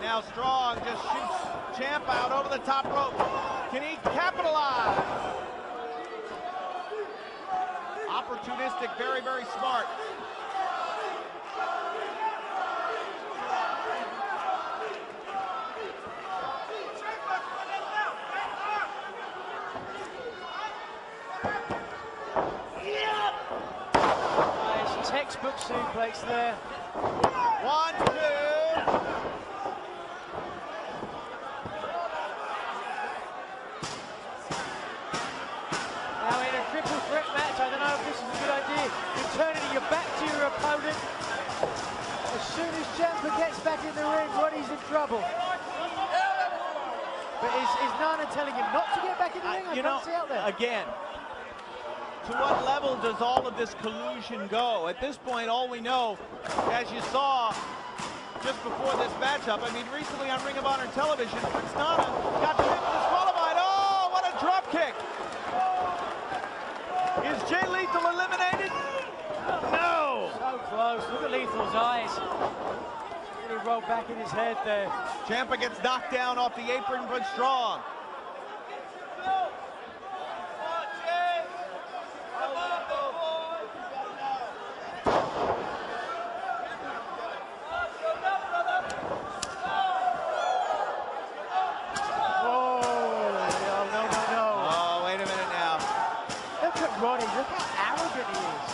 Now Strong just shoots Ciampa out over the top rope. Can he capitalize? Opportunistic, very, very smart. Nice textbook suplex there. 1, 2. Opponent. As soon as Ciampa gets back in the ring, Roddy's in trouble. But is Nana telling him not to get back in the ring? I can't see out there. Again, to what level does all of this collusion go? At this point, all we know, as you saw just before this matchup, I mean, recently on Ring of Honor television, Prince Nana got disqualified. Oh, what a drop kick! Is Jay Lethal eliminated? No! So close. Look at Lethal's eyes. Really rolled back in his head there. Ciampa gets knocked down off the apron from Strong.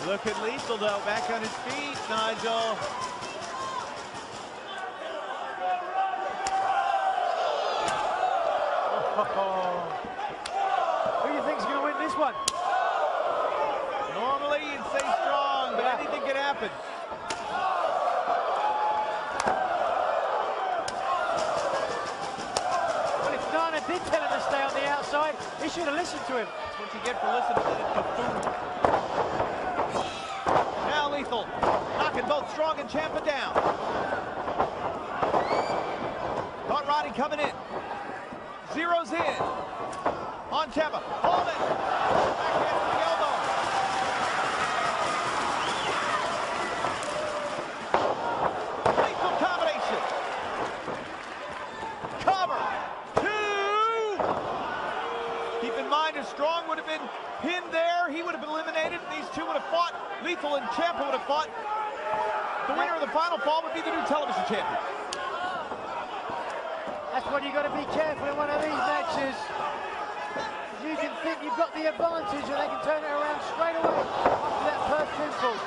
Look at Lethal, though, back on his feet, Nigel. Who do you think's going to win this one? Normally, you'd say Strong, but anything can happen. Well, if Nana did tell him to stay on the outside. He should have listened to him. That's what you get for listening to that buffoon. Now Lethal knocking both Strong and Ciampa down. Caught Roddy coming in. Zeroes in. On Ciampa. Hold it. Backhand to the elbow. Lethal combination. Cover. 2. Keep in mind, if Strong would have been pinned there, he would have been eliminated. These two would have fought. Lethal and Ciampa would have fought. The winner of the final fall would be the new television champion. That's what you got to be careful in one of these matches. You can think you've got the advantage and they can turn it around straight away after that first pinfall.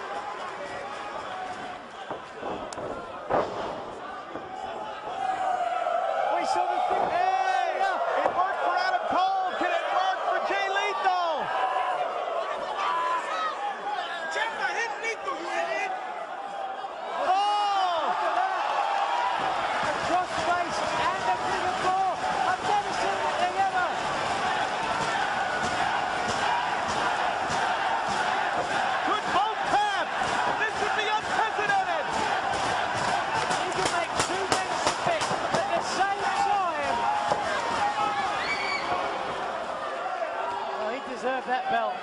We saw the thing. Hey! It worked for Adam Cole. Can it work for Jay Lethal? Ciampa hit Lethal, you idiot! Oh! The crossface and the figure four. I've never seen anything ever. Could both have. This would be unprecedented. You can make two men spit at the same time. Oh, he deserved that belt.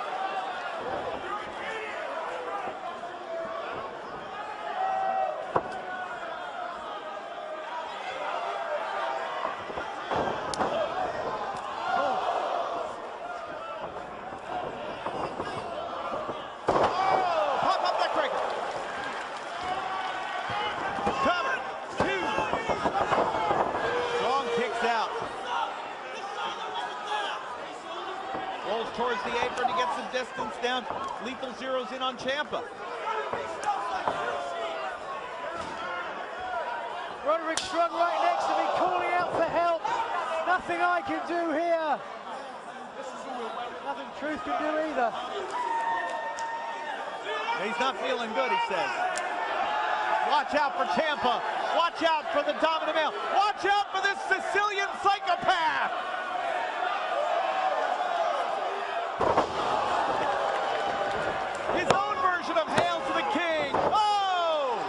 Pop up that breaker. Cover. 2. Strong kicks out. Rolls towards the apron to get some distance down. Lethal zeroes in on Ciampa. Roderick Strong right next to me, calling out for help. Nothing I can do here. Nothing Truth can do either. He's not feeling good, he says. Watch out for Ciampa. Watch out for the dominant male. Watch out for this Sicilian psychopath. His own version of Hail to the King. Oh!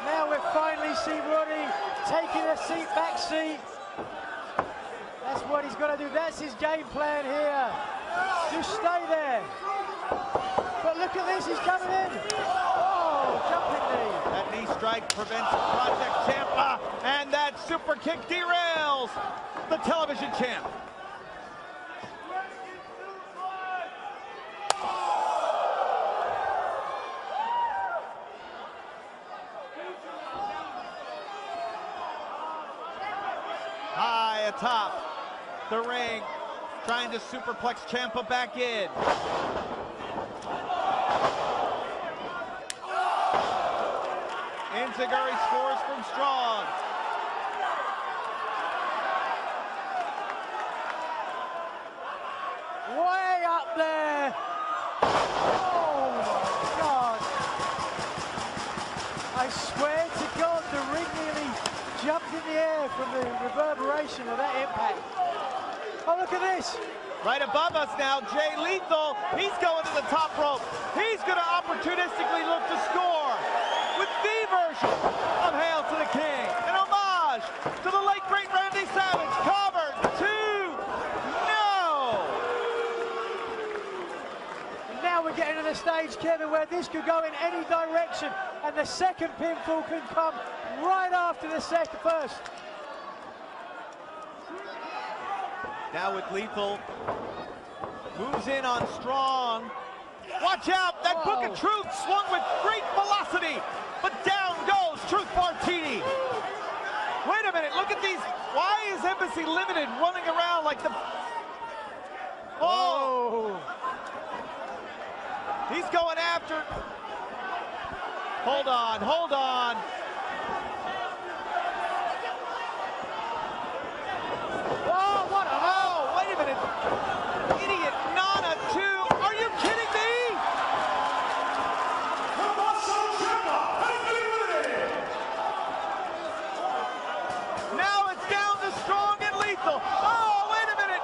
Now we finally see Roddy taking a back seat. That's what he's got to do. That's his game plan here. Just stay there. But look at this, he's coming in. Oh, jumping knee. That knee strike prevents Project Ciampa, and that super kick derails the television champ. High atop the ring, trying to superplex Ciampa back in. Enziguri scores from Strong. Way up there. Oh my God. I swear to God, the ring nearly jumped in the air from the reverberation of that impact. Oh, look at this. Right above us now, Jay Lethal. He's going to the top rope. He's going to opportunistically look to score with the version of Hail to the King. An homage to the late great Randy Savage. Covered. 2. No. Now we're getting to the stage, Kevin, where this could go in any direction, and the second pinfall can come right after the first. Now with Lethal, moves in on Strong. Watch out, that Book of Truth swung with great velocity, but down goes Truth Martini. Wait a minute, look at these. Why is Embassy Limited running around like the... Oh! He's going after... Hold on, hold on. Oh, what a... Oh, wait a minute. Idiot Nana, too. Are you kidding me? Now it's the Strong and Lethal. Oh, wait a minute.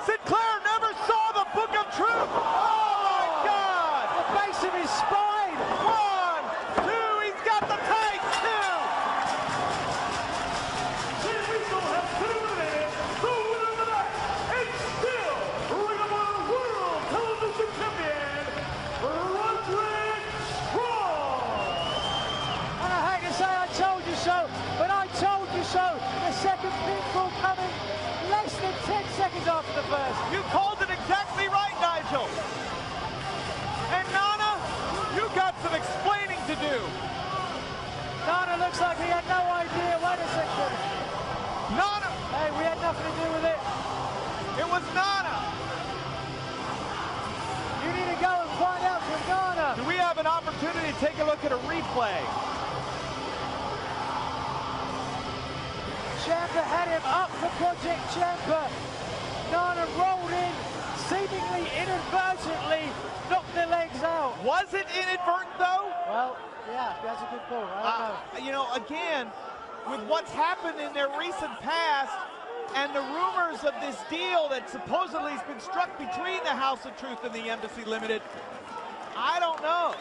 Sinclair never saw the Book of Truth. Oh, my God. The base of his spine. 1, 2, he's got the tight 2. Jay Lethal has been eliminated. The winner of the match is still Ring of Honor World Television Champion, Roderick Strong. And I hate to say I told you so, but I told you so. The second pinfall coming less than 10 seconds after the first. You called it exactly right, Nigel. And Nana, you got some explaining to do. Nana looks like he had no idea. Wait a second. Nana! Hey, we had nothing to do with it. It was Nana. You need to go and find out from Nana. Do we have an opportunity to take a look at a replay? Ciampa had him up for Project Ciampa. Nana rolled in, seemingly inadvertently knocked the legs out. Was it inadvertent, though? Well, yeah, that's a good call. I don't know. You know, again, with what's happened in their recent past and the rumors of this deal that supposedly has been struck between the House of Truth and the Embassy Limited, I don't know.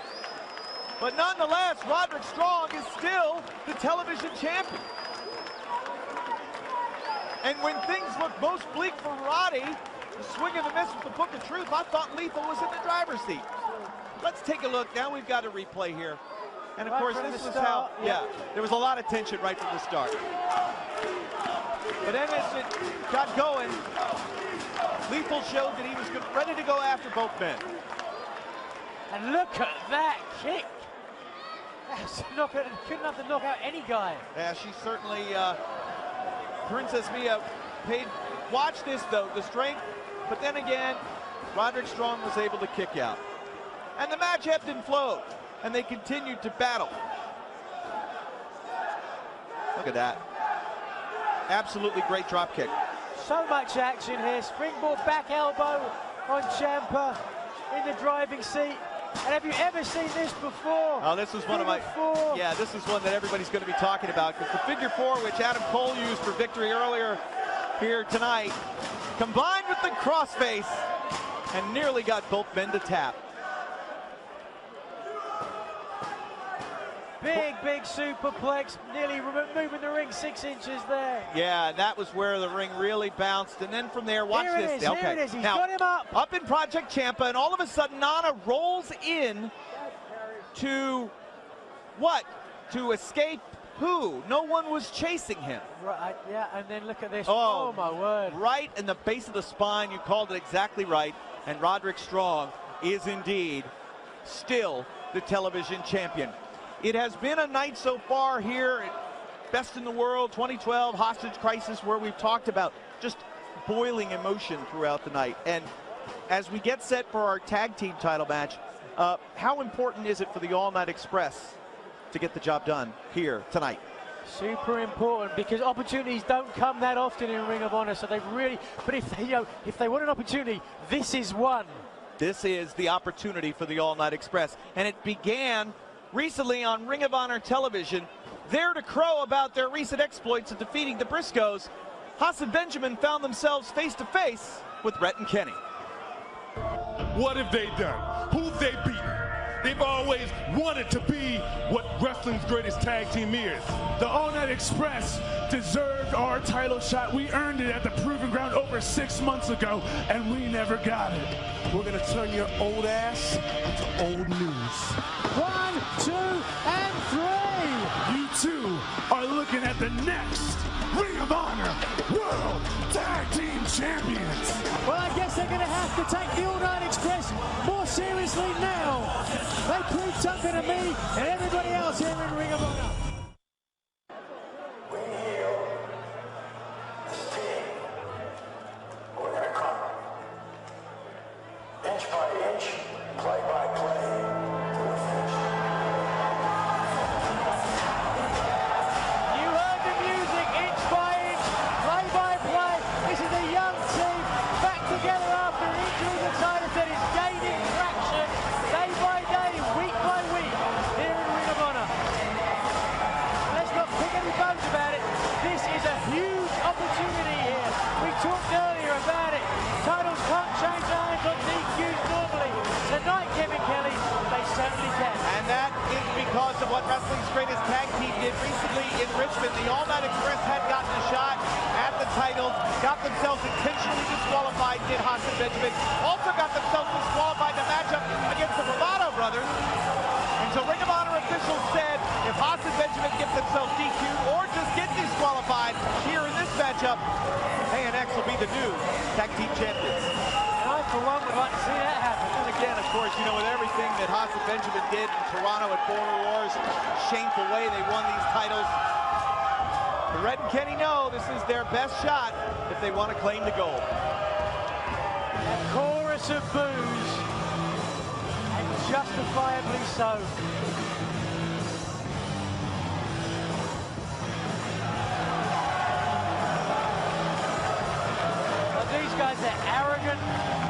But nonetheless, Roderick Strong is still the television champion. And when things look most bleak for Roddy, the swing and the miss with the Book of Truth, I thought Lethal was in the driver's seat. Let's take a look. Now we've got a replay here. And of Right course, from this the was start, how, yeah, there was a lot of tension right from the start. But then as it got going, Lethal showed that he was ready to go after both men. And look at that kick. That's couldn't have to knock out any guy. Yeah, she certainly, Princess Mia paid, watch this though, the strength, but then again, Roderick Strong was able to kick out. And the match ebbed and flowed, and they continued to battle. Look at that. Absolutely great drop kick. So much action here. Springboard back elbow on Ciampa in the driving seat. And have you ever seen this before? Oh, this is one of my, yeah, this is one that everybody's going to be talking about, because the figure 4, which Adam Cole used for victory earlier here tonight, combined with the crossface, and nearly got both men to tap. Big superplex, nearly moving the ring 6 inches there. Yeah, that was where the ring really bounced. And then from there, watch Here this. It is, here it is. He's got him up. Up in Project Ciampa, and all of a sudden, Nana rolls in to what? To escape who? No one was chasing him. Right, yeah, and then look at this. Oh, my word. Right in the base of the spine. You called it exactly right. And Roderick Strong is indeed still the television champion. It has been a night so far here at Best in the World 2012 Hostage Crisis, where we've talked about just boiling emotion throughout the night. And as we get set for our tag team title match, how important is it for the All Night Express to get the job done here tonight? Super important, because opportunities don't come that often in Ring of Honor, so they've really, but if they want an opportunity, this is one. This is the opportunity for the All Night Express, and it began recently on Ring of Honor television. There to crow about their recent exploits of defeating the Briscoes, Haas and Benjamin found themselves face to face with Rhett and Kenny. What have they done? Who've they beaten? They've always wanted to be what wrestling's greatest tag team is. The All Night Express deserved our title shot. We earned it at the Proving Ground over 6 months ago, and we never got it. We're gonna turn your old ass into old news. 1, 2, and 3. You two are looking at the next Ring of Honor World Tag Team Champions. Well, I guess they're going to have to take the All Night Express more seriously now. They proved something to me and everybody else here in Ring of Honor. We're going to come inch by inch, play by play, to a finish. You heard the music, inch by inch, play by play. This is a young team back together after injury that Titus said is gaining traction day by day, week by week here in Ring of Honor. Let's not pick any bones about it. This is a huge opportunity opportunity here. We talked earlier about it. Titles can't change hands on DQs normally. Tonight, Kevin Kelly, they certainly can. And that is because of what Wrestling's Greatest Tag Team did recently in Richmond. The All Night Express had gotten a shot at the titles, got themselves intentionally disqualified, did Haas and Benjamin. Also got themselves disqualified in a matchup against the Bravado Brothers. And so Ring of Honor officials said if Haas and Benjamin get themselves DQ'd or just get disqualified here in this matchup, ANX will be the new Tag Team Champions. And I, for one, would like to see that happen. And again, of course, you know, with everything that Haas and Benjamin did in Toronto at Border Wars, shameful way they won these titles. The Red and Kenny know this is their best shot if they want to claim the gold. A chorus of boos, and justifiably so. These guys are arrogant,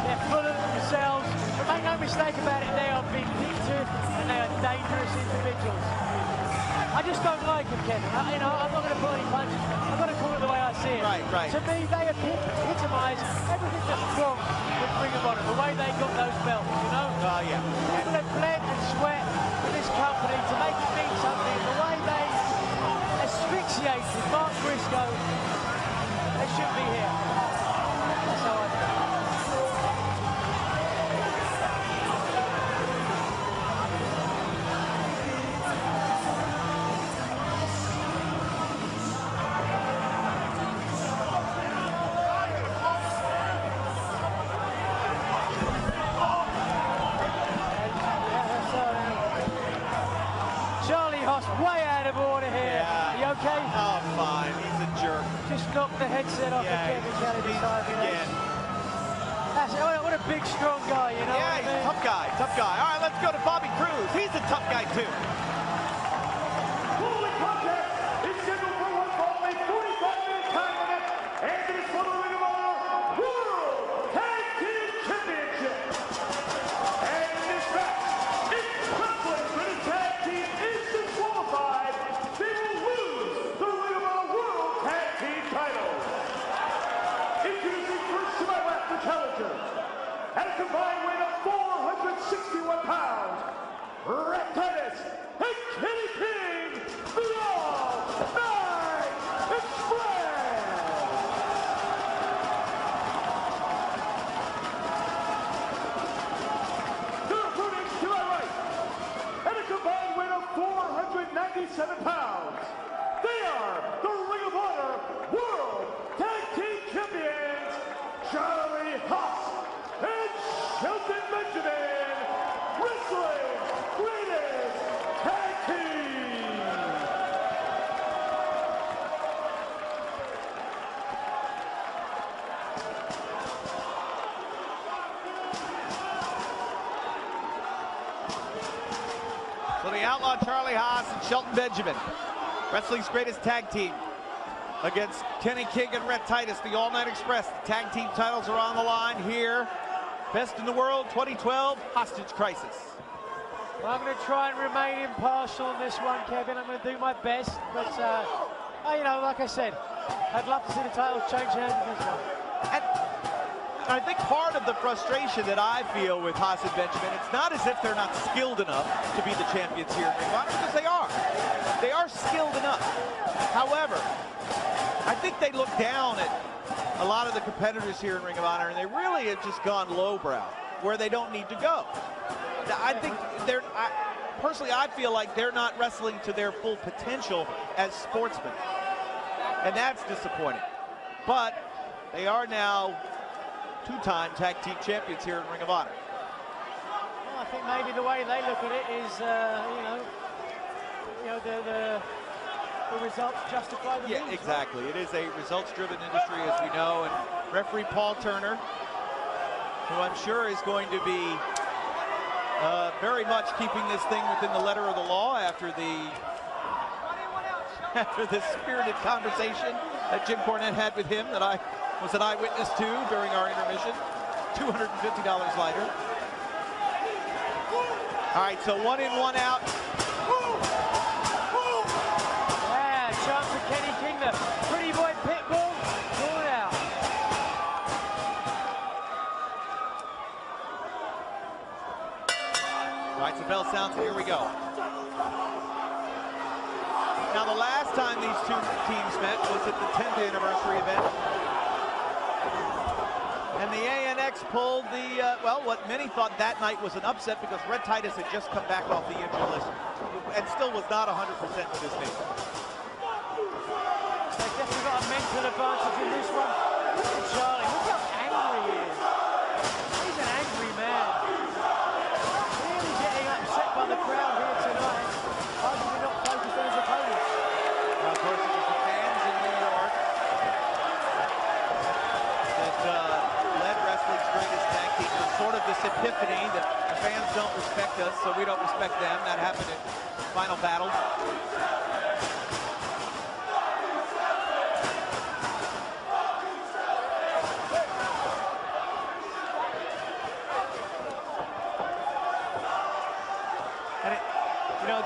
they're full of themselves, but make no mistake about it, they are vindictive and they are dangerous individuals. I just don't like them, Kevin. I'm not going to pull any punches. I've got to call it the way I see it. Right. To me, they epitomise everything that's wrong with Ring of Honor, the way they got those belts, you know? Yeah. People have bled and sweat for this company to make it mean something. The way they asphyxiated Mark Briscoe, they shouldn't be here. That's how I feel. Charlie Haas, way out of order here. Yeah. You okay? Oh, fine. He's a jerk. Just knocked the headset off of Kevin Kelly beside me. Again. What a big, strong guy, you know? Yeah, he's a tough guy. All right, let's go to Bobby Cruz. He's a tough guy, too. Holy contest is scheduled for one fall, a 45-minute time limit, and it is for the Ring of Honor World Tag Team Championship. And in this match, if Wrestling's Greatest Tag Team is disqualified, they will lose the Ring of Honor World Tag Team titles. Introducing first to my left, the challenger, at a combined weight of 461 pounds, Red Titus and Kenny King, the All-Night Express. Their opponents to my right, at a combined weight of 497 pounds, they are the Ring of Honor World Tag Team Champions, Charlie Haas and Shelton Benjamin, Wrestling's Greatest Tag Team. So the Outlaw Charlie Haas and Shelton Benjamin, Wrestling's Greatest Tag Team, against Kenny King and Red Titus, the All Night Express. The tag team titles are on the line here. Best in the World 2012 Hostage Crisis. Well, I'm going to try and remain impartial on this one, Kevin. I'm going to do my best, but, you know, like I said, I'd love to see the title change hands in this one. And I think part of the frustration that I feel with Haas and Benjamin, it's not as if they're not skilled enough to be the champions here in Ring of Honor, because they are. They are skilled enough. However, I think they look down at a lot of the competitors here in Ring of Honor, and they really have just gone lowbrow, where they don't need to go. I think personally, I feel like they're not wrestling to their full potential as sportsmen, and that's disappointing. But they are now two-time tag team champions here in Ring of Honor. Well, I think maybe the way they look at it is, the results justify the means. Exactly. It is a results-driven industry, as we know, and referee Paul Turner, who I'm sure is going to be very much keeping this thing within the letter of the law after the spirited conversation that Jim Cornette had with him that I was an eyewitness to during our intermission. $250 lighter. All right, so 1 in, 1 out. Yeah, chance for Kenny King, the pretty boy Pitbull. sounds, and here we go. Now, the last time these two teams met was at the 10th anniversary event. And the ANX pulled the, well, what many thought that night was an upset because Red Titus had just come back off the injury list and still was not 100% with his knee. They've definitely got a mental advantage in this one. Charlie, look how angry he is. He's an angry man. Really getting upset by the crowd here tonight. Arguably not focused on his opponents. Now, of course, it was the fans in New York that led wrestling's greatest tag team. It was sort of this epiphany that the fans don't respect us, so we don't respect them. That happened at Final Battle.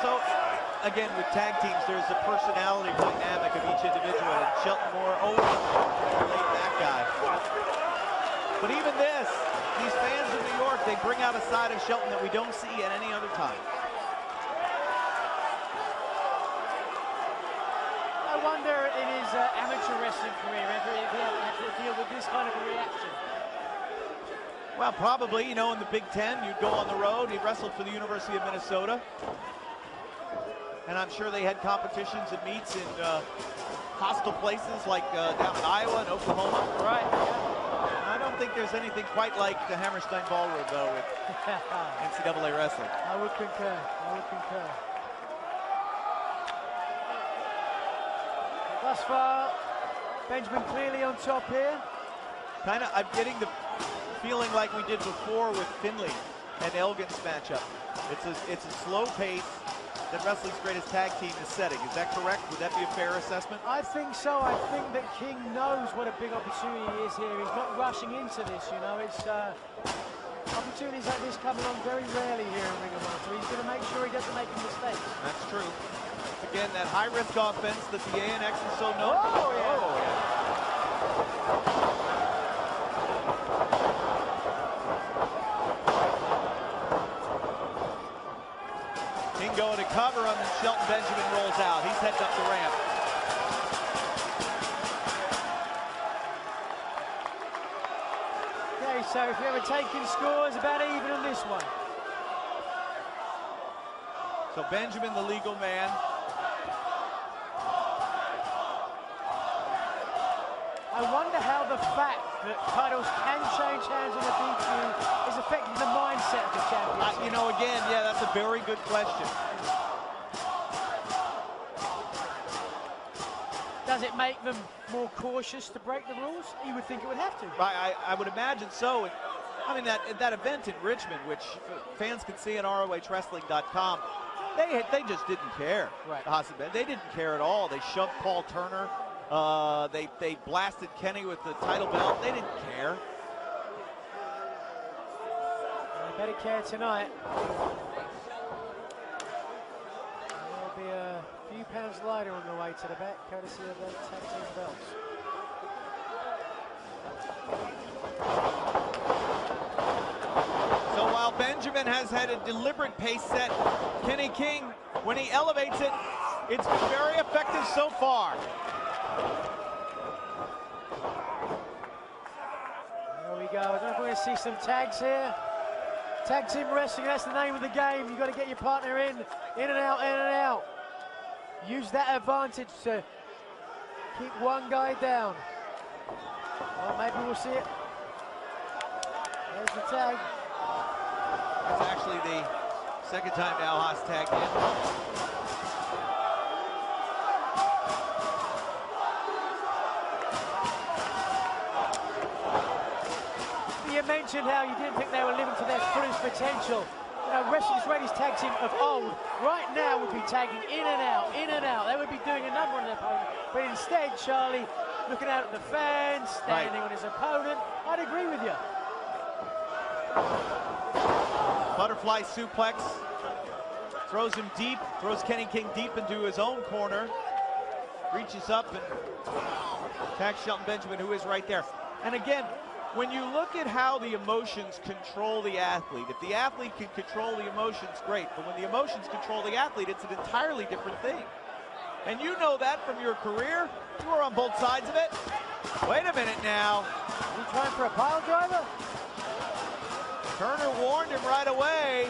So, again, with tag teams, there's a personality dynamic of each individual, and Shelton Moore always a laid-back guy. But even this, these fans of New York, they bring out a side of Shelton that we don't see at any other time. I wonder in his amateur wrestling career ever if he had to deal with this kind of a reaction. Well, probably, you know, in the Big Ten, you'd go on the road. He wrestled for the University of Minnesota. And I'm sure they had competitions and meets in hostile places like down in Iowa and Oklahoma. Right. I don't think there's anything quite like the Hammerstein Ballroom, though, with NCAA wrestling. I would concur. I would concur. Thus far, Benjamin clearly on top here. Kind of, I'm getting the feeling like we did before with Finley and Elgin's matchup. It's a slow pace that wrestling's greatest tag team is setting. Is that correct? Would that be a fair assessment? I think so. I think that King knows what a big opportunity is here. He's not rushing into this, you know. It's opportunities like this come along very rarely here in Ring of Honor, so he's going to make sure he doesn't make any mistakes. That's true. Again, that high-risk offense that the ANX is so known for. Oh, yeah. Oh, yeah. King going to cover him, and Shelton Benjamin rolls out. He's heading up the ramp. Okay, so if you're ever taking scores, about even on this one. So Benjamin, the legal man. I wonder how the fact that titles can change hands on the DQ is affecting the mindset of the champions. You know, again, yeah, that's a very good question. Does it make them more cautious to break the rules? You would think it would have to. I would imagine so. And, I mean, that event in Richmond, which fans can see on ROHWrestling.com, they just didn't care. Right. They didn't care at all. They shoved Paul Turner. They blasted Kenny with the title belt. They didn't care. They better care tonight. There'll be a few pounds lighter on the way to the back, courtesy of the tag team belts. So while Benjamin has had a deliberate pace set, Kenny King, when he elevates it, it's been very effective so far. There we go. I don't know if we're going to see some tags here. Tag team wrestling, that's the name of the game. You've got to get your partner in and out, in and out. Use that advantage to keep one guy down. Well, maybe we'll see it. There's the tag. It's actually the second time now Haas tagged in. You mentioned how you didn't think they were living to their fullest potential. You know, wrestling's greatest tag team of old right now would be tagging in and out, in and out. They would be doing a number on their opponent. But instead, Charlie, looking out at the fans, standing on his opponent. I'd agree with you. Butterfly suplex. Throws him deep, throws Kenny King deep into his own corner. Reaches up and attacks Shelton Benjamin, who is right there. And again, when you look at how the emotions control the athlete, if the athlete can control the emotions, great. But when the emotions control the athlete, it's an entirely different thing. And you know that from your career. You were on both sides of it. Wait a minute now. You trying for a pile driver? Turner warned him right away.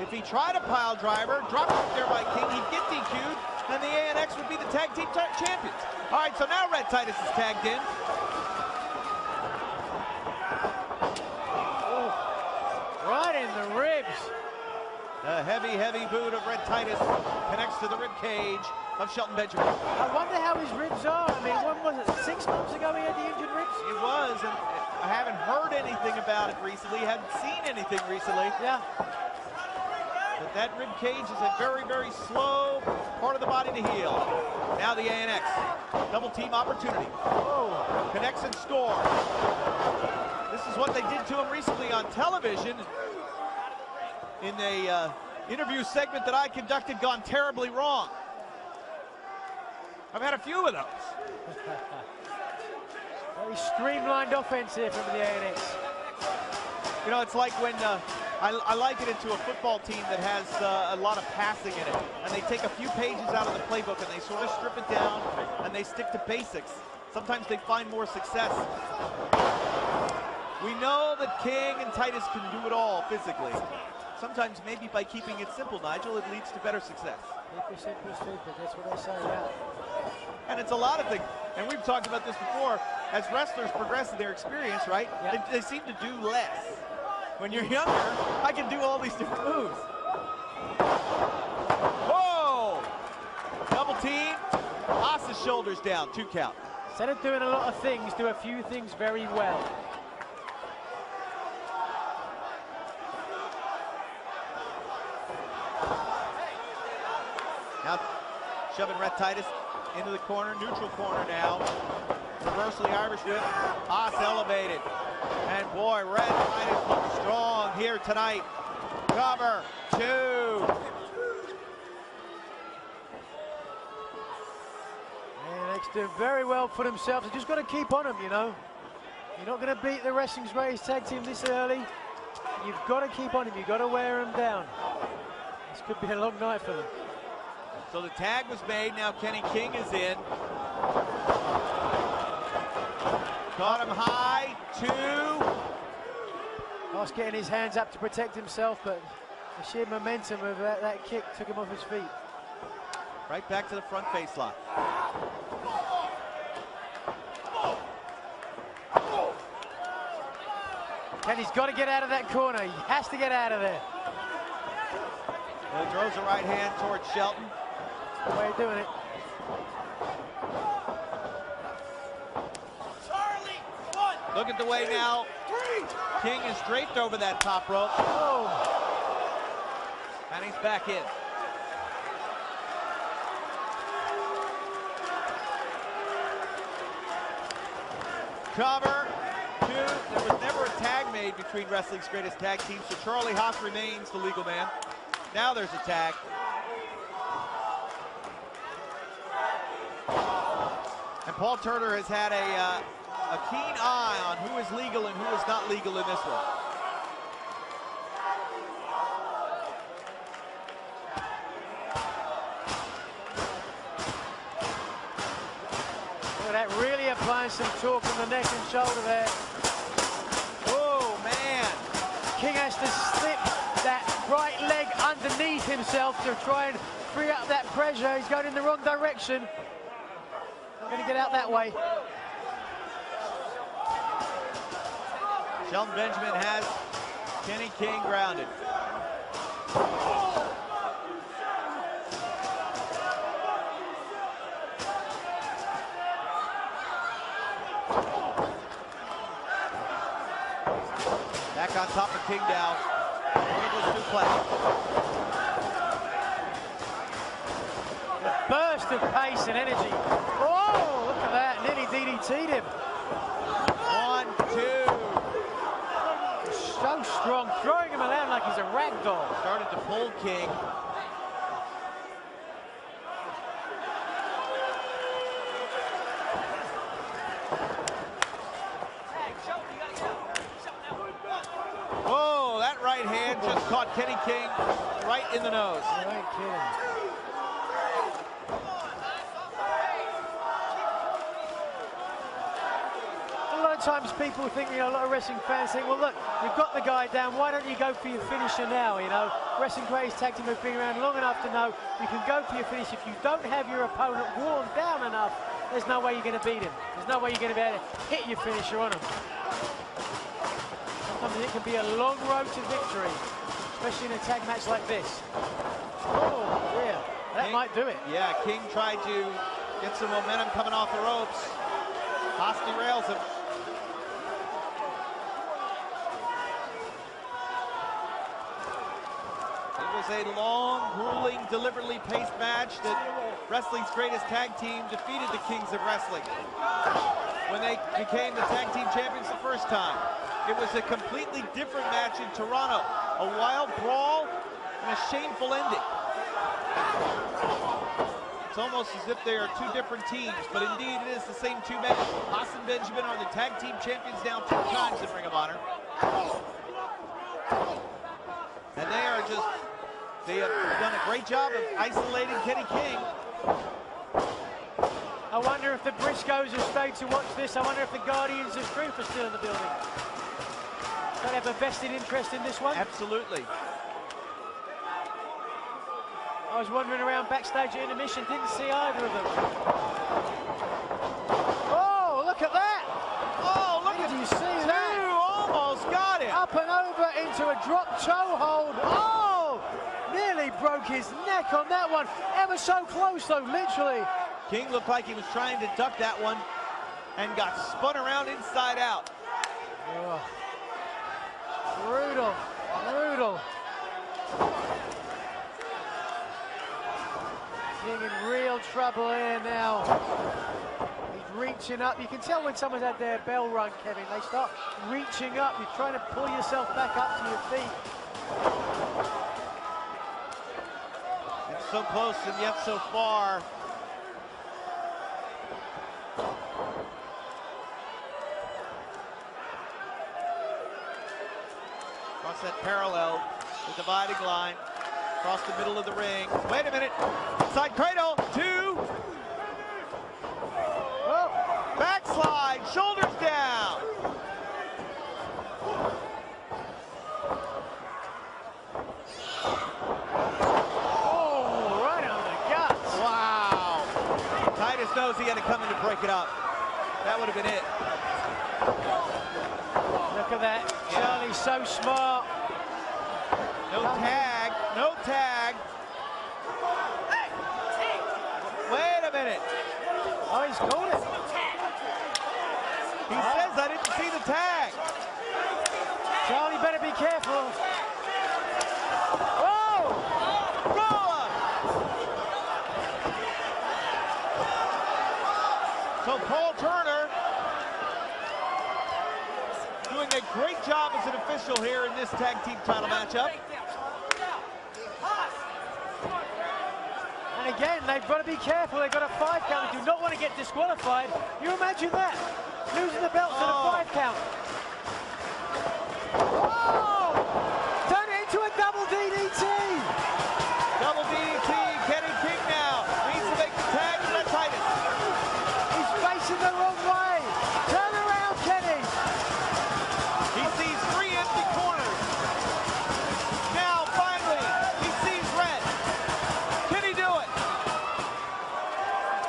If he tried a pile driver, dropped it there by King, he'd get DQ'd, and the ANX would be the tag team champions. All right, so now Red Titus is tagged in. Right in the ribs. A heavy, heavy boot of Red Titus connects to the rib cage of Shelton Benjamin. I wonder how his ribs are. I mean, when was it, 6 months ago he had the injured ribs? It was, and I haven't heard anything about it recently, haven't seen anything recently. Yeah. But that rib cage is a very, very slow part of the body to heal. Now the ANX, double team opportunity. Whoa. Connects and scores. This is what they did to him recently on television in a interview segment that I conducted, gone terribly wrong. I've had a few of those. Very streamlined offense here from the ANX. You know, it's like when I liken it to a football team that has a lot of passing in it, and they take a few pages out of the playbook and they sort of strip it down and they stick to basics. Sometimes they find more success. We know that King and Titus can do it all physically. Sometimes maybe by keeping it simple, Nigel, it leads to better success. Keep it simple, stupid. That's what they say, yeah. And it's a lot of things, and we've talked about this before, as wrestlers progress in their experience, right? Yep. They seem to do less. When you're younger, I can do all these different moves. Whoa! Double team, Haas's shoulders down, 2 count. Instead of doing a lot of things, do a few things very well. Now shoving Red Titus into the corner, neutral corner now. Reversal the Irish whip. Haas elevated. And boy, Red Titus looks strong here tonight. Cover 2. ANX doing very well for themselves. They just got to keep on them, you know. You're not going to beat the wrestling's greatest tag team this early. You've got to keep on them. You've got to wear them down. This could be a long night for them. So the tag was made. Now Kenny King is in. Caught him high. 2. Haas getting his hands up to protect himself, but the sheer momentum of that kick took him off his feet. Right back to the front face lock. Kenny's got to get out of that corner. He has to get out of there. Well, he throws a right hand towards Shelton. That's the way of doing it. Look at the way now King is draped over that top rope. Oh. And he's back in. Cover 2. There was never a tag made between wrestling's greatest tag teams, so Charlie Haas remains the legal man. Now there's a tag. And Paul Turner has had a keen eye on who is legal and who is not legal in this one. Look at that, really applying some torque on the neck and shoulder there. Oh, man. King has to slip that right leg underneath himself to try and free up that pressure. He's going in the wrong direction. Not going to get out that way. Shelton Benjamin has Kenny King grounded. Back on top of King now. English suplex. A burst of pace and energy. Oh, look at that. Nearly DDT'd him. 1, 2. So strong, throwing him around like he's a rag doll. Started to pull King. caught Kenny King right in the nose. Right kidding. A lot of times people think, a lot of wrestling fans think, well, look, you've got the guy down, why don't you go for your finisher now, Wrestling Greatest Tag Team have been around long enough to know you can go for your finish. If you don't have your opponent worn down enough, there's no way you're going to beat him. There's no way you're going to be able to hit your finisher on him. Sometimes it can be a long road to victory, especially in a tag match like this. Oh, yeah, that might do it. Yeah, King tried to get some momentum coming off the ropes. Haas derails him. It was a long, grueling, deliberately paced match that Wrestling's Greatest Tag Team defeated the Kings of Wrestling when they became the tag team champions the first time. It was a completely different match in Toronto. A wild brawl and a shameful ending. It's almost as if they are two different teams, but indeed it is the same two men. Haas and Benjamin are the tag team champions now 2 times in Ring of Honor. And they have done a great job of isolating Kenny King. I wonder if the Briscoes have stayed to watch this. I wonder if the Guardians of Truth are still in the building. They have a vested interest in this one. Absolutely. I was wandering around backstage at intermission, didn't see either of them. Oh, look at that! Oh, look at you see that? Almost got it. Up and over into a drop toe hold. Oh! Nearly broke his neck on that one. Ever so close though, literally. King looked like he was trying to duck that one and got spun around inside out. Oh. Brutal, brutal. King in real trouble here now. He's reaching up. You can tell when someone's had their bell rung, Kevin. They start reaching up. You're trying to pull yourself back up to your feet. It's so close and yet so far. Across that parallel, the dividing line, across the middle of the ring. Wait a minute, side cradle, 2. Oh. Backslide, shoulders down. Oh, right on the guts. Wow. Titus knows he had to come in to break it up. That would have been it. Look at that. Charlie's so smart. No tag. No tag. Wait a minute. Oh, he's called it. He says I didn't see the tag. Charlie better be careful. Oh! Rolla! So Paul Turner doing a great job as an official here in this tag team title matchup. And again, they've got to be careful. They've got a 5 count. They do not want to get disqualified. You imagine that. Losing the belt to the 5 count. Oh! Turn it into a double DDT. Double DDT. Kenny King now needs to make the tag to Red Titus. He's facing the wrong way. Turn around, Kenny. He sees 3 empty corners. Now, finally, he sees red. Can he do it?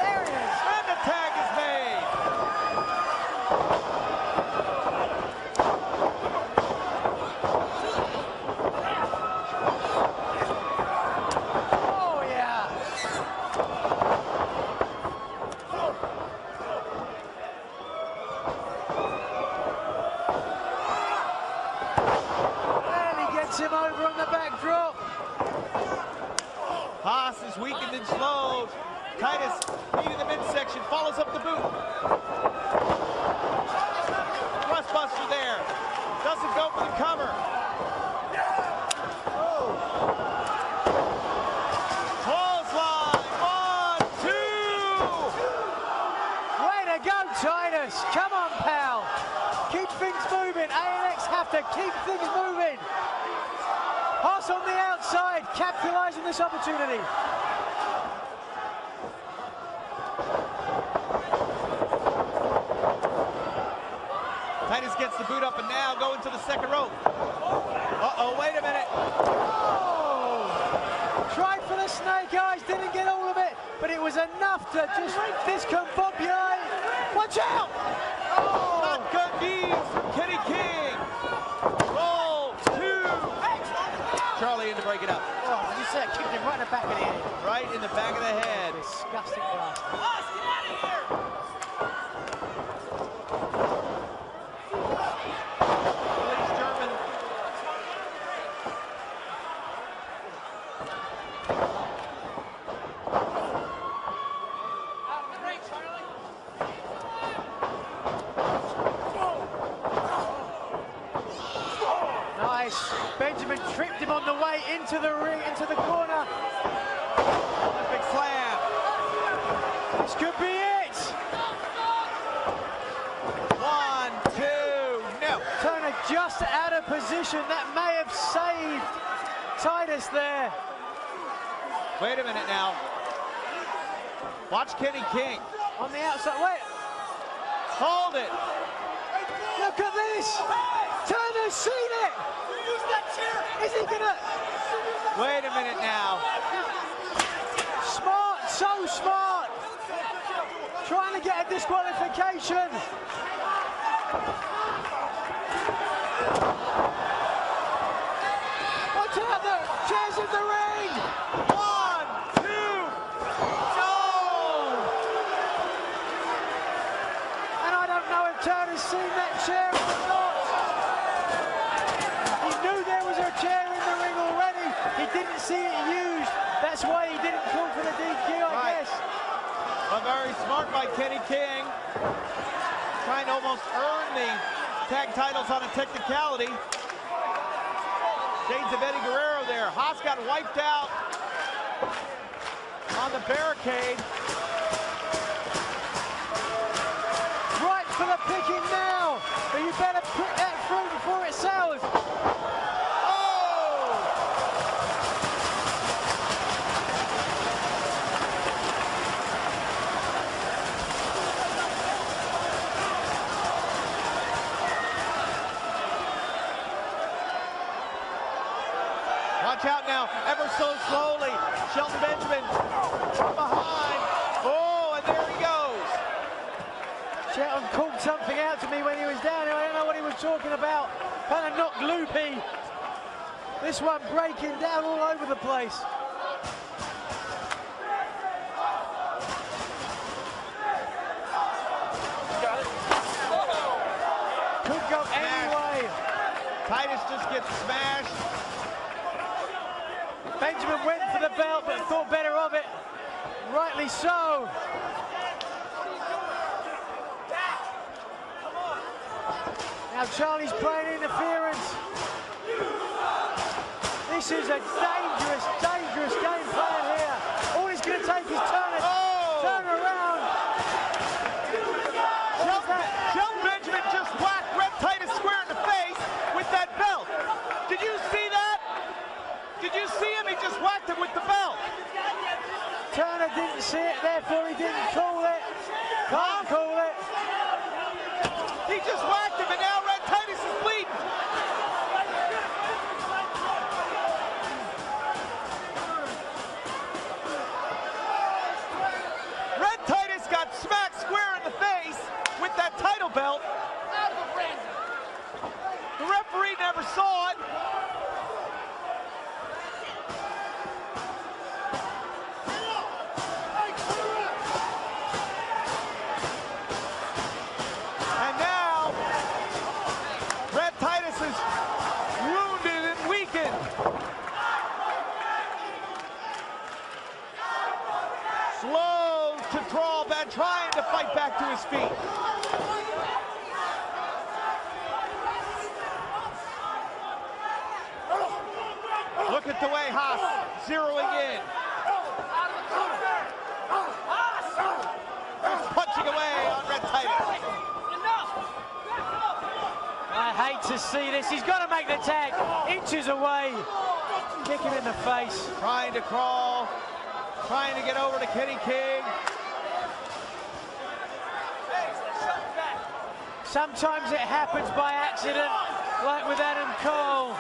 There it is. And the tag is made. Oh, yeah. And he gets him over on the back drop. Haas is weakened and slowed. Titus, leading the midsection, follows up the boot. Thrustbuster there. Doesn't go for the cover. Clothesline. 1, 2. Way to go, Titus. Come on, pal. Keep things moving. ANX have to keep things moving. Haas Haas on the outside, capitalizing this opportunity. Titus gets the boot up and now going to the second rope. Uh-oh, wait a minute. Oh! Tried for the snake eyes, didn't get all of it, but it was enough to just discombobulate. Watch out! Oh! Not good knees from Kenny King. Roll 2. Charlie in to break it up. Oh, you said kicked him right in the back of the head. Right in the back of the head. Disgusting bastard. Nice. Benjamin tripped him on the way into the ring, into the corner. Big slam. This could be it. 1, 2, no. Turner just out of position. That may have saved Titus there. Wait a minute now. Watch Kenny King. On the outside. Wait. Hold it. Look at this. Turner's seen it. Is he gonna? Wait a minute now. Smart, so smart. Trying to get a disqualification. Watch out, the chairs in the ring. 1, 2, no. And I don't know if Turner's seen that chair or not. He knew there was a chair in the ring already. He didn't see it used. That's why he didn't call for the DQ, I guess. But very smart by Kenny King. Trying to almost earn the tag titles on a technicality. Shades of Eddie Guerrero there. Haas got wiped out on the barricade. Right for the picking now. But you better put that through before it sells. Watch out now, ever so slowly. Shelton Benjamin from behind. Oh, and there he goes. Shelton called something out to me when he was down here. I don't know what he was talking about. Kind of knocked loopy. This one breaking down all over the place. Could go anyway. Titus just gets smashed. Benjamin went for the belt, but thought better of it. Rightly so. Now Charlie's playing interference. This is a dangerous, dangerous game plan here. All he's going to take is turn around. Shelton Benjamin just whacked Red Titus square in the face with that belt. Did you see that? Did you see him? He just whacked him with the belt. Turner didn't see it, therefore he didn't call it. Can't call it. He just whacked him and now Red Titus is bleeding. Red Titus got smacked square in the face with that title belt. The referee never saw it. And now, Red Titus is wounded and weakened. Slow to crawl back, trying to fight back to his feet. Look at the way Haas zeroing in. He's punching away on Red Titus. I hate to see this. He's got to make the tag inches away. Kick him in the face. Trying to crawl, trying to get over to Kenny King. Sometimes it happens by accident, like with Adam Cole.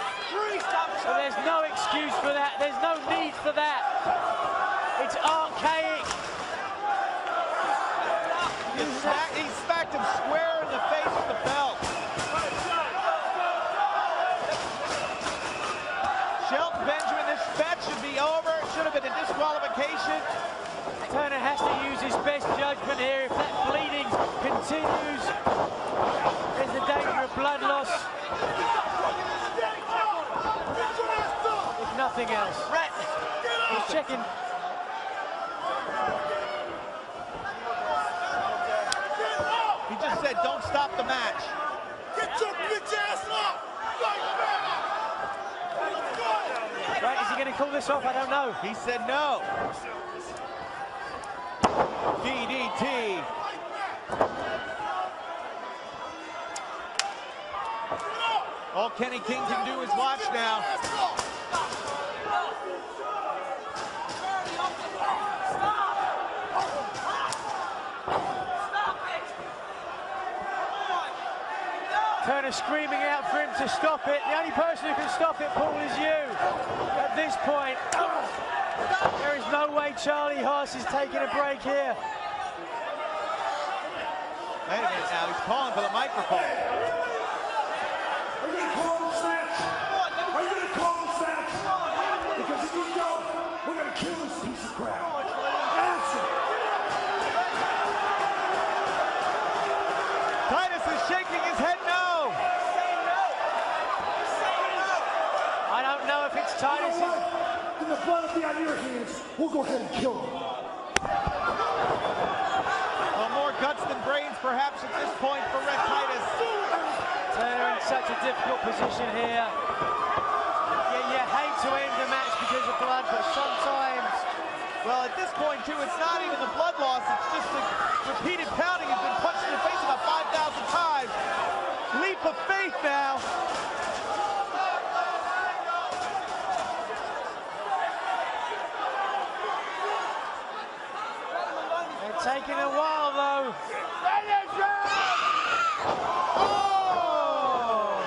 But there's no excuse for that. There's no need for that. It's archaic. He smacked him square in the face with the belt. Shelton Benjamin, this match should be over. It should have been a disqualification. Turner has to use his best judgment here. If that bleeding continues, there's a danger of blood loss. If nothing else. He's checking. He just said, don't stop the match. Get your bitch ass up! Right, is he going to call this off? I don't know. He said no. DDT. All Kenny King can do is watch now. Turner screaming out for him to stop it. The only person who can stop it, Paul, is you. At this point, there is no way Charlie Haas is taking a break here. Wait a minute now, he's calling for the microphone. Are you going to call this match? Are you going to call this match? Because if you don't, we're going to kill this piece of crap. Answer. Titus is shaking his head no. I don't know if it's Titus. In the blood will be on your hands. We'll go ahead and kill him. Well, more guts than brains, perhaps, at this point for Red Titus. Turner in such a difficult position here. Yeah, you hate to end the match because of blood, but sometimes... Well, at this point, too, it's not even the blood loss. It's just the repeated pounding. Has been punched in the face about 5,000 times. Leap of faith now. They're taking a while, though. Oh!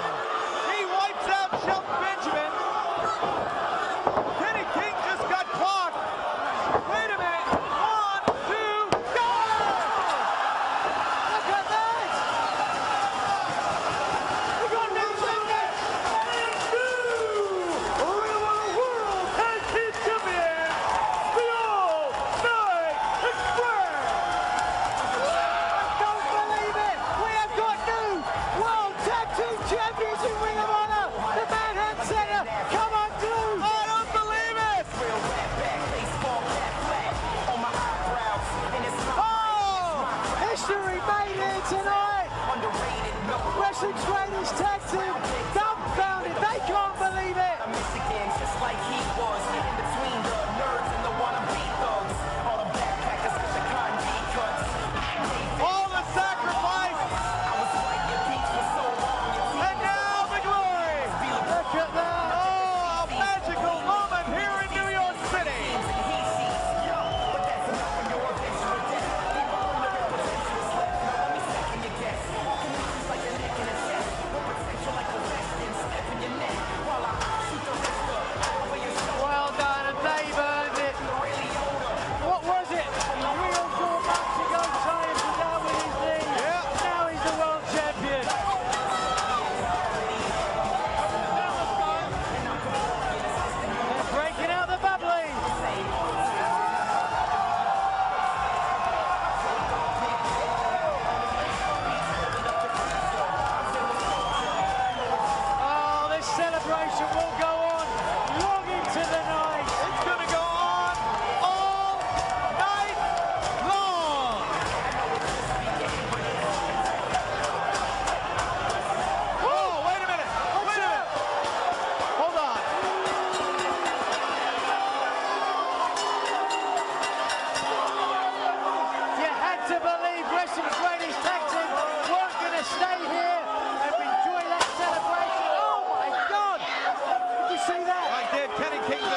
He wipes out Shelton Benjamin. Kenny King just got clocked. Wait a minute. 1, 2, go! Look at that! We got new champion! Ring of Honor World Tag Team Champion, the All-Night Express! Don't believe it! We have got new World Tag Team Champions in Ring of Honor! The Manhattan Center! Come on, Glue! I don't believe it! Oh! History made here tonight! Wrestling Trainers Tag Team! Dumbfounded! They can't believe it! All the sacrifice! And now the glory! Look at that! Oh, a magical moment here in New York City! Well done, and they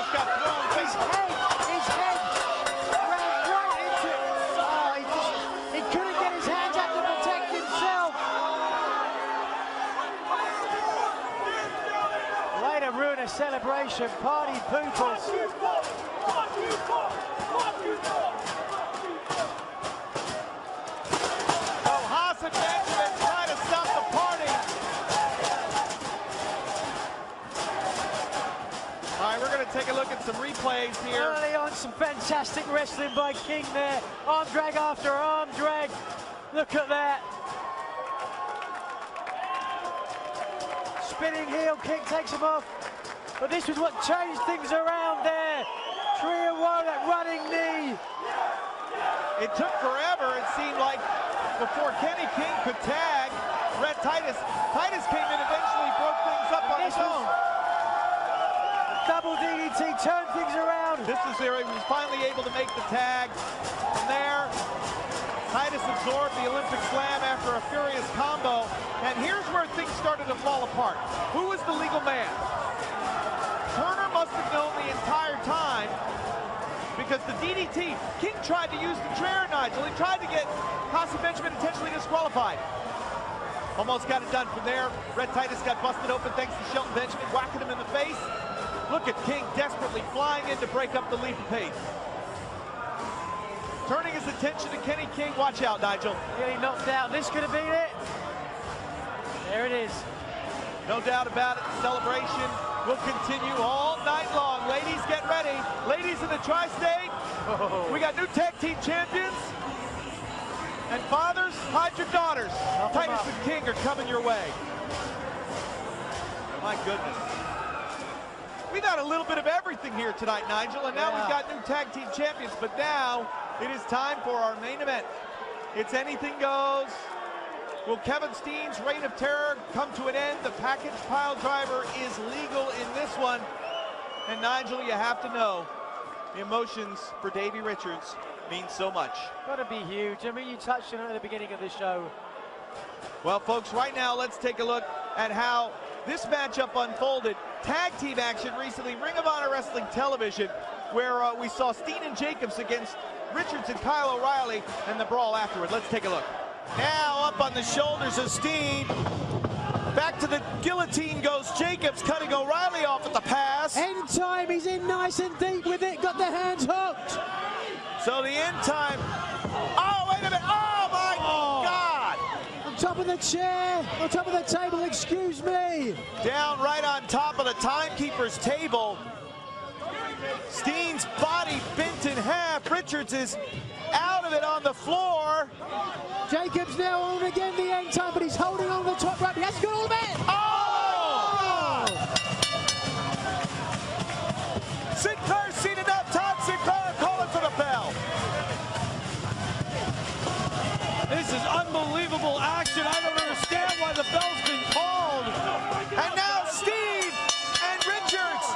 just got thrown. His head ran right into it. Oh, he couldn't get his hands up to protect himself. Way to ruin a celebration. Party poopers. Oh, Haas and Benjamin trying to stop the party. All right, we're going to take a look at some replays here. Early on, some fantastic wrestling by King there. Arm drag after arm drag. Look at that. Spinning heel kick takes him off. But this was what changed things around there. Trio Woe, that running knee. It took forever, it seemed like, before Kenny King could tag Rhett Titus. Titus came in eventually, broke things up on his own. Double DDT turned things around. This is where he was finally able to make the tag. From there, Titus absorbed the Olympic Slam after a furious combo. And here's where things started to fall apart. Who was the legal man? Turner must have known the entire time, because the DDT, King tried to use the chair, Nigel. He tried to get Haas and Benjamin intentionally disqualified. Almost got it done from there. Rhett Titus got busted open thanks to Shelton Benjamin whacking him in the face. Look at King desperately flying in to break up the leap of pace. Turning his attention to Kenny King. Watch out, Nigel. Getting knocked out. This could have been it. There it is. No doubt about it. The celebration will continue all night long. Ladies, get ready. Ladies in the tri-state, we got new tag team champions. And fathers, hide your daughters. Titus and King are coming your way. My goodness. We've got a little bit of everything here tonight, Nigel, and now we've got new tag team champions, but now it is time for our main event. It's anything goes. Will Kevin Steen's reign of terror come to an end? The package pile driver is legal in this one. And Nigel, you have to know, the emotions for Davey Richards mean so much. Gotta be huge. I mean, you touched on it at the beginning of the show. Well, folks, right now, let's take a look at how this matchup unfolded. Tag team action recently, Ring of Honor Wrestling Television, where we saw Steen and Jacobs against Richards and Kyle O'Reilly, and the brawl afterward. Let's take a look. Now up on the shoulders of Steen. Back to the guillotine goes Jacobs, cutting O'Reilly off at the pass. End time, he's in nice and deep with it, got the hands hooked. So the end time. Oh, wait a minute. Oh, my God. On top of the chair, on top of the table, excuse me. Down right on top of the timekeeper's table. Steen's body bent in half. Richards is out of it on the floor. Jacobs now on again the end time, but he's holding on the top rope. He has got all of it. Oh! Sinclair's seen enough. Todd Sinclair calling for the bell. This is unbelievable action. I don't understand why the bell's been called. And now Steve and Richards.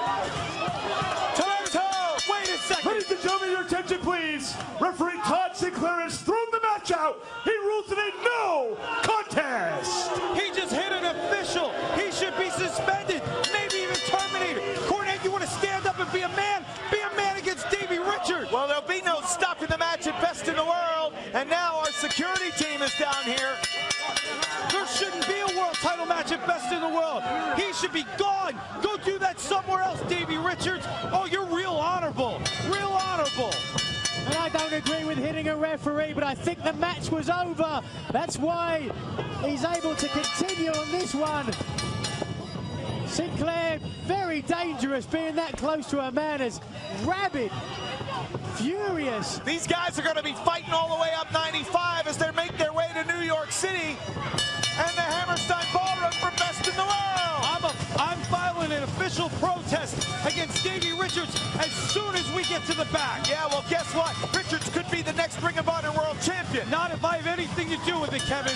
Toe-to-toe. Wait a second. Ladies and gentlemen, your attention, please. Referee Todd Sinclair has thrown the match out. He rules it a no contest. He just hit an official. He should be suspended, maybe even terminated. Cornette, you want to stand up and be a man? Be a man against Davey Richards. Well, there'll be no stopping the match at Best in the World. And now our security team is down here. There shouldn't be a world title match at Best in the World. He should be gone. Go do that somewhere else, Davey Richards. Oh, you're real honorable. Real honorable. And I don't agree with hitting a referee, but I think the match was over. That's why he's able to continue on this one. Sinclair, very dangerous being that close to a man as rabid, furious. These guys are going to be fighting all the way up 95 as they make their way to New York City and the Hammerstein Ballroom for Best in the World. I'm filing an official protest against Davey Richards as soon as we get to the back. Yeah, well, guess what? Richards could be the next Ring of Honor World Champion. Not if I have anything to do with it, Kevin.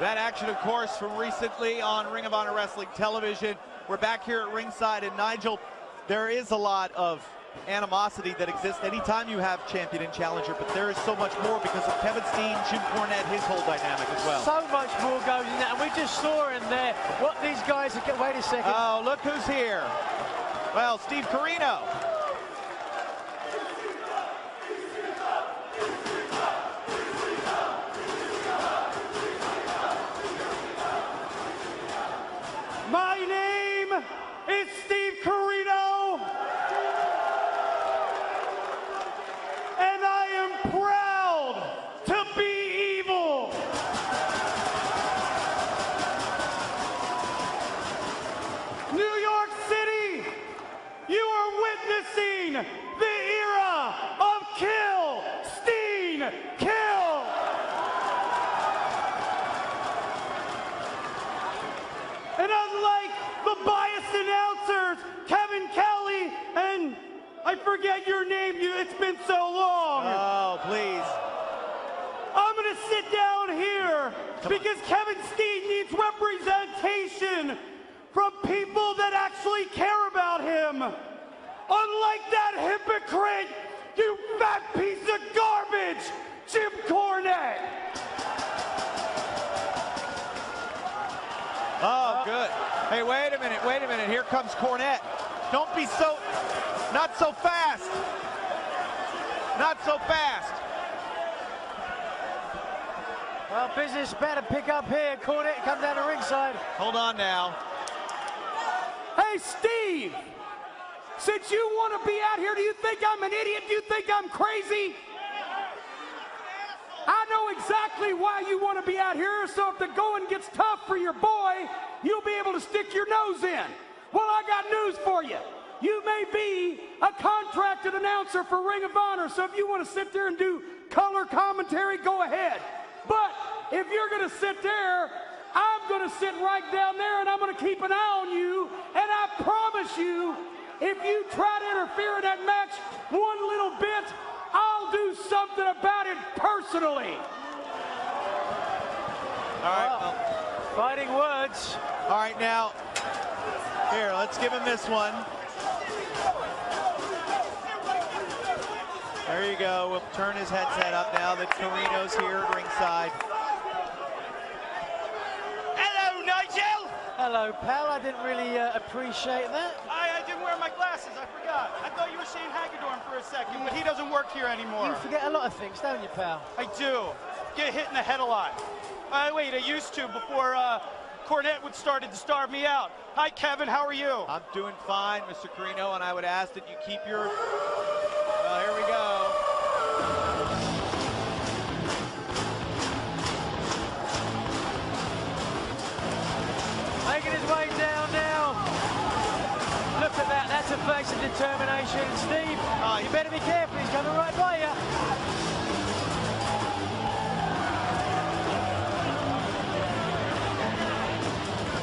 That action, of course, from recently on Ring of Honor Wrestling Television. We're back here at ringside, and Nigel, there is a lot of animosity that exists anytime you have champion and challenger, but there is so much more because of Kevin Steen, Jim Cornette, his whole dynamic as well. So much more goes in that, and we just saw in there what these guys are. Wait a second. Oh, look who's here. Well, Steve Corino. My name is Steve Corino, and I am proud to be evil. New York City, you are witnessing the era of Kill, Steen, Kill. And unlike the biased announcers, Kevin Kelly, and I forget your name, it's been so long. Oh, please. I'm gonna sit down here because Kevin Steen needs representation from people that actually care about him. Unlike that hypocrite, you fat piece of garbage, Jim Cornette. Oh, good. Hey, wait a minute. Here comes Cornette. Don't be so, not so fast. Not so fast. Well, business better pick up here. Cornette comes down the ringside. Hold on now. Hey, Steve, since you want to be out here, do you think I'm an idiot? Do you think I'm crazy? I know exactly why you want to be out here, so if the going gets tough for your boy, you'll be able to stick your nose in. Well, I got news for you. You may be a contracted announcer for Ring of Honor, so if you want to sit there and do color commentary, go ahead. But if you're going to sit there, I'm going to sit right down there and I'm going to keep an eye on you, and I promise you, if you try to interfere in that match one little bit, I'll do something about it personally. All right. Well, fighting words. All right, now, here, let's give him this one. There you go. We'll turn his headset up now that Corino's here at ringside. Hello, Nigel. Hello, pal. I didn't really appreciate that. I didn't wear my glasses. I forgot. I thought you were Shane Hagedorn for a second, but he doesn't work here anymore. You forget a lot of things, don't you, pal? I do. Get hit in the head a lot. Wait, I used to before Cornette would started to starve me out. Hi, Kevin. How are you? I'm doing fine, Mr. Corino, and I would ask that you keep your... Well, here we go. Making his way down now. Look at that. That's a face of determination. Steve, you better be careful. He's coming right by you.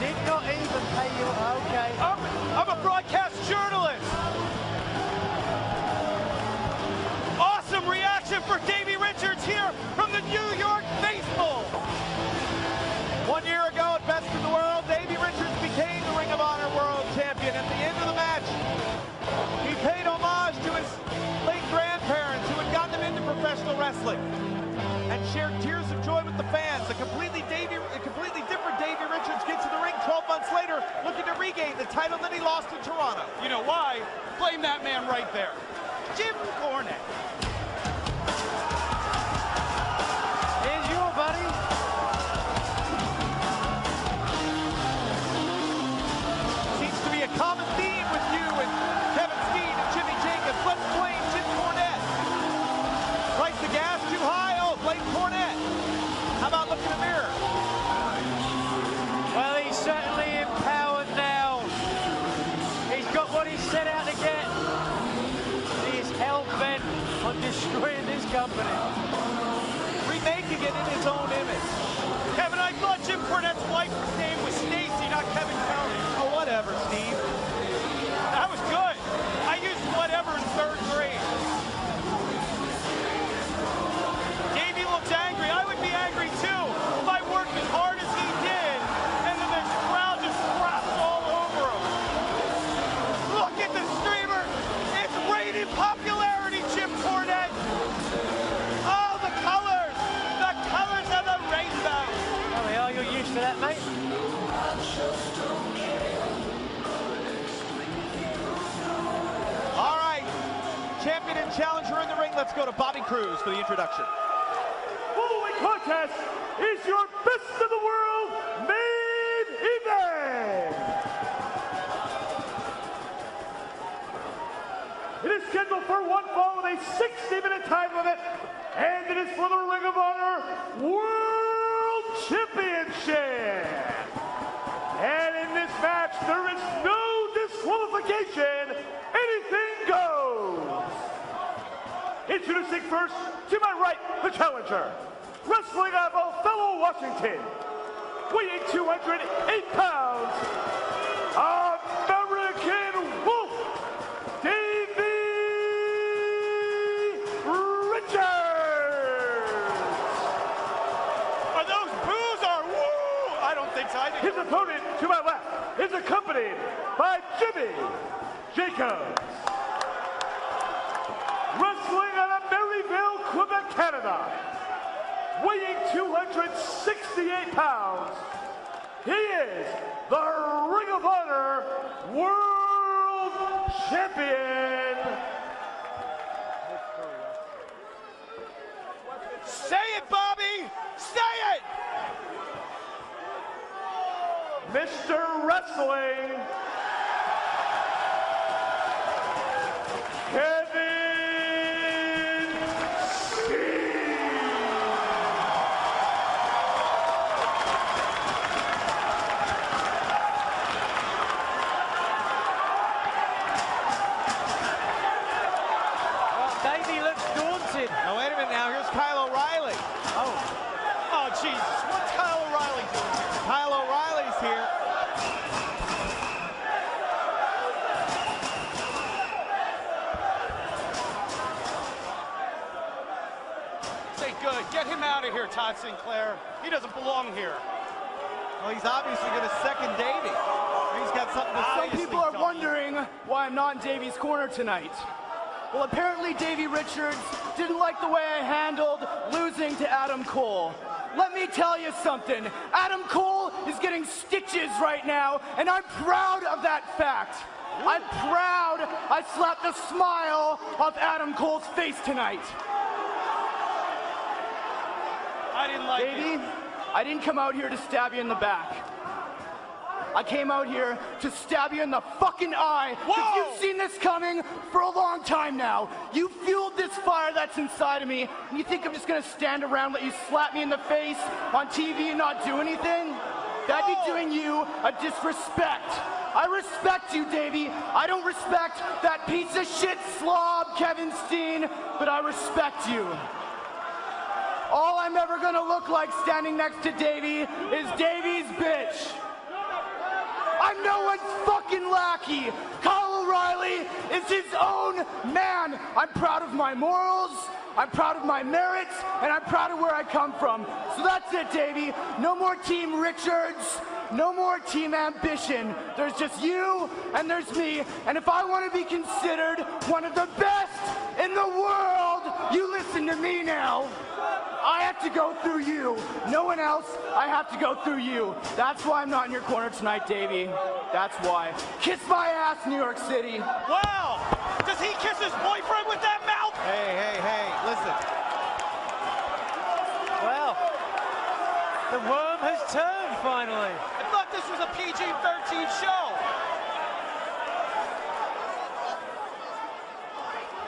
Did not even pay you. Okay. I'm a broadcast journalist. Awesome reaction for Davey Richards here from the New York Faithful. 1 year ago at Best in the World, Davey Richards became the Ring of Honor World Champion. At the end of the match, he paid homage to his late grandparents who had gotten him into professional wrestling and shared tears of joy with the fans. A completely different Davey Richards gets to the ring 12 months later, looking to regain the title that he lost in Toronto. You know why? Blame that man right there. Jim Cornette. Here's your buddy. Seems to be a common theme with you and Kevin Steen and Jimmy Jacobs. Let's blame Jim Cornette. Price the gas too high? Oh, blame Cornette. How about looking in the mirror? Well, he's certainly empowered now. He's got what he set out to get. He's hell-bent on destroying this company. Remaking it in his own image. Kevin, I thought Jim Cornette's wife's name was Stacy, not Kevin Kelly. Oh, whatever, Steve. That was good. I used whatever in 3rd grade. Davey looks angry. I would be angry too if I worked as hard as he did and then the crowd just craps all over him. Look at the streamer. It's raining challenger in the ring. Let's go to Bobby Cruz for the introduction. Following contest is your best of the world main event. It is scheduled for one fall with a 60-minute time limit, and it is for the Ring of Honor World Championship. And in this match, there is no disqualification. Anything goes. Introducing first, to my right, the challenger. Wrestling out of Othello, Washington. Weighing 208 pounds. American Wolf, Davey Richards. Are those boos or woo? I don't think so. His opponent, to my left, is accompanied by Jimmy Jacobs. Wrestling out of Maryville, Quebec, Canada. Weighing 268 pounds. He is the Ring of Honor World Champion. Say it, Bobby! Say it! Mr. Wrestling, Kevin Steen. Well, Davey looks daunted. Now, wait a minute now. Here's Kyle O'Reilly. Oh, Jesus. What's Kyle O'Reilly doing here? Kyle O'Reilly's here. Say good. Get him out of here, Todd Sinclair. He doesn't belong here. Well, he's obviously going to second Davey. He's got something to say. Some people are wondering why I'm not in Davey's corner tonight. Well, apparently Davey Richards didn't like the way I handled losing to Adam Cole. Let me tell you something. Adam Cole is getting stitches right now, and I'm proud of that fact. I'm proud I slapped a smile off Adam Cole's face tonight. I didn't like Davey, it. I didn't come out here to stab you in the back. I came out here to stab you in the fucking eye. Because you've seen this coming for a long time now. You fueled this fire that's inside of me, and you think I'm just gonna stand around, let you slap me in the face on TV and not do anything? That'd be doing you a disrespect. I respect you, Davey. I don't respect that piece of shit slob, Kevin Steen, but I respect you. All I'm ever gonna look like standing next to Davey is Davey's bitch. I'm no one's fucking lackey. Kyle O'Reilly is his own man. I'm proud of my morals, I'm proud of my merits, and I'm proud of where I come from. So that's it, Davey. No more Team Richards, no more Team Ambition. There's just you and there's me. And if I want to be considered one of the best in the world, you listen to me now. I have to go through you. No one else. I have to go through you. That's why I'm not in your corner tonight, Davey. That's why. Kiss my ass, New York City. Wow! Does he kiss his boyfriend with that mouth? Hey, listen. Well, the worm has turned finally. I thought this was a PG-13 show.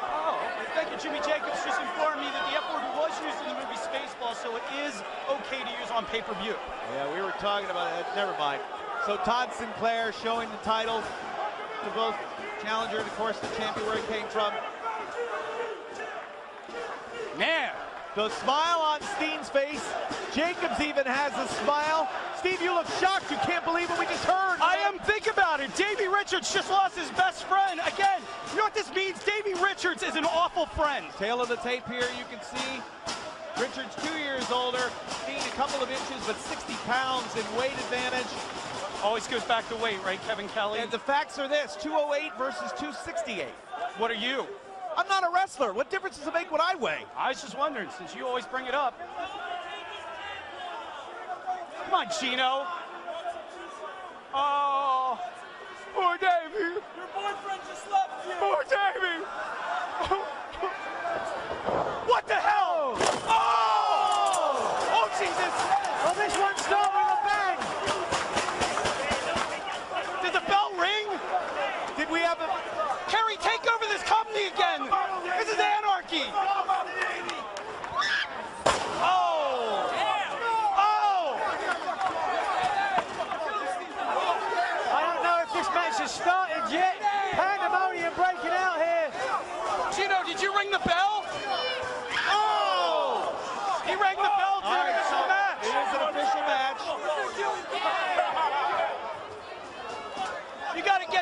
Oh, thank you, Jimmy Jacobs just informed me that the F-word was used in the movie Spaceball, so it is okay to use on pay-per-view. Yeah, we were talking about it. Never mind. So Todd Sinclair showing the titles to both challenger and, of course, the champion where he came from. Man. The smile on Steen's face. Jacobs even has a smile. Steve, you look shocked. You can't believe what we just heard. I am. Think about it. Davey Richards just lost his best friend. Again, you know what this means? Davey Richards is an awful friend. Tail of the tape here, you can see. Richards 2 years older. Steen a couple of inches, but 60 pounds in weight advantage. Always goes back to weight, right, Kevin Kelly? And the facts are this, 208 versus 268. What are you? I'm not a wrestler. What difference does it make what I weigh? I was just wondering, since you always bring it up. Come on, Gino. Oh, poor Davey. Your boyfriend just left you. Poor Davey.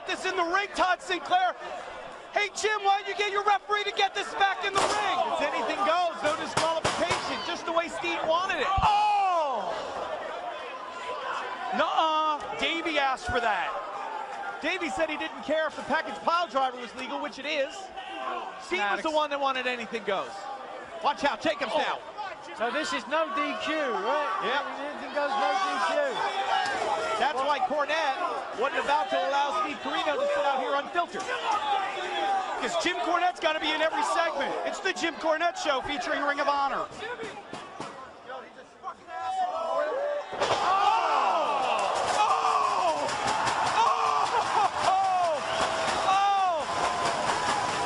this in the ring, Todd Sinclair. Hey, Jim, why don't you get your referee to get this back in the ring? It's anything goes, no disqualification, just the way Steen wanted it. Oh! Nuh-uh. Davey asked for that. Davey said he didn't care if the package pile driver was legal, which it is. Steen was the one that wanted anything goes. Watch out, Jacobs now. So this is no DQ, right? Yep. Anything goes, no DQ. That's why Cornette wasn't about to allow Steve Corino to sit out here unfiltered. Because Jim Cornette's got to be in every segment. It's the Jim Cornette Show featuring Ring of Honor.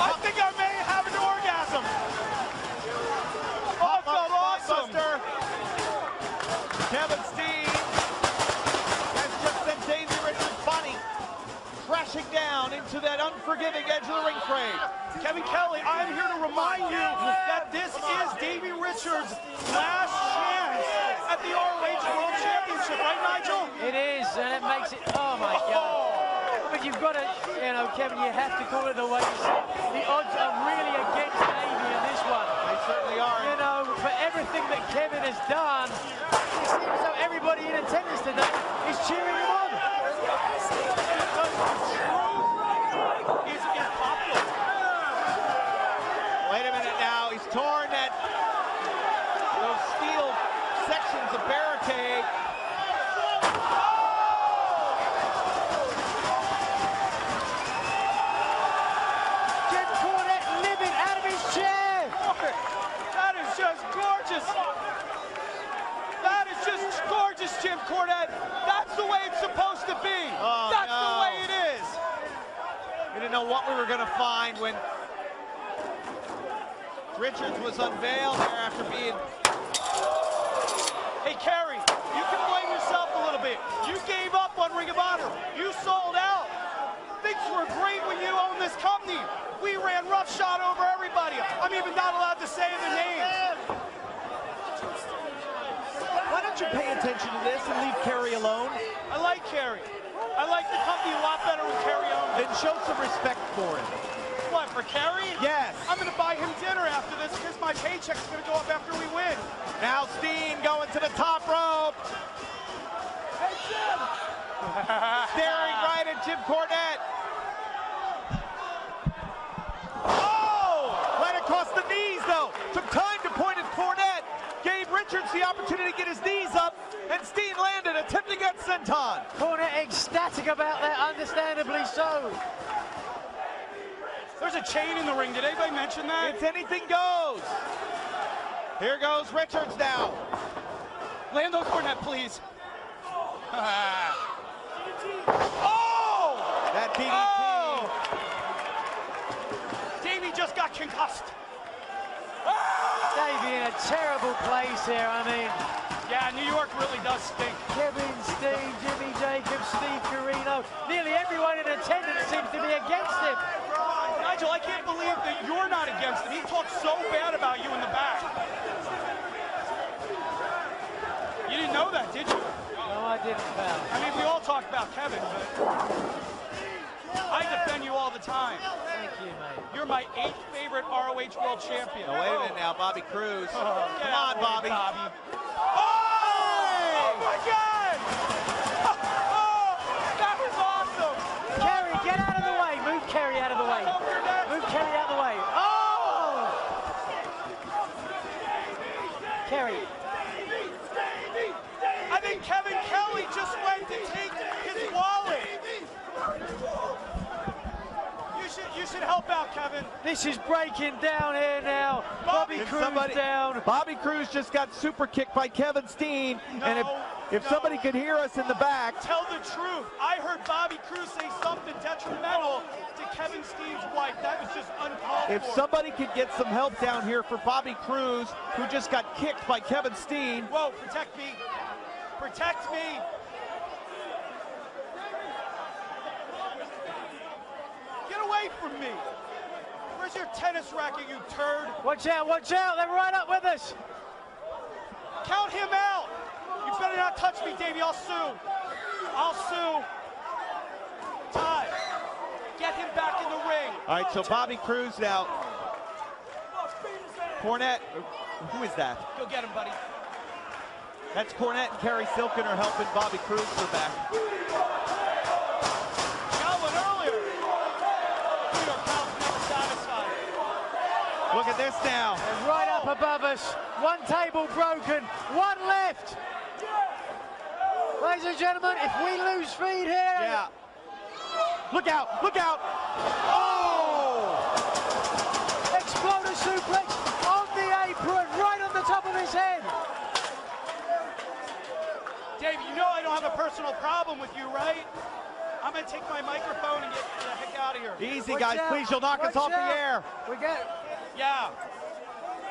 I think I may have an orgasm. Oh, it felt awesome. Kevin Steen has just sent Davey Richards' body crashing down into that unforgiving edge of the ring frame. Kevin Kelly, I'm here to remind you that this is Davey Richards' last chance at the ROH World Championship, right, Nigel? It is, and it makes it, oh my God. But you've got to, you know, Kevin, you have to call it the way you say. The odds are really against Davey in this one. They certainly are. You know, for everything that Kevin has done, it seems as though everybody in attendance today is cheering him on. Is popular. Wait a minute now, he's torn those steel sections of barricade. Jim Cornette living out of his chair. That is just gorgeous. That is just gorgeous, Jim Cornette. That's the way it's supposed to be. That's the way it is. We didn't know what we were going to find when Richards was unveiled there after being... Hey, Kerry, you can blame yourself a little bit. You gave up on Ring of Honor. You sold out. Things were great when you owned this company. We ran roughshod over everybody. I'm even not allowed to say the names. Why don't you pay attention to this and leave Kerry alone? I like Kerry. I like the company a lot better when Kerry owns it. Then show some respect for him. What, for Kerry? Yes. I'm going to buy him dinner after this because my paycheck's going to go up after we win. Now Steen going to the top rope. Hey, Jim! Staring right at Jim Cornette. Oh! Right across the knees, though. Took time to point at Cornette. Gave Richards the opportunity to get his knees up, and Steen landed, attempting at senton. Cornette ecstatic about that, understandably so. There's a chain in the ring. Did anybody mention that? It's anything goes. Here goes Richards now. Land on Cornette, please. Oh! That DDT. Oh! Davey just got concussed. Davey in a terrible place here, I mean. Yeah, New York really does stink. Kevin Steen, Jimmy Jacobs, Steve Corino, nearly everyone in attendance seems to be against him. Nigel, I can't believe that you're not against him. He talked so bad about you in the back. You didn't know that, did you? No, I didn't, pal. I mean, we all talk about Kevin, but I defend you all the time. Thank you, mate. You're my 8th favorite ROH World Champion. Oh, wait a minute now, Bobby Cruz. Come on, Bobby. Oh, my God! Oh, that was awesome! Kerry, get out of the way. Move Kerry out of the way. Move Kerry out of the way. Oh! Kerry. I think Kevin Kelly just went to take his wallet. You should help out, Kevin. This is breaking down here now. Bobby Cruz down. Bobby Cruz just got super kicked by Kevin Steen. And if somebody could hear us in the back. Tell the truth. I heard Bobby Cruz say something detrimental to Kevin Steen's wife. That was just uncalled for. If somebody could get some help down here for Bobby Cruz, who just got kicked by Kevin Steen. Whoa, protect me. Protect me. Get away from me. Where's your tennis racket, you turd? Watch out, they're right up with us. Count him out. You better not touch me, Davey, I'll sue. I'll sue. Ty. Get him back in the ring. All right, so Bobby Cruz now. Cornette, who is that? Go get him, buddy. That's Cornette and Kerry Silken are helping Bobby Cruz go back. Got one earlier. New York Pound's never satisfied. Look at this now. And right up above us, one table broken, one left. Ladies and gentlemen, if we lose feed here... Yeah. Look out, look out. Oh! Exploder suplex on the apron, right on the top of his head. Dave, you know I don't have a personal problem with you, right? I'm going to take my microphone and get the heck out of here. Easy, guys, please, you'll knock us off the air. We get... Yeah.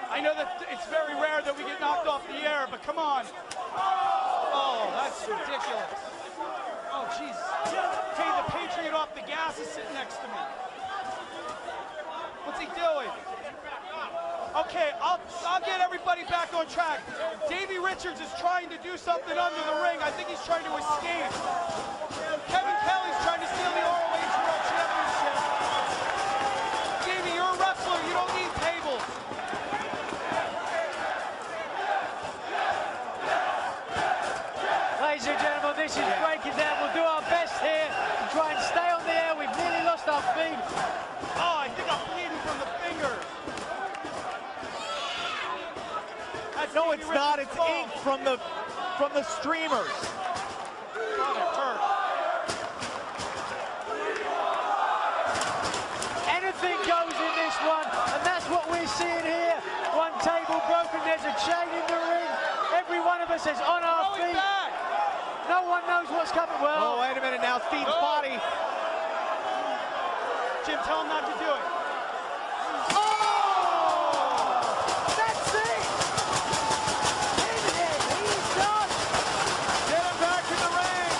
I know that it's very rare that we get knocked off the air, but come on. Oh, that's ridiculous. Oh, jeez. Okay, the Patriot off the gas is sitting next to me. What's he doing? Okay, I'll get everybody back on track. Davey Richards is trying to do something under the ring. I think he's trying to escape. Kevin Kelly's trying to steal the ROH World Championship. Davey, you're a wrestler. You don't need tables. Ladies and gentlemen, this is breaking down. We'll do our best here to try and stay on the air. We've nearly lost our feed. Oh, I think I'm bleeding from the finger. No, it's not. It's ink from the streamers. God, it hurt. Anything goes in this one, and that's what we're seeing here. One table broken, there's a chain in the ring. Every one of us is on our feet. No one knows what's coming. Well, oh, wait a minute now, Steve's body. Jim, tell him not to do it. that's it. He's done. Get him back in the ring.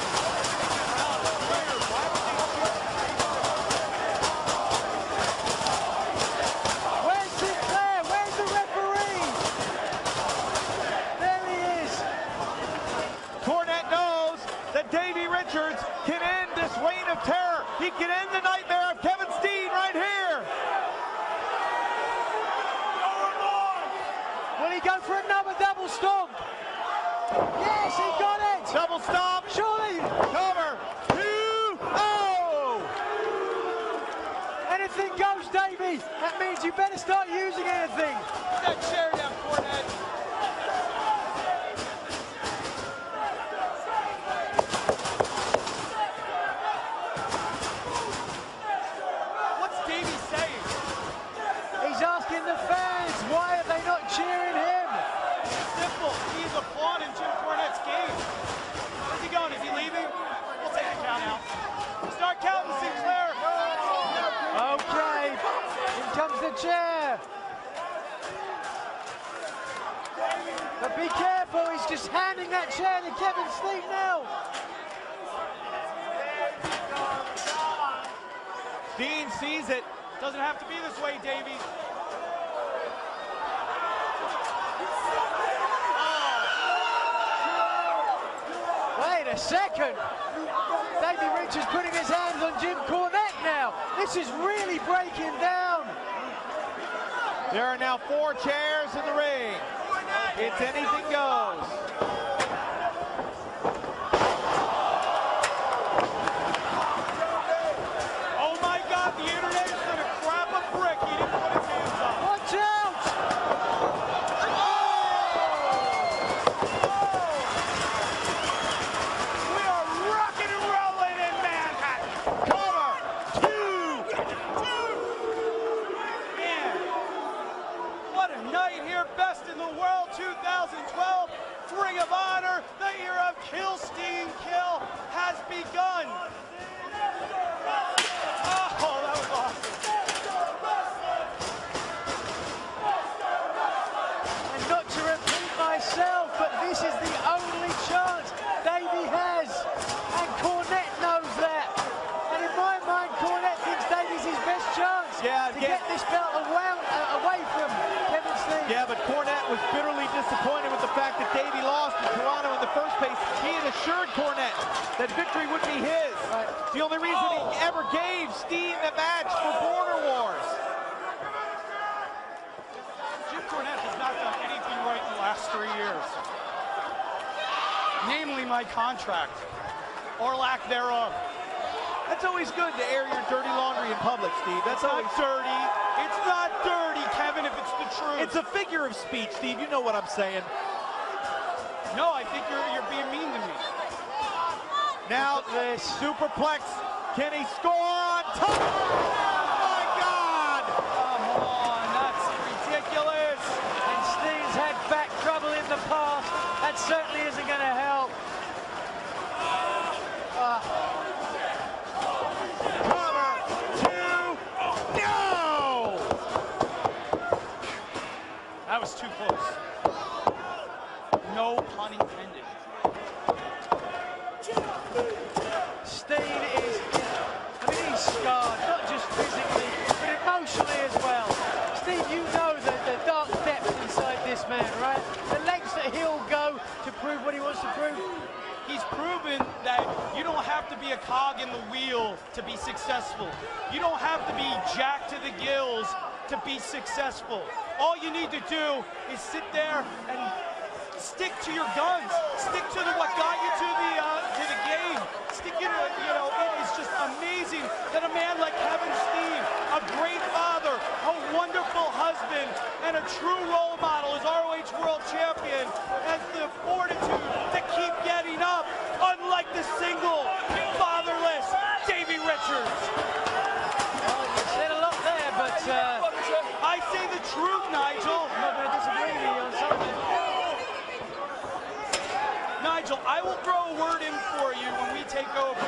Where's Sinclair? Where's the referee? There he is. Cornette knows that Davey Richards can end this reign of terror. He can end the nightmare of Kevin Steen right here. Will he go for another double stomp? Yes, he got it. Double stomp. Surely. Cover. 2-0. Anything goes, Davey. That means you better start using anything. Put that chair down, Cornette. What's Davey saying? He's asking the fans, why are they not cheering him? It's simple. He's a pawn in Jim Cornette's game. Where's he going? Is he leaving? We'll take the count out. Start counting, Sinclair. Okay, in comes the chair. But be careful, he's just handing that chair to Kevin Steen now. Steen sees it. Doesn't have to be this way, Davey. Wait a second. Davey Richards putting his hands on Jim Cornette now. This is really breaking down. There are now 4 chairs in the ring. It's anything goes. Oh my God, the internet is gonna crap a brick. He didn't put his hands up. Watch out! We are rocking and rolling in Manhattan. Cover. 2. Man, what a night here. Best in the World 2012. Ring of Honor, the era of Kill Steen Kill has begun. Oh, that was awesome. And not to repeat myself, but this is the only chance Davey has. And Cornette knows that. And in my mind, Cornette thinks Davey's his best chance to get this belt away from Kevin Steen. Yeah, but Cornette was bitterly disappointed with the fact that Davey lost in Toronto in the first place. He had assured Cornette that victory would be his. Right. The only reason he ever gave Steen the match for Border Wars. Jim Cornette has not done anything right in the last 3 years. Namely my contract, or lack thereof. That's always good to air your dirty laundry in public, Steve. That's It's not always dirty. It's not dirty, Kevin, if it's the truth. It's a figure of speech, Steve. You know what I'm saying. No, I think you're being mean to me. Now the superplex. Can he score on top? Oh my God! Come on, that's ridiculous. And Steen's had back trouble in the past. That certainly isn't going to help. Cover two. No! That was too close. No pun intended. Steen is, he's scarred, not just physically, but emotionally as well. Steve, you know the dark depths inside this man, right? The lengths that he'll go to prove what he wants to prove. He's proven that you don't have to be a cog in the wheel to be successful. You don't have to be jacked to the gills to be successful. All you need to do is sit there and stick to your guns. Stick to what got you to the game. Stick to, it is just amazing that a man like Kevin Steen, a great father, a wonderful husband, and a true role model as ROH World Champion, has the fortitude to keep getting up, unlike the single, fatherless Davey Richards. Well, you said a lot there, but I say the truth, Nigel. I'm not going to disagree with you on something. Nigel, I will throw a word in for you when we take over.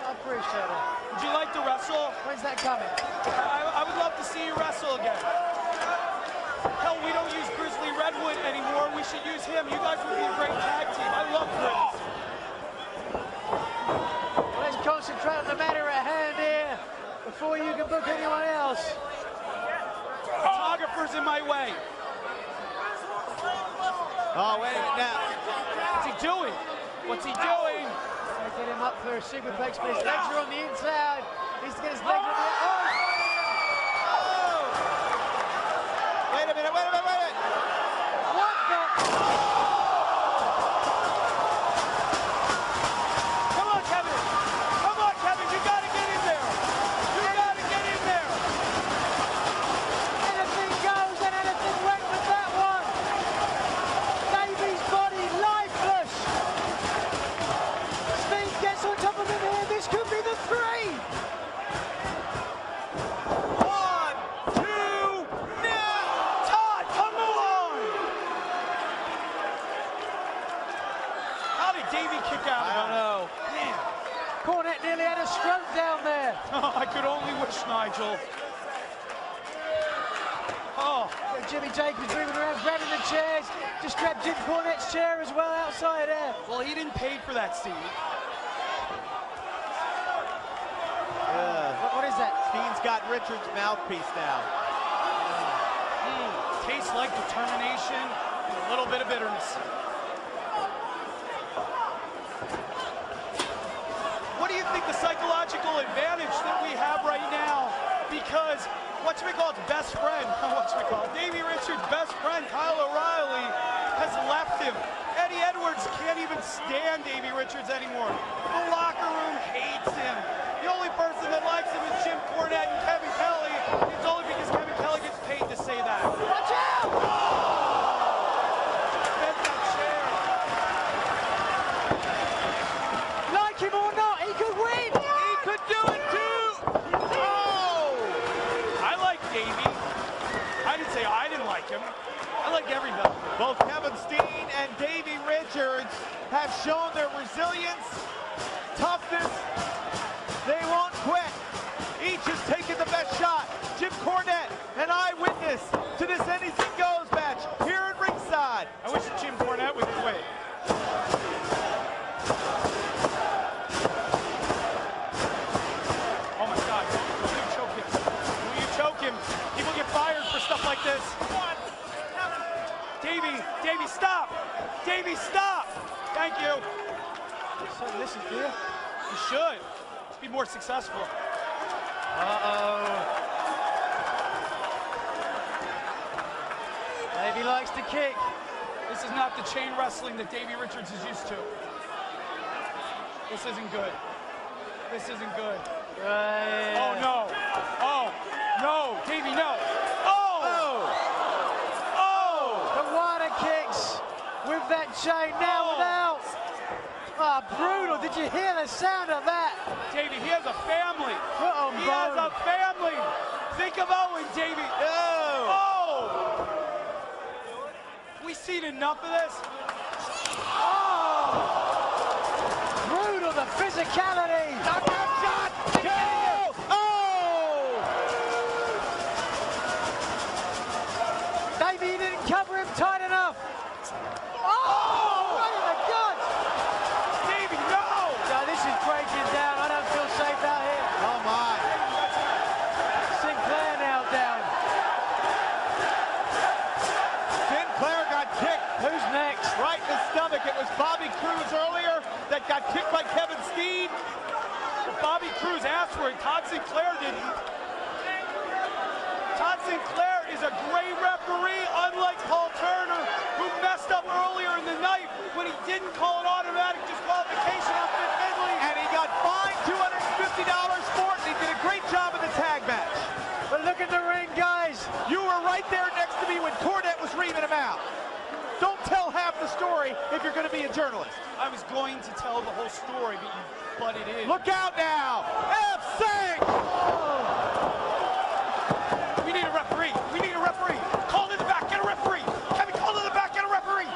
I appreciate it. Would you like to wrestle? When's that coming? I would love to see you wrestle again. Hell, we don't use Grizzly Redwood anymore. We should use him. You guys would be a great tag team. I love Grizz. Let's concentrate on the matter at hand here before you can book anyone else. Photographer's in my way. Oh, wait a minute now. What's he doing? What's he doing? Trying to get him up for a superplex, but his legs are on the inside. Needs to get his legs on the outside. Wait a minute, wait a minute, wait a minute. What the? Come on, Kevin. Come on, Kevin. You got to get in there. You got to get in there. Anything goes and anything went with that one. Davey's body lifeless. Steve gets on top of him here. This could be the three. 1, 2, now! Todd, come on. How did Davey kick out? I don't know. Man. Cornette nearly had a stroke down there. Oh, I could only wish, Nigel. Oh, Jimmy Jacobs moving around, grabbing the chairs. Just grabbed Jim Cornette's chair as well outside there. well, he didn't pay for that, Steve. What is that? Steen's got Richards' mouthpiece now. Tastes like determination and a little bit of bitterness. What do you think the psychological advantage that we have right now? Because whatchamacallit's best friend, Davey Richards' best friend, Kyle O'Reilly, has left him. Eddie Edwards can't even stand Davey Richards anymore. The locker room hates him. The only person that likes him is Jim Cornette and Kevin Kelly. It's only because Kevin Kelly gets paid to say that. Watch out! Bent that chair. Like him or not, he could win. He could do it too! Oh! I like Davey. I didn't say I didn't like him. I like everybody. Both Kevin Steen and Davey Richards have shown their resilience, toughness. They won't quit. Each has taken the best shot. Jim Cornette, an eyewitness to this anything goes match here at ringside. I wish Jim Cornette would quit. Oh my God, will you choke him? Will you choke him? People get fired for stuff like this. Davey, stop! Davey, stop! Thank you. So listen, dear. He should. Be more successful. Davey likes to kick. This is not the chain wrestling that Davey Richards is used to. This isn't good. This isn't good. Oh, no. Oh, no. Davey, no. Oh! The water kicks with that chain now without. Oh, brutal. Did you hear the sound of that? Davey, he has a family. He has a family. Think of Owen, Davey. Oh! We seen enough of this. Brutal, the physicality. Shot! Kill! Oh! Davey didn't cover him tight enough. Oh! Right in the guts. Davey, no! No, this is breaking down. I don't feel safe out here. Oh, my. Sinclair now down. Sinclair got kicked. Who's next? Right in the stomach. It was Bobby Cruz earlier that got kicked by Kevin Steen. Bobby Cruz asked for it. Todd Sinclair didn't. Todd Sinclair is a great referee, unlike Paul Turner, who messed up earlier in the night when he didn't call an automatic disqualification on Fit Finley. And he got fined $250 for it, and he did a great job in the tag match. But look at the ring, guys. You were right there next to me when Cornette was reaming him out. Don't tell half the story if you're going to be a journalist. I was going to tell the whole story, but you butted in. Look out now! F-Sync! We need a referee. We need a referee. Call to the back, get a referee. Kevin, call to the back, get a referee.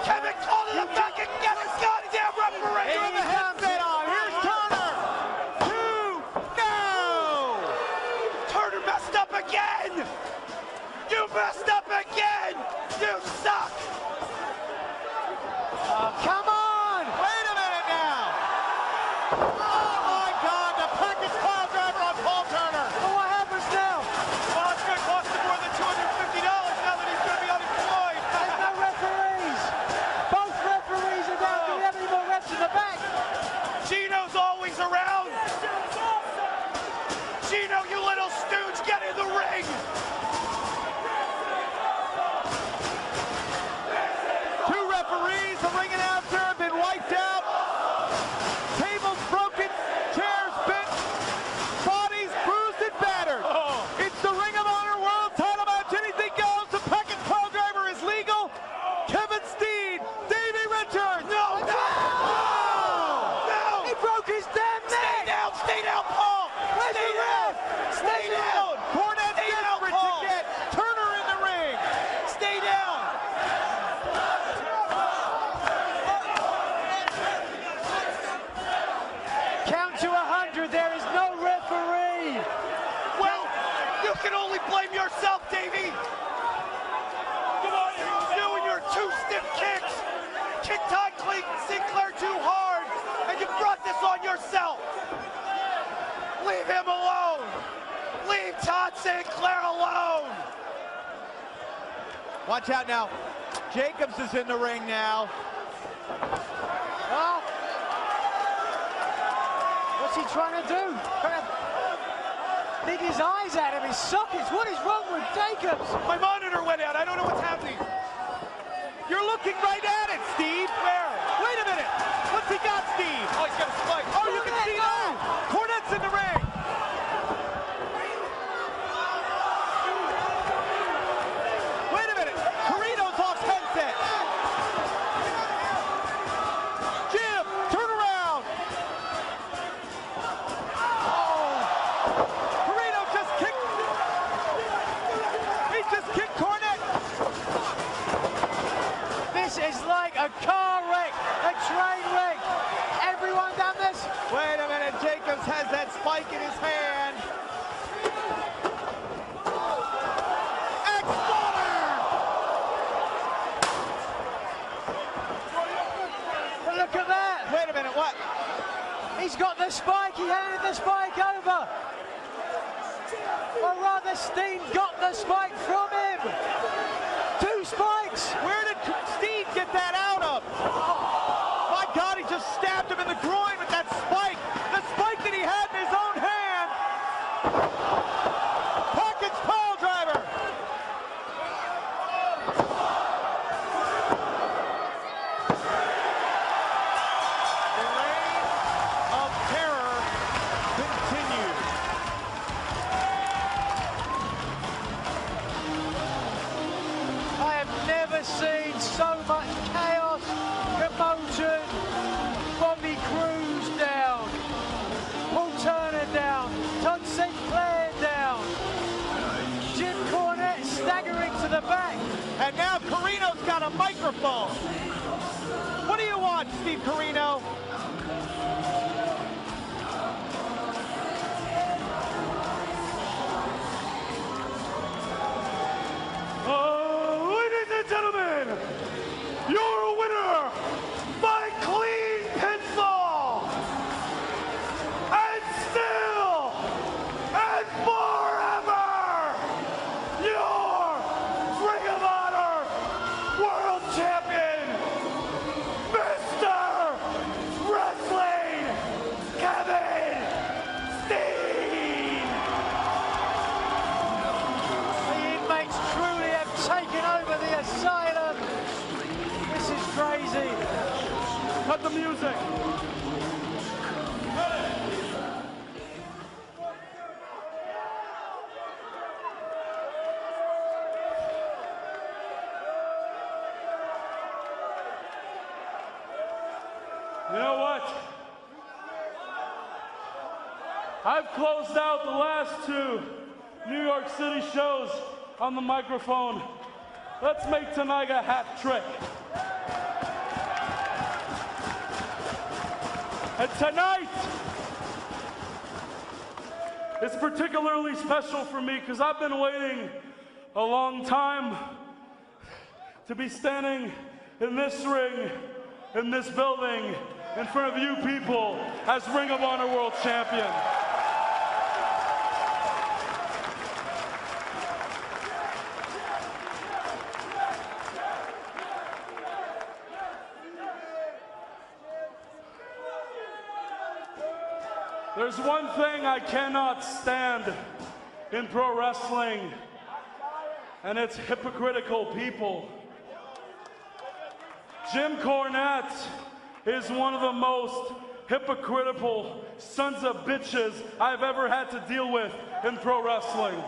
Kevin, call to the back and get a goddamn referee. Throw the headset on. Here's Turner. No! Turner messed up again. You messed up again. You suck. Come on! Wait a minute now! Oh my God, the package pile driver on Paul Turner! Well, what happens now? Well, it's going to cost him more than $250 now that he's going to be unemployed. There's no referees. Both referees are down. Do we have any more refs in the back? Gino's always around. Gino, you little stooge, get in the ring. Two referees, the ring announcer have been wiped out. Tables broken, chairs bent, bodies bruised and battered. It's the Ring of Honor World Title match. Anything goes. The package pile driver is legal. Kevin Steen, Davey Richards. No! He broke his damn neck. Stay down, Paul. Where's the ref? Stay down. Cornette desperate to get Turner in the ring. Stay down. Count to 100. There is no referee. Well, you can only blame yourself, Davey. You and your two stiff kicks. Kick Todd Sinclair too hard, and you brought this on yourself. Leave him alone. Leave Todd Sinclair alone. Watch out now. Jacobs is in the ring now. Oh. What's he trying to do? Trying to dig his eyes at him, his sockets. What is wrong with Jacobs? My monitor went out. I don't know what's happening. You're looking right at it, Steve. Where? Wait a minute. What's he got, Steve? Oh, he's got a spike. Oh, you can see that. Cornette's in the ring. Wait a minute. Carino's off headset. Jim, turn around. Oh. Carino just kicked. He just kicked Cornette. This is like a car wreck, a train wreck. Everyone done this? Wait a minute. Jacobs has that spike in his hand. Look at that. Wait a minute, what? He's got the spike. He handed the spike over. Or rather, Steen got the spike from him. Two spikes. Where did Steve get that out of? My God, he just stabbed him in the groin with that spike. And now Corino's got a microphone. What do you want, Steve Corino? Ladies and gentlemen, your winner by clean pinfall, and still and forever, your Ring of Honor World Champion, Mr. Wrestling Kevin Steen. The inmates truly have taken over the asylum. This is crazy. Cut the music. You know what? I've closed out the last 2 New York City shows on the microphone. Let's make tonight a hat trick. And tonight is particularly special for me because I've been waiting a long time to be standing in this ring, in this building, in front of you people as Ring of Honor World Champion. There's one thing I cannot stand in pro wrestling, and it's hypocritical people. Jim Cornette is one of the most hypocritical sons of bitches I've ever had to deal with in pro wrestling.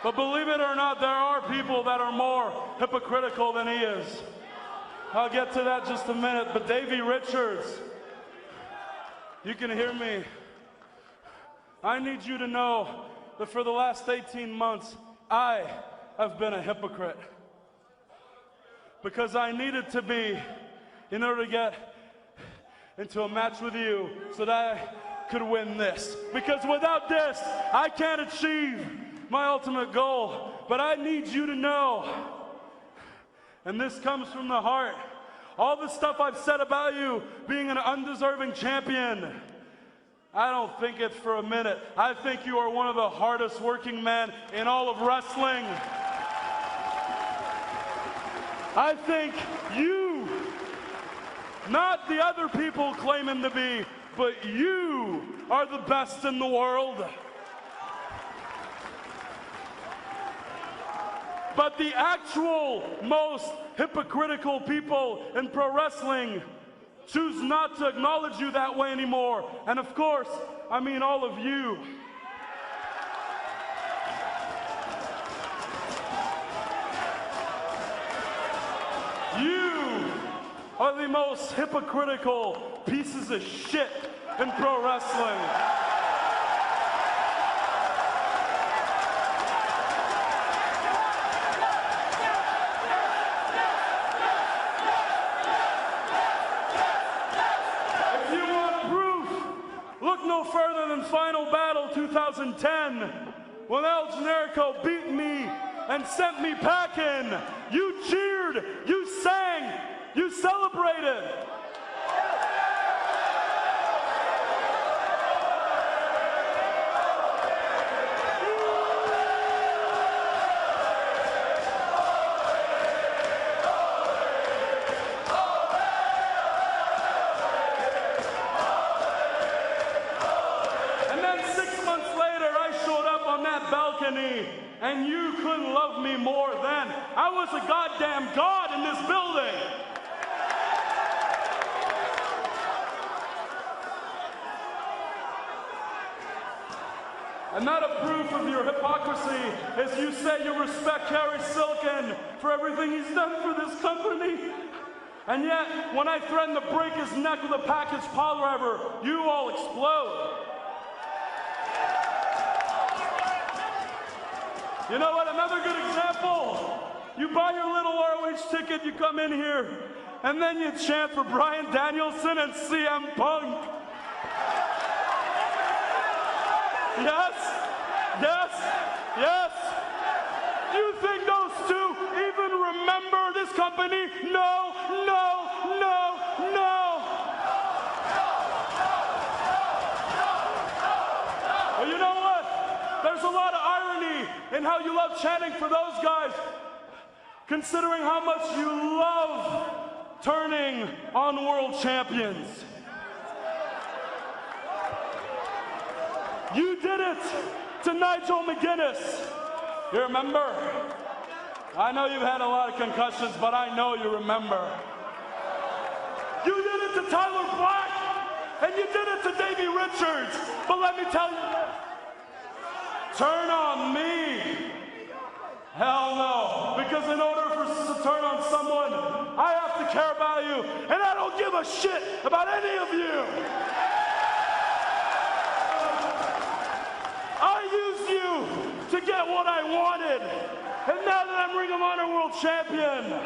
But believe it or not, there are people that are more hypocritical than he is. I'll get to that in just a minute, but Davey Richards, you can hear me. I need you to know that for the last 18 months, I have been a hypocrite. Because I needed to be in order to get into a match with you so that I could win this. Because without this, I can't achieve my ultimate goal. But I need you to know, and this comes from the heart, all the stuff I've said about you being an undeserving champion, I don't think it for a minute. I think you are one of the hardest working men in all of wrestling. I think you, not the other people claiming to be, but you are the best in the world. But the actual most hypocritical people in pro wrestling choose not to acknowledge you that way anymore. And of course, I mean all of you. You are the most hypocritical pieces of shit in pro wrestling. If you want proof, look no further than Final Battle 2010, when El Generico beat me and sent me packing. You cheered, you sang, you celebrated. And then 6 months later, I showed up on that balcony, and you couldn't love me more then. I was a goddamn god in this building. Another proof of your hypocrisy is you say you respect Harry Silken for everything he's done for this company. And yet, when I threaten to break his neck with a package pile driver, you all explode. You know what? Another good example. You buy your little ROH ticket, you come in here, and then you chant for Bryan Danielson and CM Punk. Yes, yes, yes. Do you think those two even remember this company? No, no, no, no. Well, you know what? There's a lot of irony in how you love chanting for those guys, considering how much you love turning on world champions. You did it to Nigel McGuinness. You remember? I know you've had a lot of concussions, but I know you remember. You did it to Tyler Black, and you did it to Davey Richards. But let me tell you this. Turn on me. Hell no. Because in order for us to turn on someone, I have to care about you, and I don't give a shit about any of you. I used you to get what I wanted. And now that I'm Ring of Honor World Champion,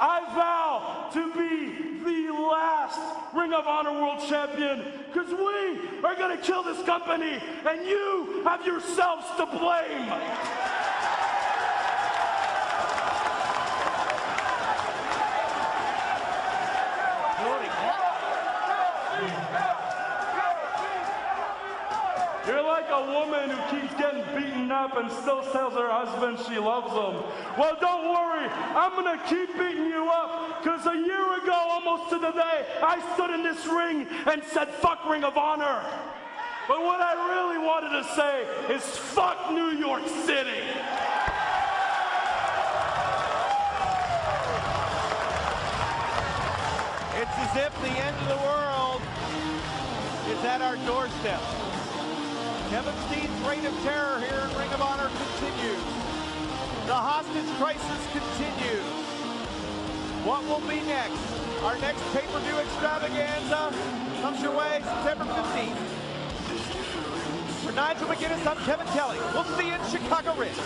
I vow to be the last Ring of Honor World Champion, because we are going to kill this company, and you have yourselves to blame. You're like a woman who keeps getting beaten up and still tells her husband she loves him. Well, don't worry, I'm gonna keep beating you up, because a year ago, almost to the day, I stood in this ring and said, fuck Ring of Honor. But what I really wanted to say is fuck New York City. It's as if the end of the world is at our doorstep. Kevin Steen's reign of terror here in Ring of Honor continues. The hostage crisis continues. What will be next? Our next pay-per-view extravaganza comes your way September 15th. For Nigel McGuinness, I'm Kevin Kelly. We'll see you in Chicago Ridge.